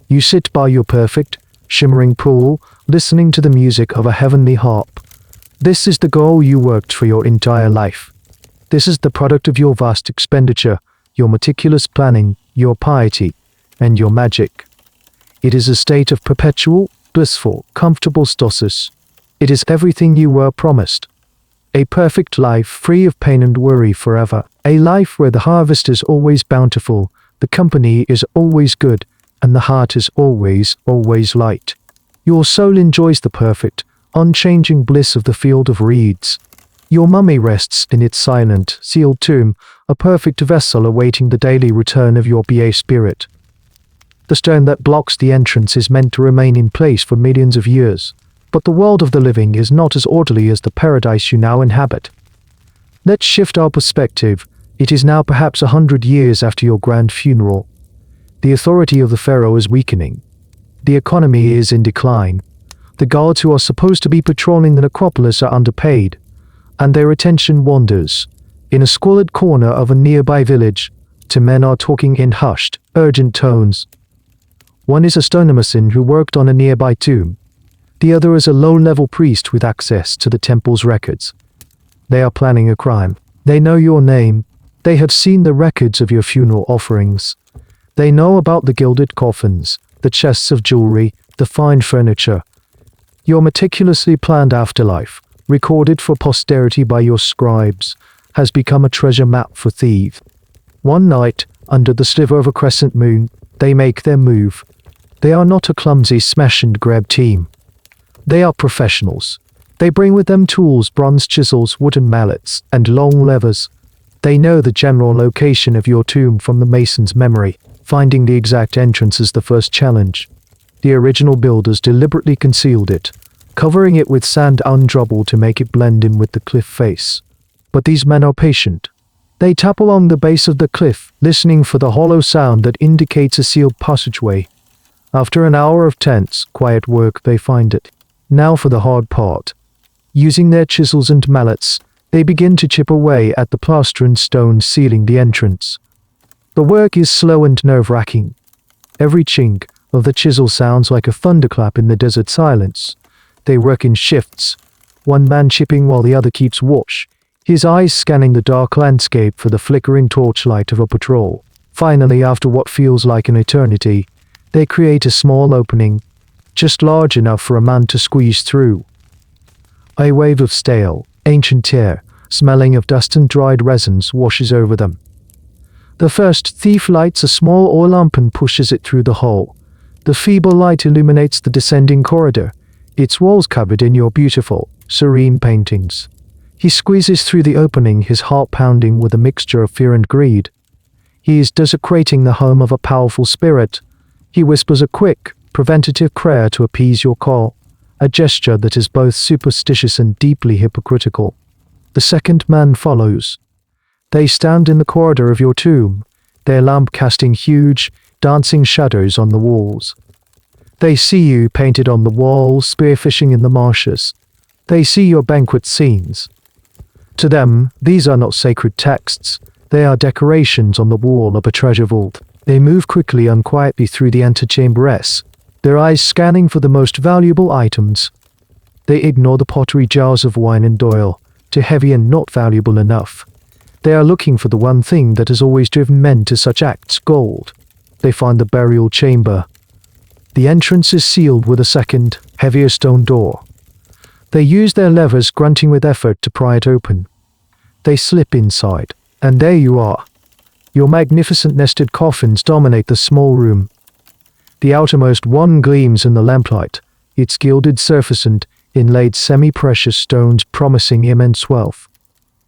You sit by your perfect, shimmering pool, listening to the music of a heavenly harp. This is the goal you worked for your entire life. This is the product of your vast expenditure, your meticulous planning, your piety, and your magic. It is a state of perpetual, blissful, comfortable stasis. It is everything you were promised. A perfect life free of pain and worry forever. A life where the harvest is always bountiful, the company is always good, and the heart is always, always light. Your soul enjoys the perfect, unchanging bliss of the field of reeds. Your mummy rests in its silent, sealed tomb, a perfect vessel awaiting the daily return of your BA spirit. The stone that blocks the entrance is meant to remain in place for millions of years. But the world of the living is not as orderly as the paradise you now inhabit. Let's shift our perspective. It is now perhaps 100 years after your grand funeral. The authority of the Pharaoh is weakening. The economy is in decline. The guards who are supposed to be patrolling the necropolis are underpaid, and their attention wanders. In a squalid corner of a nearby village, two men are talking in hushed, urgent tones. One is a stonemason who worked on a nearby tomb. The other is a low-level priest with access to the temple's records. They are planning a crime. They know your name. They have seen the records of your funeral offerings. They know about the gilded coffins, the chests of jewelry, the fine furniture. Your meticulously planned afterlife, recorded for posterity by your scribes, has become a treasure map for thieves. One night, under the sliver of a crescent moon, they make their move. They are not a clumsy smash-and-grab team. They are professionals. They bring with them tools, bronze chisels, wooden mallets, and long levers. They know the general location of your tomb from the mason's memory. Finding the exact entrance is the first challenge. The original builders deliberately concealed it, covering it with sand undribbled to make it blend in with the cliff face. But these men are patient. They tap along the base of the cliff, listening for the hollow sound that indicates a sealed passageway. After an hour of tense, quiet work, they find it. Now for the hard part. Using their chisels and mallets, they begin to chip away at the plaster and stone sealing the entrance. The work is slow and nerve-wracking. Every chink of the chisel sounds like a thunderclap in the desert silence. They work in shifts, one man chipping while the other keeps watch, his eyes scanning the dark landscape for the flickering torchlight of a patrol. Finally, after what feels like an eternity, they create a small opening, just large enough for a man to squeeze through. A wave of stale, ancient air, smelling of dust and dried resins, washes over them. The first thief lights a small oil lamp and pushes it through the hole. The feeble light illuminates the descending corridor, its walls covered in your beautiful, serene paintings. He squeezes through the opening, his heart pounding with a mixture of fear and greed. He is desecrating the home of a powerful spirit. He whispers a quick, preventative prayer to appease your call, a gesture that is both superstitious and deeply hypocritical. The second man follows. They stand in the corridor of your tomb, their lamp casting huge, dancing shadows on the walls. They see you painted on the walls, spearfishing in the marshes. They see your banquet scenes. To them, these are not sacred texts, they are decorations on the wall of a treasure vault. They move quickly and quietly through the antechamberess, their eyes scanning for the most valuable items. They ignore the pottery jars of wine and oil, too heavy and not valuable enough. They are looking for the one thing that has always driven men to such acts: gold. They find the burial chamber. The entrance is sealed with a second, heavier stone door. They use their levers, grunting with effort, to pry it open. They slip inside, and there you are. Your magnificent nested coffins dominate the small room. The outermost one gleams in the lamplight, its gilded surface and inlaid semi-precious stones promising immense wealth.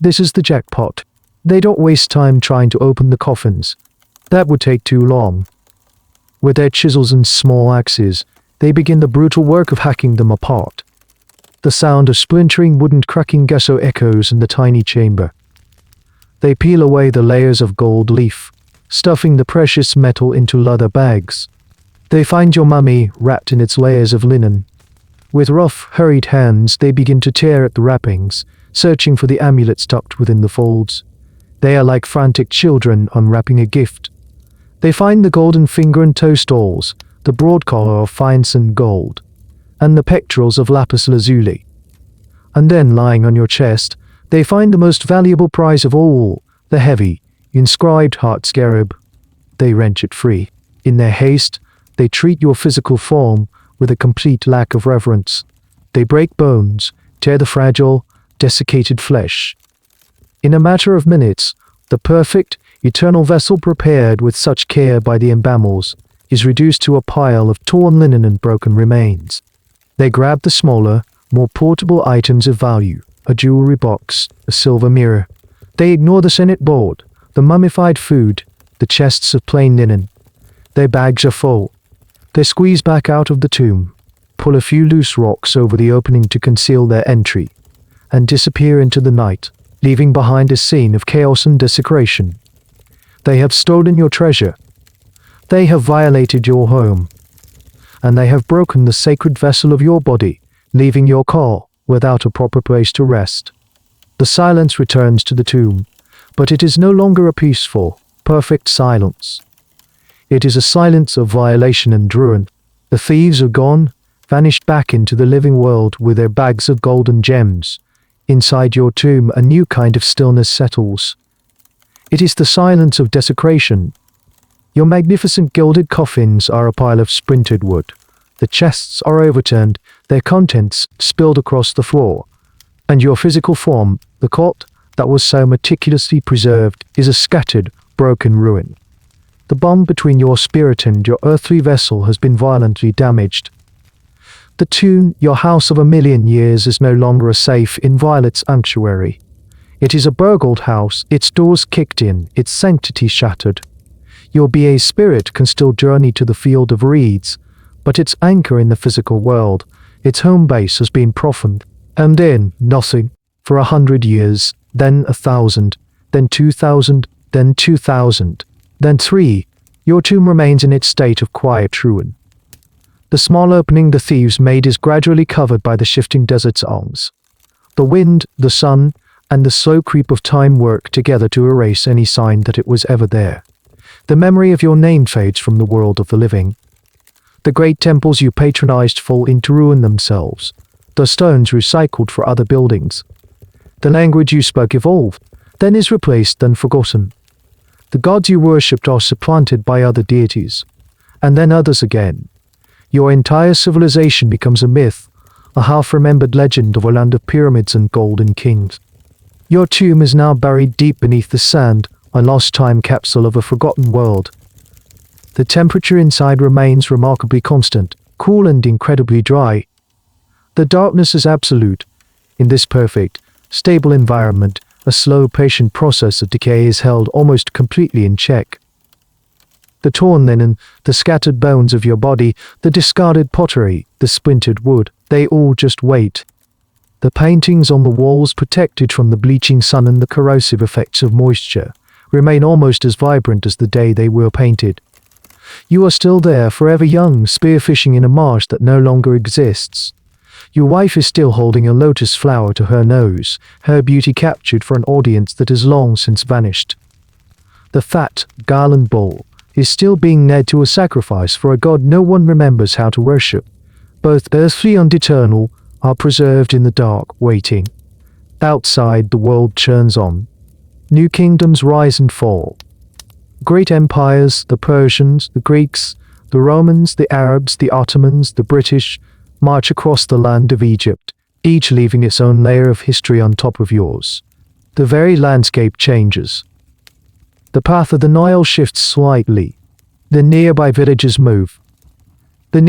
This is the jackpot. They don't waste time trying to open the coffins. That would take too long. With their chisels and small axes, they begin the brutal work of hacking them apart. The sound of splintering wood and cracking gesso echoes in the tiny chamber. They peel away the layers of gold leaf, stuffing the precious metal into leather bags. They find your mummy wrapped in its layers of linen. With rough, hurried hands, they begin to tear at the wrappings, searching for the amulets tucked within the folds. They are like frantic children unwrapping a gift. They find the golden finger and toe stalls, the broad collar of fine-sun gold, and the pectorals of lapis lazuli. And then, lying on your chest, they find the most valuable prize of all, the heavy, inscribed heart scarab. They wrench it free. In their haste, they treat your physical form with a complete lack of reverence. They break bones, tear the fragile, desiccated flesh. In a matter of minutes, the perfect, eternal vessel prepared with such care by the embalmers is reduced to a pile of torn linen and broken remains. They grab the smaller, more portable items of value, a jewelry box, a silver mirror. They ignore the Senate board, the mummified food, the chests of plain linen. Their bags are full. They squeeze back out of the tomb, pull a few loose rocks over the opening to conceal their entry, and disappear into the night, leaving behind a scene of chaos and desecration. They have stolen your treasure. They have violated your home. And they have broken the sacred vessel of your body, leaving your car without a proper place to rest. The silence returns to the tomb, but it is no longer a peaceful, perfect silence. It is a silence of violation and ruin. The thieves are gone, vanished back into the living world with their bags of gold and gems. Inside your tomb, a new kind of stillness settles. It is the silence of desecration. Your magnificent gilded coffins are a pile of splintered wood. The chests are overturned, their contents spilled across the floor. And your physical form, the cot that was so meticulously preserved, is a scattered, broken ruin. The bond between your spirit and your earthly vessel has been violently damaged. The tomb, your house of 1,000,000 years, is no longer a safe, inviolate sanctuary. It is a burgled house, its doors kicked in, its sanctity shattered. Your BA spirit can still journey to the field of reeds, but its anchor in the physical world, its home base, has been profaned. And then nothing, for 100 years, then 1,000, then 2,000, then 2,000, then 3, your tomb remains in its state of quiet ruin. The small opening the thieves made is gradually covered by the shifting desert's arms. The wind, the sun, and the slow creep of time work together to erase any sign that it was ever there. The memory of your name fades from the world of the living. The great temples you patronized fall into ruin themselves, the stones recycled for other buildings. The language you spoke evolved, then is replaced, then forgotten. The gods you worshipped are supplanted by other deities, and then others again. Your entire civilization becomes a myth, a half-remembered legend of a land of pyramids and golden kings. Your tomb is now buried deep beneath the sand, a lost time capsule of a forgotten world. The temperature inside remains remarkably constant, cool and incredibly dry. The darkness is absolute. In this perfect, stable environment, a slow, patient process of decay is held almost completely in check. The torn linen, the scattered bones of your body, the discarded pottery, the splintered wood, they all just wait. The paintings on the walls, protected from the bleaching sun and the corrosive effects of moisture, remain almost as vibrant as the day they were painted. You are still there, forever young, spearfishing in a marsh that no longer exists. Your wife is still holding a lotus flower to her nose, her beauty captured for an audience that has long since vanished. The fat, garland bowl is still being led to a sacrifice for a god no one remembers how to worship. Both earthly and eternal are preserved in the dark, waiting. Outside, the world churns on. New kingdoms rise and fall. Great empires, the Persians, the Greeks, the Romans, the Arabs, the Ottomans, the British, march across the land of Egypt, each leaving its own layer of history on top of yours. The very landscape changes. The path of the Nile shifts slightly. The nearby villages move. The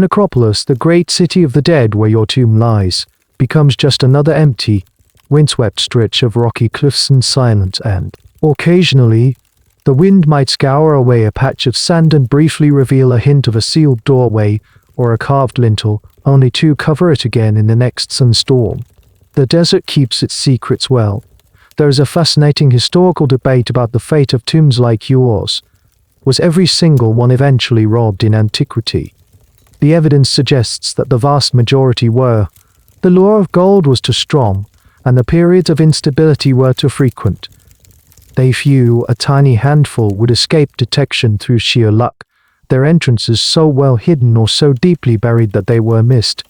necropolis, the great city of the dead where your tomb lies, becomes just another empty, windswept stretch of rocky cliffs and silent, and, occasionally, the wind might scour away a patch of sand and briefly reveal a hint of a sealed doorway or a carved lintel, only to cover it again in the next sunstorm. The desert keeps its secrets well. There is a fascinating historical debate about the fate of tombs like yours. Was every single one eventually robbed in antiquity? The evidence suggests that the vast majority were. The lure of gold was too strong, and the periods of instability were too frequent. They few, a tiny handful, would escape detection through sheer luck, their entrances so well hidden or so deeply buried that they were missed.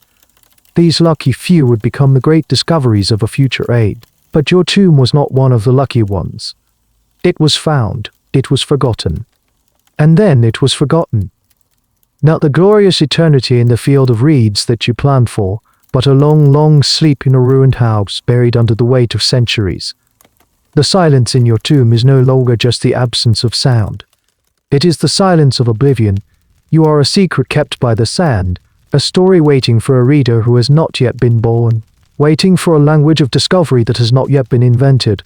These lucky few would become the great discoveries of a future age. But your tomb was not one of the lucky ones. It was found, it was forgotten. And then it was forgotten. Not the glorious eternity in the field of reeds that you planned for, but a long, long sleep in a ruined house buried under the weight of centuries. The silence in your tomb is no longer just the absence of sound. It is the silence of oblivion. You are a secret kept by the sand, a story waiting for a reader who has not yet been born, waiting for a language of discovery that has not yet been invented.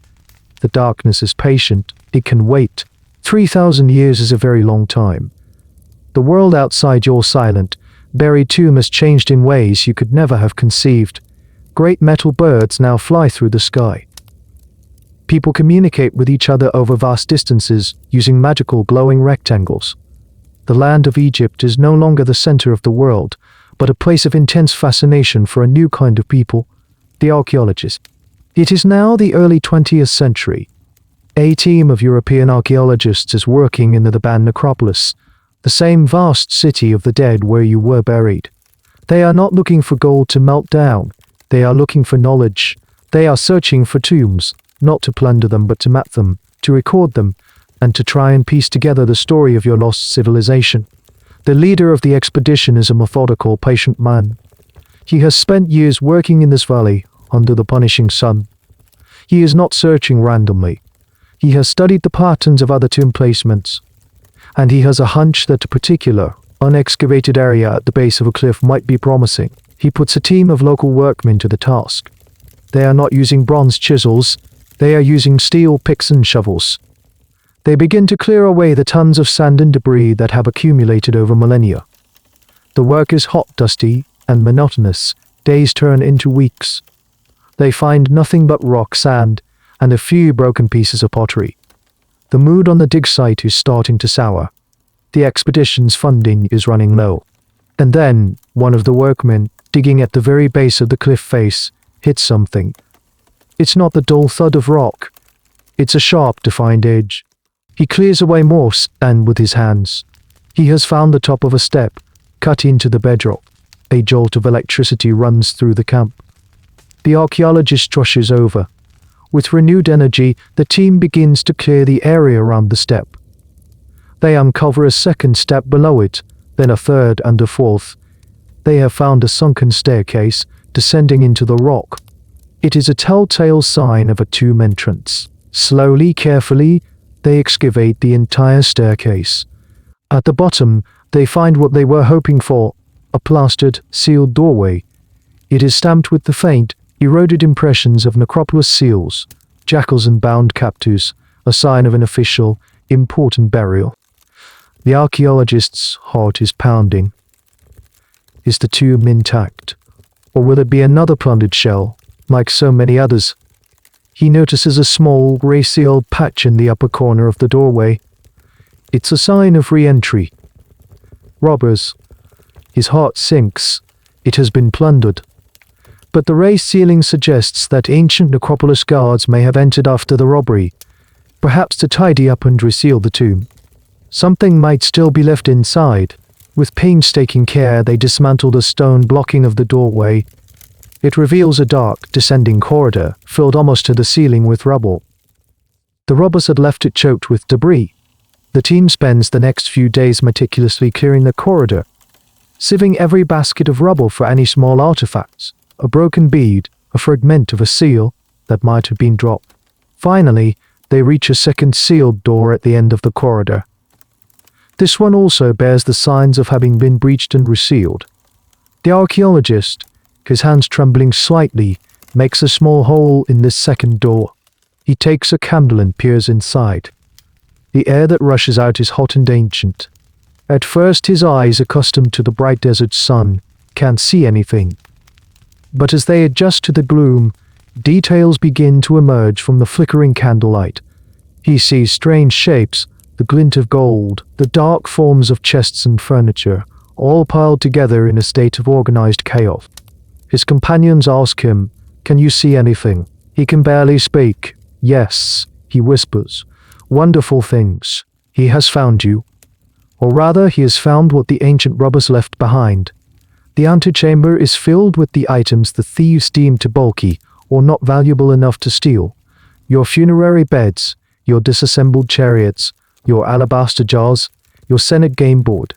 The darkness is patient. It can wait. 3,000 years is a very long time. The world outside your silent, buried tomb has changed in ways you could never have conceived. Great metal birds now fly through the sky. People communicate with each other over vast distances using magical glowing rectangles. The land of Egypt is no longer the center of the world, but a place of intense fascination for a new kind of people, the archaeologists. It is now the early 20th century. A team of European archaeologists is working in the Theban necropolis, the same vast city of the dead where you were buried. They are not looking for gold to melt down. They are looking for knowledge. They are searching for tombs, not to plunder them but to map them, to record them, and to try and piece together the story of your lost civilization. The leader of the expedition is a methodical, patient man. He has spent years working in this valley, under the punishing sun. He is not searching randomly. He has studied the patterns of other tomb placements, and he has a hunch that a particular, unexcavated area at the base of a cliff might be promising. He puts a team of local workmen to the task. They are not using bronze chisels, they are using steel picks and shovels. They begin to clear away the tons of sand and debris that have accumulated over millennia. The work is hot, dusty, and monotonous. Days turn into weeks. They find nothing but rock, sand, and a few broken pieces of pottery. The mood on the dig site is starting to sour. The expedition's funding is running low. And then, one of the workmen, digging at the very base of the cliff face, hits something. It's not the dull thud of rock. It's a sharp, defined edge. He clears away moss, and with his hands, he has found the top of a step, cut into the bedrock. A jolt of electricity runs through the camp. The archaeologist rushes over. With renewed energy, the team begins to clear the area around the step. They uncover a second step below it, then a third and a fourth. They have found a sunken staircase descending into the rock. It is a telltale sign of a tomb entrance. Slowly, carefully, They excavate the entire staircase. At the bottom, they find what they were hoping for, a plastered, sealed doorway. It is stamped with the faint, eroded impressions of necropolis seals, jackals and bound captives, a sign of an official, important burial. The archaeologist's heart is pounding. Is the tomb intact? Or will it be another plundered shell, like so many others? He notices a small, gray-sealed patch in the upper corner of the doorway. It's a sign of re-entry. Robbers. His heart sinks. It has been plundered. But the raised ceiling suggests that ancient necropolis guards may have entered after the robbery, perhaps to tidy up and reseal the tomb. Something might still be left inside. With painstaking care, they dismantle the stone blocking of the doorway. It reveals a dark, descending corridor, filled almost to the ceiling with rubble. The robbers had left it choked with debris. The team spends the next few days meticulously clearing the corridor, sieving every basket of rubble for any small artifacts, a broken bead, a fragment of a seal that might have been dropped. Finally, they reach a second sealed door at the end of the corridor. This one also bears the signs of having been breached and resealed. The archaeologist, his hands trembling slightly, makes a small hole in this second door. He takes a candle and peers inside. The air that rushes out is hot and ancient. At first his eyes, accustomed to the bright desert sun, can't see anything. But as they adjust to the gloom, details begin to emerge from the flickering candlelight. He sees strange shapes, the glint of gold, the dark forms of chests and furniture, all piled together in a state of organized chaos. His companions ask him, "Can you see anything?" He can barely speak. "Yes," he whispers. "Wonderful things. He has found you." Or rather, he has found what the ancient robbers left behind. The antechamber is filled with the items the thieves deemed too bulky or not valuable enough to steal. Your funerary beds, your disassembled chariots, your alabaster jars, your Senate game board.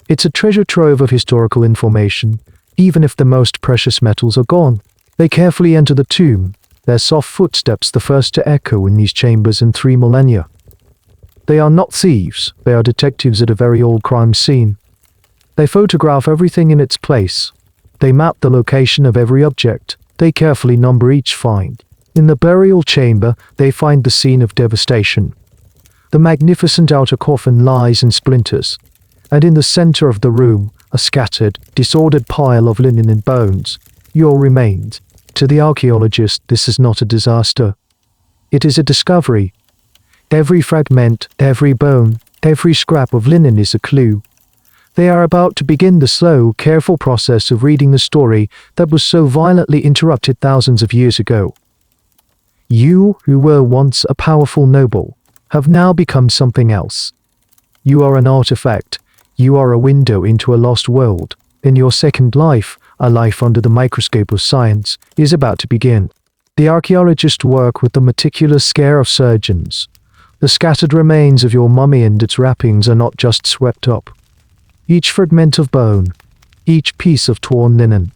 It's a treasure trove of historical information, even if the most precious metals are gone. They carefully enter the tomb, their soft footsteps the first to echo in these chambers in 3 millennia. They are not thieves, they are detectives at a very old crime scene. They photograph everything in its place. They map the location of every object. They carefully number each find. In the burial chamber, they find the scene of devastation. The magnificent outer coffin lies in splinters, and in the center of the room, a scattered, disordered pile of linen and bones, your remains. To the archaeologist, this is not a disaster. It is a discovery. Every fragment, every bone, every scrap of linen is a clue. They are about to begin the slow, careful process of reading the story that was so violently interrupted thousands of years ago. You, who were once a powerful noble, have now become something else. You are an artifact. You are a window into a lost world. In your second life, a life under the microscope of science, is about to begin. The archaeologists work with the meticulous care of surgeons. The scattered remains of your mummy and its wrappings are not just swept up. Each fragment of bone, each piece of torn linen,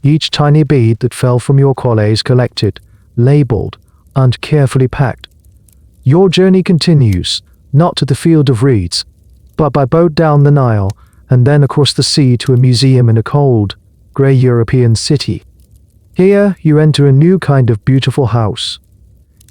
each tiny bead that fell from your collar is collected, labeled, and carefully packed. Your journey continues, not to the field of reeds, but by boat down the Nile, and then across the sea to a museum in a cold, grey European city. Here you enter a new kind of beautiful house.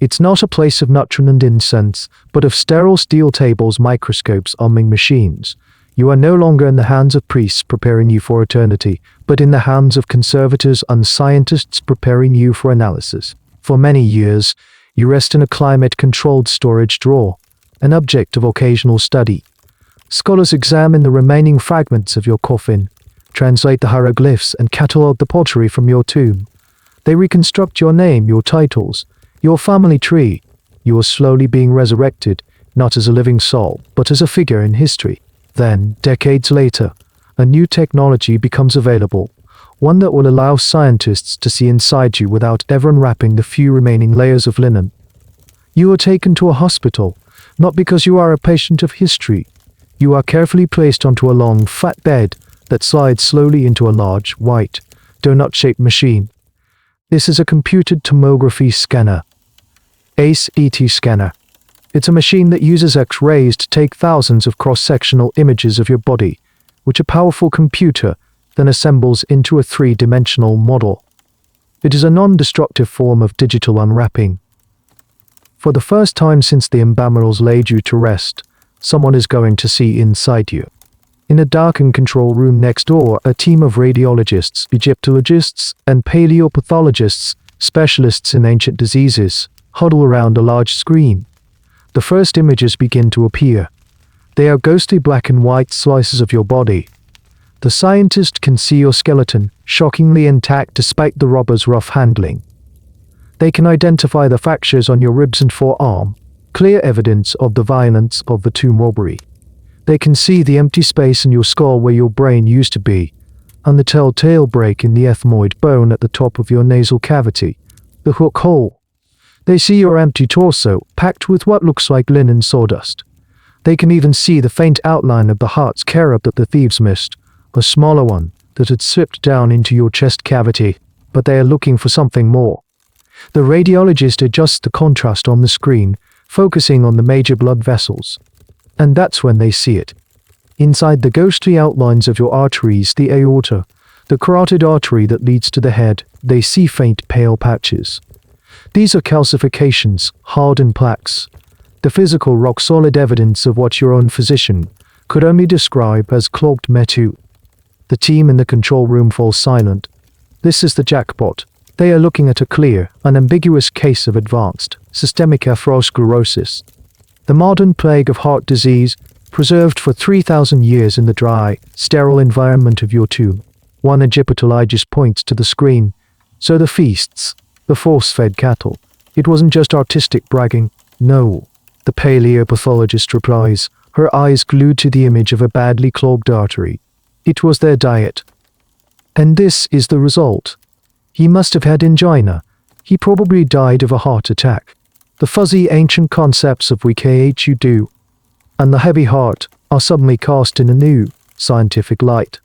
It's not a place of natron and incense, but of sterile steel tables, microscopes, humming machines. You are no longer in the hands of priests preparing you for eternity, but in the hands of conservators and scientists preparing you for analysis. For many years, you rest in a climate-controlled storage drawer, an object of occasional study. Scholars examine the remaining fragments of your coffin, translate the hieroglyphs, and catalogue the pottery from your tomb. They reconstruct your name, your titles, your family tree. You are slowly being resurrected, not as a living soul, but as a figure in history. Then, decades later, a new technology becomes available, one that will allow scientists to see inside you without ever unwrapping the few remaining layers of linen. You are taken to a hospital, not because you are a patient of history. You are carefully placed onto a long, fat bed that slides slowly into a large, white, donut-shaped machine. This is a computed tomography scanner, ACE-ET scanner. It's a machine that uses X-rays to take thousands of cross-sectional images of your body, which a powerful computer then assembles into a three-dimensional model. It is a non-destructive form of digital unwrapping. For the first time since the Imbamirals laid you to rest, someone is going to see inside you. In a darkened control room next door, a team of radiologists, Egyptologists, and paleopathologists, specialists in ancient diseases, huddle around a large screen. The first images begin to appear. They are ghostly black and white slices of your body. The scientist can see your skeleton, shockingly intact despite the robber's rough handling. They can identify the fractures on your ribs and forearm, clear evidence of the violence of the tomb robbery. They can see the empty space in your skull where your brain used to be, and the telltale break in the ethmoid bone at the top of your nasal cavity, the hook hole. They see your empty torso, packed with what looks like linen sawdust. They can even see the faint outline of the heart's carob that the thieves missed, a smaller one that had slipped down into your chest cavity, but they are looking for something more. The radiologist adjusts the contrast on the screen, focusing on the major blood vessels. And that's when they see it. Inside the ghostly outlines of your arteries, the aorta, the carotid artery that leads to the head, they see faint pale patches. These are calcifications, hardened plaques, the physical rock-solid evidence of what your own physician could only describe as clogged metu. The team in the control room falls silent. This is the jackpot. They are looking at a clear, unambiguous case of advanced, systemic atherosclerosis. The modern plague of heart disease, preserved for 3,000 years in the dry, sterile environment of your tomb. One Egyptologist points to the screen. So the feasts, the force-fed cattle. It wasn't just artistic bragging. No. The paleopathologist replies, her eyes glued to the image of a badly clogged artery. It was their diet. And this is the result. He must have had angina. He probably died of a heart attack. The fuzzy ancient concepts of WKHU and the heavy heart are suddenly cast in a new, scientific light.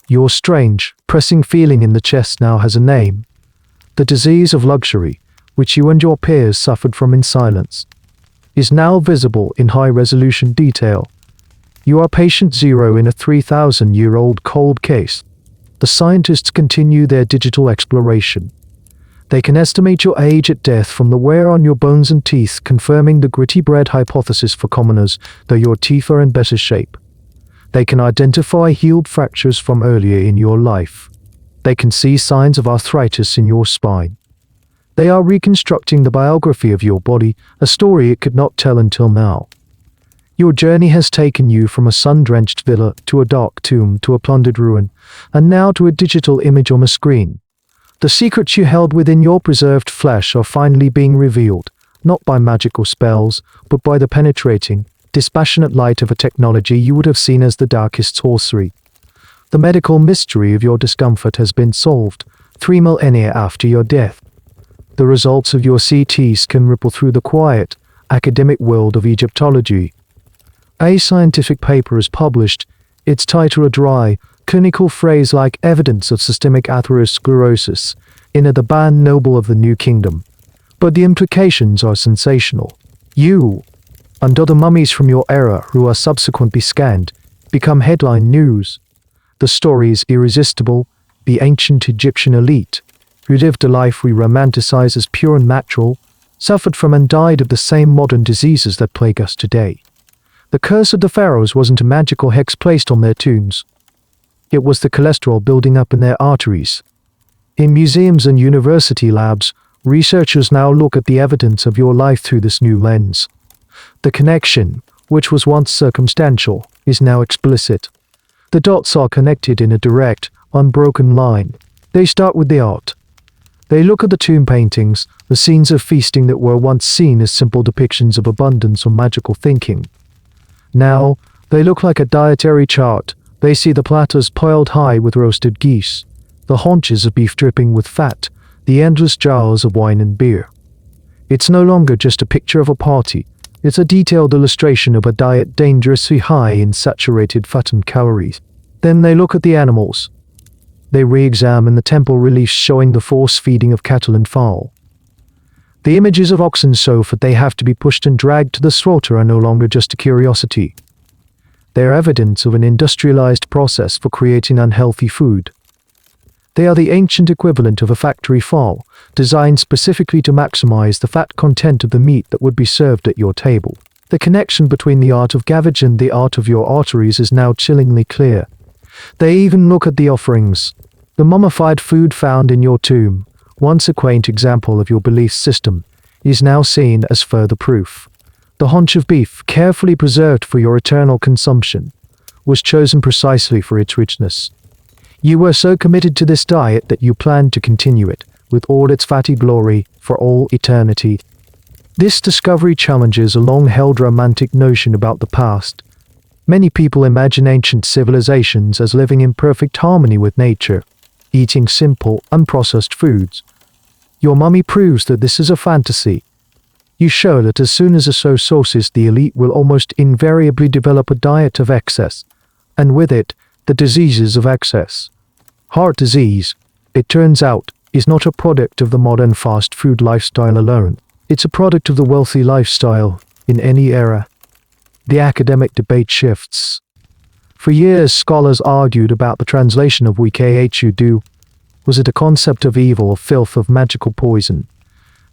Your strange, pressing feeling in the chest now has a name. The disease of luxury, which you and your peers suffered from in silence, is now visible in high-resolution detail. You are patient zero in a 3,000-year-old cold case. The scientists continue their digital exploration. They can estimate your age at death from the wear on your bones and teeth, confirming the gritty bread hypothesis for commoners, though your teeth are in better shape. They can identify healed fractures from earlier in your life. They can see signs of arthritis in your spine. They are reconstructing the biography of your body, a story it could not tell until now. Your journey has taken you from a sun-drenched villa to a dark tomb to a plundered ruin, and now to a digital image on a screen. The secrets you held within your preserved flesh are finally being revealed, not by magical spells, but by the penetrating, dispassionate light of a technology you would have seen as the darkest sorcery. The medical mystery of your discomfort has been solved 3 millennia after your death. The results of your CTs can ripple through the quiet, academic world of Egyptology. A scientific paper is published, its title a dry, clinical phrase like evidence of systemic atherosclerosis in the Ban Noble of the New Kingdom. But the implications are sensational. You, and other mummies from your era who are subsequently scanned, become headline news. The story is irresistible. The ancient Egyptian elite, who lived a life we romanticize as pure and natural, suffered from and died of the same modern diseases that plague us today. The curse of the pharaohs wasn't a magical hex placed on their tombs. It was the cholesterol building up in their arteries. In museums and university labs, researchers now look at the evidence of your life through this new lens. The connection, which was once circumstantial, is now explicit. The dots are connected in a direct, unbroken line. They start with the art. They look at the tomb paintings, the scenes of feasting that were once seen as simple depictions of abundance or magical thinking. Now, they look like a dietary chart. They see the platters piled high with roasted geese, the haunches of beef dripping with fat, the endless jars of wine and beer. It's no longer just a picture of a party. It's a detailed illustration of a diet dangerously high in saturated fat and calories. Then they look at the animals. They re-examine the temple reliefs showing the force feeding of cattle and fowl. The images of oxen so that they have to be pushed and dragged to the slaughter are no longer just a curiosity. They are evidence of an industrialized process for creating unhealthy food. They are the ancient equivalent of a factory farm, designed specifically to maximize the fat content of the meat that would be served at your table. The connection between the art of gavage and the art of your arteries is now chillingly clear. They even look at the offerings. The mummified food found in your tomb, once a quaint example of your belief system, is now seen as further proof. The haunch of beef, carefully preserved for your eternal consumption, was chosen precisely for its richness. You were so committed to this diet that you planned to continue it, with all its fatty glory, for all eternity. This discovery challenges a long-held romantic notion about the past. Many people imagine ancient civilizations as living in perfect harmony with nature, eating simple, unprocessed foods. Your mummy proves that this is a fantasy. You show that as soon as a sources, the elite will almost invariably develop a diet of excess, and with it, the diseases of excess. Heart disease, it turns out, is not a product of the modern fast food lifestyle alone. It's a product of the wealthy lifestyle, in any era. The academic debate shifts. For years, scholars argued about the translation of WKHUD. Was it a concept of evil, of filth, of magical poison?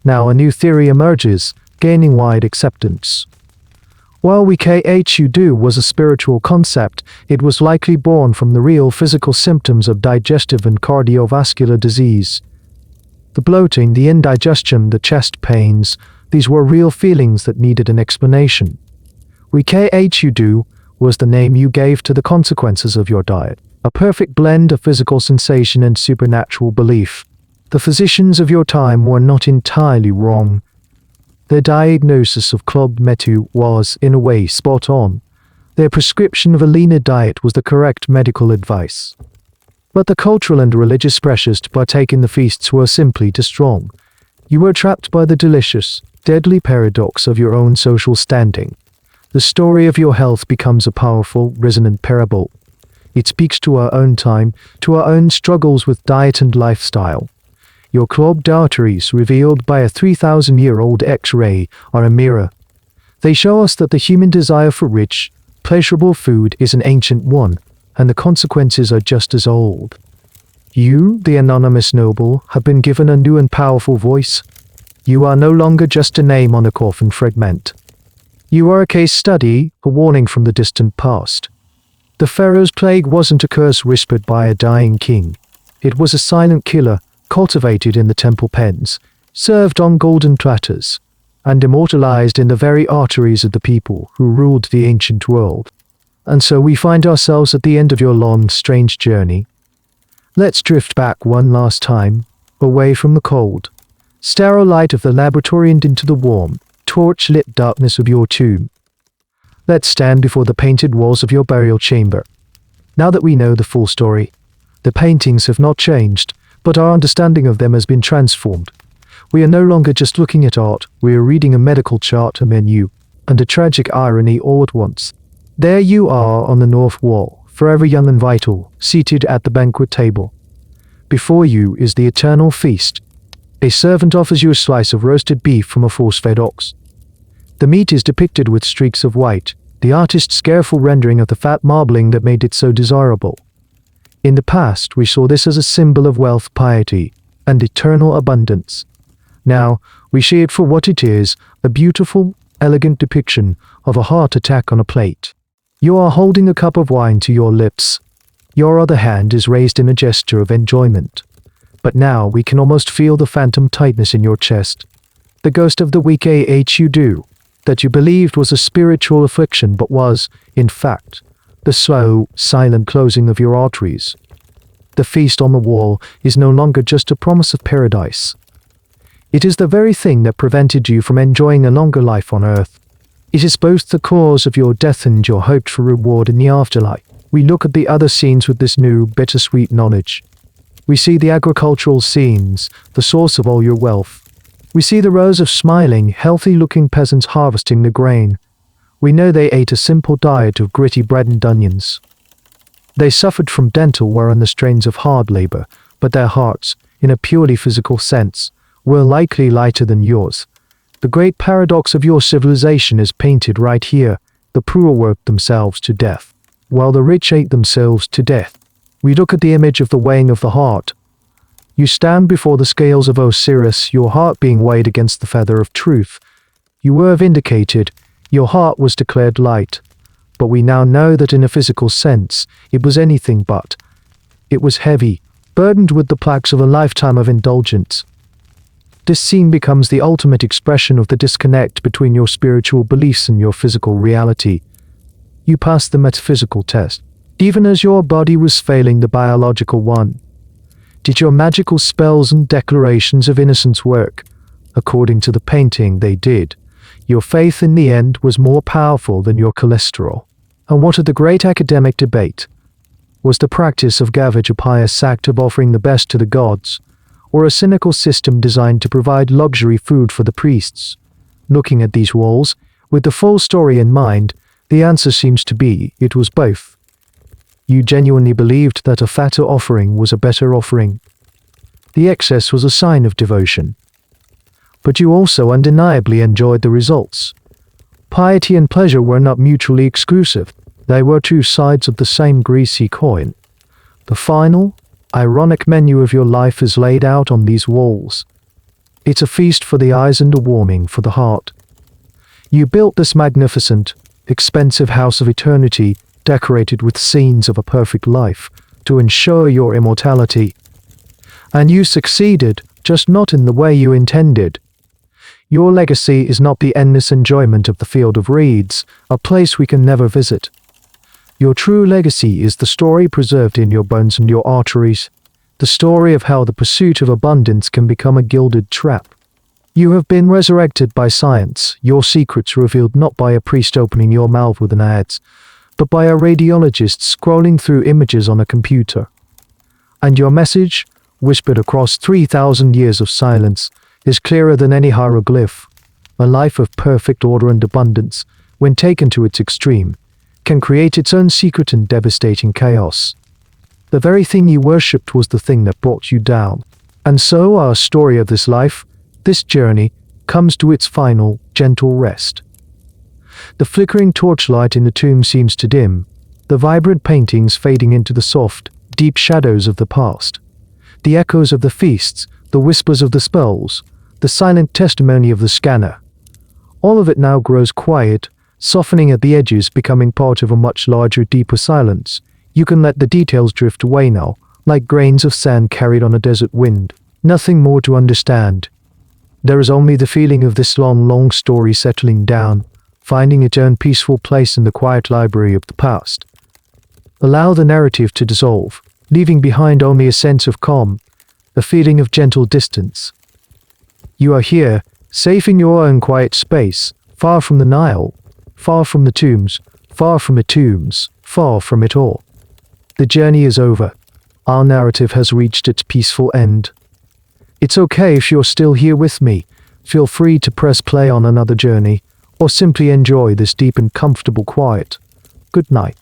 Now a new theory emerges, gaining wide acceptance. While WKHUD was a spiritual concept, it was likely born from the real physical symptoms of digestive and cardiovascular disease. The bloating, the indigestion, the chest pains, these were real feelings that needed an explanation. WKHUD was the name you gave to the consequences of your diet, a perfect blend of physical sensation and supernatural belief. The physicians of your time were not entirely wrong. Their diagnosis of Club Metu was, in a way, spot on. Their prescription of a leaner diet was the correct medical advice. But the cultural and religious pressures to partake in the feasts were simply too strong. You were trapped by the delicious, deadly paradox of your own social standing. The story of your health becomes a powerful, resonant parable. It speaks to our own time, to our own struggles with diet and lifestyle. Your clogged arteries, revealed by a 3,000-year-old X-ray, are a mirror. They show us that the human desire for rich, pleasurable food is an ancient one, and the consequences are just as old. You, the anonymous noble, have been given a new and powerful voice. You are no longer just a name on a coffin fragment. You are a case study, a warning from the distant past. The Pharaoh's plague wasn't a curse whispered by a dying king. It was a silent killer, cultivated in the temple pens, served on golden platters, and immortalized in the very arteries of the people who ruled the ancient world. And so we find ourselves at the end of your long, strange journey. Let's drift back one last time, away from the cold, sterile light of the laboratory and into the warm, torch-lit darkness of your tomb. Let's stand before the painted walls of your burial chamber. Now that we know the full story, the paintings have not changed, but our understanding of them has been transformed. We are no longer just looking at art, we are reading a medical chart, a menu, and a tragic irony all at once. There you are on the north wall, forever young and vital, seated at the banquet table. Before you is the eternal feast. A servant offers you a slice of roasted beef from a force-fed ox. The meat is depicted with streaks of white, the artist's careful rendering of the fat marbling that made it so desirable. In the past, we saw this as a symbol of wealth, piety, and eternal abundance. Now, we see it for what it is, a beautiful, elegant depiction of a heart attack on a plate. You are holding a cup of wine to your lips. Your other hand is raised in a gesture of enjoyment. But now we can almost feel the phantom tightness in your chest. The ghost of the WKHUD, that you believed was a spiritual affliction but was, in fact, the slow, silent closing of your arteries. The feast on the wall is no longer just a promise of paradise. It is the very thing that prevented you from enjoying a longer life on earth. It is both the cause of your death and your hoped-for reward in the afterlife. We look at the other scenes with this new, bittersweet knowledge. We see the agricultural scenes, the source of all your wealth. We see the rows of smiling, healthy-looking peasants harvesting the grain. We know they ate a simple diet of gritty bread and onions. They suffered from dental wear and the strains of hard labor, but their hearts, in a purely physical sense, were likely lighter than yours. The great paradox of your civilization is painted right here. The poor worked themselves to death, while the rich ate themselves to death. We look at the image of the weighing of the heart. You stand before the scales of Osiris, your heart being weighed against the feather of truth. You were vindicated, your heart was declared light. But we now know that in a physical sense, it was anything but. It was heavy, burdened with the plagues of a lifetime of indulgence. This scene becomes the ultimate expression of the disconnect between your spiritual beliefs and your physical reality. You passed the metaphysical test, even as your body was failing the biological one. Did your magical spells and declarations of innocence work? According to the painting, they did. Your faith in the end was more powerful than your cholesterol. And what of the great academic debate? Was the practice of gavage a pious act of offering the best to the gods, or a cynical system designed to provide luxury food for the priests? Looking at these walls, with the full story in mind, the answer seems to be, it was both. You genuinely believed that a fatter offering was a better offering. The excess was a sign of devotion. But you also undeniably enjoyed the results. Piety and pleasure were not mutually exclusive. They were two sides of the same greasy coin. The final, ironic menu of your life is laid out on these walls. It's a feast for the eyes and a warming for the heart. You built this magnificent, expensive house of eternity, decorated with scenes of a perfect life, to ensure your immortality. And you succeeded, just not in the way you intended. Your legacy is not the endless enjoyment of the field of reeds, a place we can never visit. Your true legacy is the story preserved in your bones and your arteries, the story of how the pursuit of abundance can become a gilded trap. You have been resurrected by science, your secrets revealed not by a priest opening your mouth with an adze, but by a radiologist scrolling through images on a computer. And your message, whispered across 3,000 years of silence, is clearer than any hieroglyph. A life of perfect order and abundance, when taken to its extreme, can create its own secret and devastating chaos. The very thing you worshipped was the thing that brought you down. And so our story of this life, this journey, comes to its final, gentle rest. The flickering torchlight in the tomb seems to dim, the vibrant paintings fading into the soft, deep shadows of the past. The echoes of the feasts, the whispers of the spells, the silent testimony of the scanner. All of it now grows quiet, softening at the edges, becoming part of a much larger, deeper silence. You can let the details drift away now, like grains of sand carried on a desert wind. Nothing more to understand. There is only the feeling of this long, long story settling down, finding its own peaceful place in the quiet library of the past. Allow the narrative to dissolve, leaving behind only a sense of calm, a feeling of gentle distance. You are here, safe in your own quiet space, far from the Nile, far from the tombs, far from the tombs, far from it all. The journey is over. Our narrative has reached its peaceful end. It's okay if you're still here with me. Feel free to press play on another journey, or simply enjoy this deep and comfortable quiet. Good night.